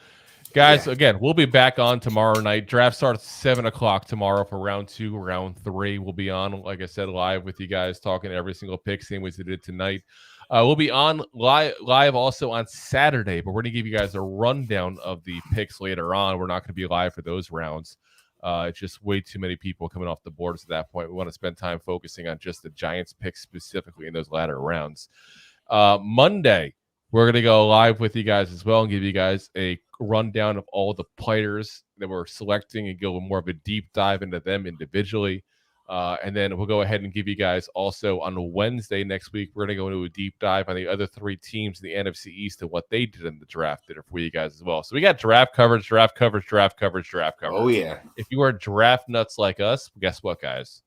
guys, again, we'll be back on tomorrow night. Draft starts 7:00 tomorrow for round 2, round 3. We'll be on, like I said, live with you guys, talking every single pick, same as we did tonight. We'll be on live also on Saturday, but we're going to give you guys a rundown of the picks later on. We're not going to be live for those rounds. It's just way too many people coming off the boards at that point. We want to spend time focusing on just the Giants picks specifically in those latter rounds. Monday, we're going to go live with you guys as well and give you guys a rundown of all the players that we're selecting and go more of a deep dive into them individually. And then we'll go ahead and give you guys also on Wednesday next week, we're going to go into a deep dive on the other 3 teams in the NFC East and what they did in the draft for you guys as well. So we got draft coverage. Oh, yeah. If you are draft nuts like us, guess what, guys?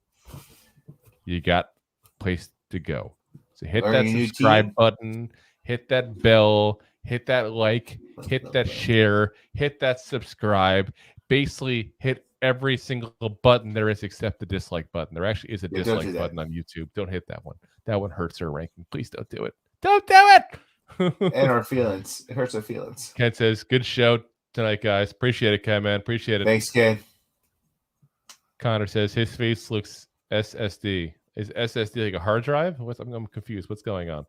You got a place to go. So hit that subscribe button, hit that bell, hit that like, hit that share, hit that subscribe. Basically, hit every single button there is except the dislike button. There actually is a dislike button on YouTube. Don't hit that one. That one hurts our ranking. Please don't do it. Don't do it. And our feelings. It hurts our feelings. Ken says, good show tonight, guys. Appreciate it, Ken, man. Appreciate it. Thanks, Ken. Connor says, his face looks SSD. Is SSD like a hard drive? I'm confused. What's going on?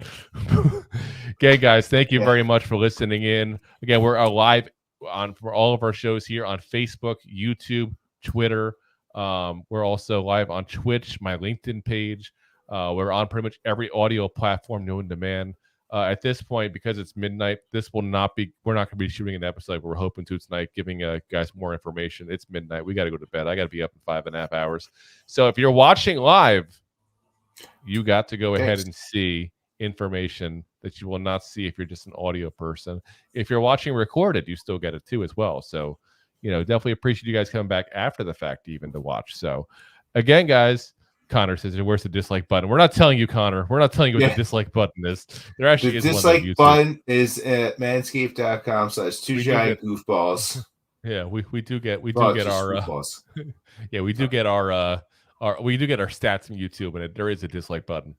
Okay, guys, thank you very much for listening in. Again, we're live for all of our shows here on Facebook, YouTube, Twitter. We're also live on Twitch, my LinkedIn page. We're on pretty much every audio platform known to man. At this point, because it's midnight, we're not going to be shooting an episode. We're hoping to tonight, giving guys more information. It's midnight. We got to go to bed. I got to be up in 5.5 hours. So if you're watching live, you got to go ahead and see information that you will not see if you're just an audio person. If you're watching recorded, you still get it too as well. So, definitely appreciate you guys coming back after the fact even to watch. So, again, guys, Connor says, where's the dislike button? We're not telling you, Connor. We're not telling you what the dislike button is. There actually is one. The dislike button is at manscaped.com/2giantgoofballs. Yeah, we do get our we do get our stats from YouTube, and there is a dislike button.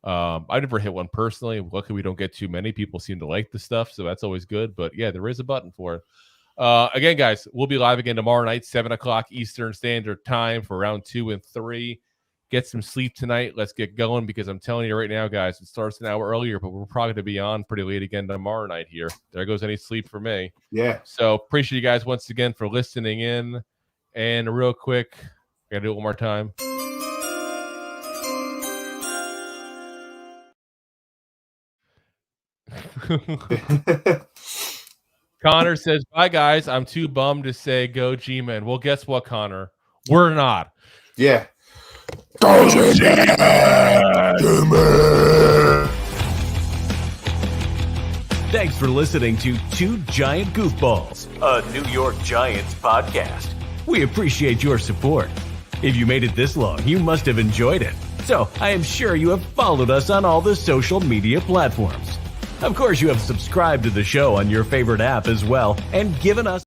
I never hit one personally. Luckily, we don't get too many. People seem to like the stuff, so that's always good. But yeah, there is a button for it. Again, guys, we'll be live again tomorrow night, 7:00 Eastern Standard Time for round 2 and 3. Get some sleep tonight. Let's get going, because I'm telling you right now, guys, it starts an hour earlier, but we're probably going to be on pretty late again tomorrow night here. There goes any sleep for me. Yeah. So appreciate you guys once again for listening in. And real quick, I got to do it one more time. Connor says, bye, guys. I'm too bummed to say go G-Men. Well, guess what, Connor? We're not. Yeah. Thanks for listening to Two Giant Goofballs, a New York Giants podcast. We appreciate your support. If you made it this long, you must have enjoyed it. So I am sure you have followed us on all the social media platforms. Of course, you have subscribed to the show on your favorite app as well and given us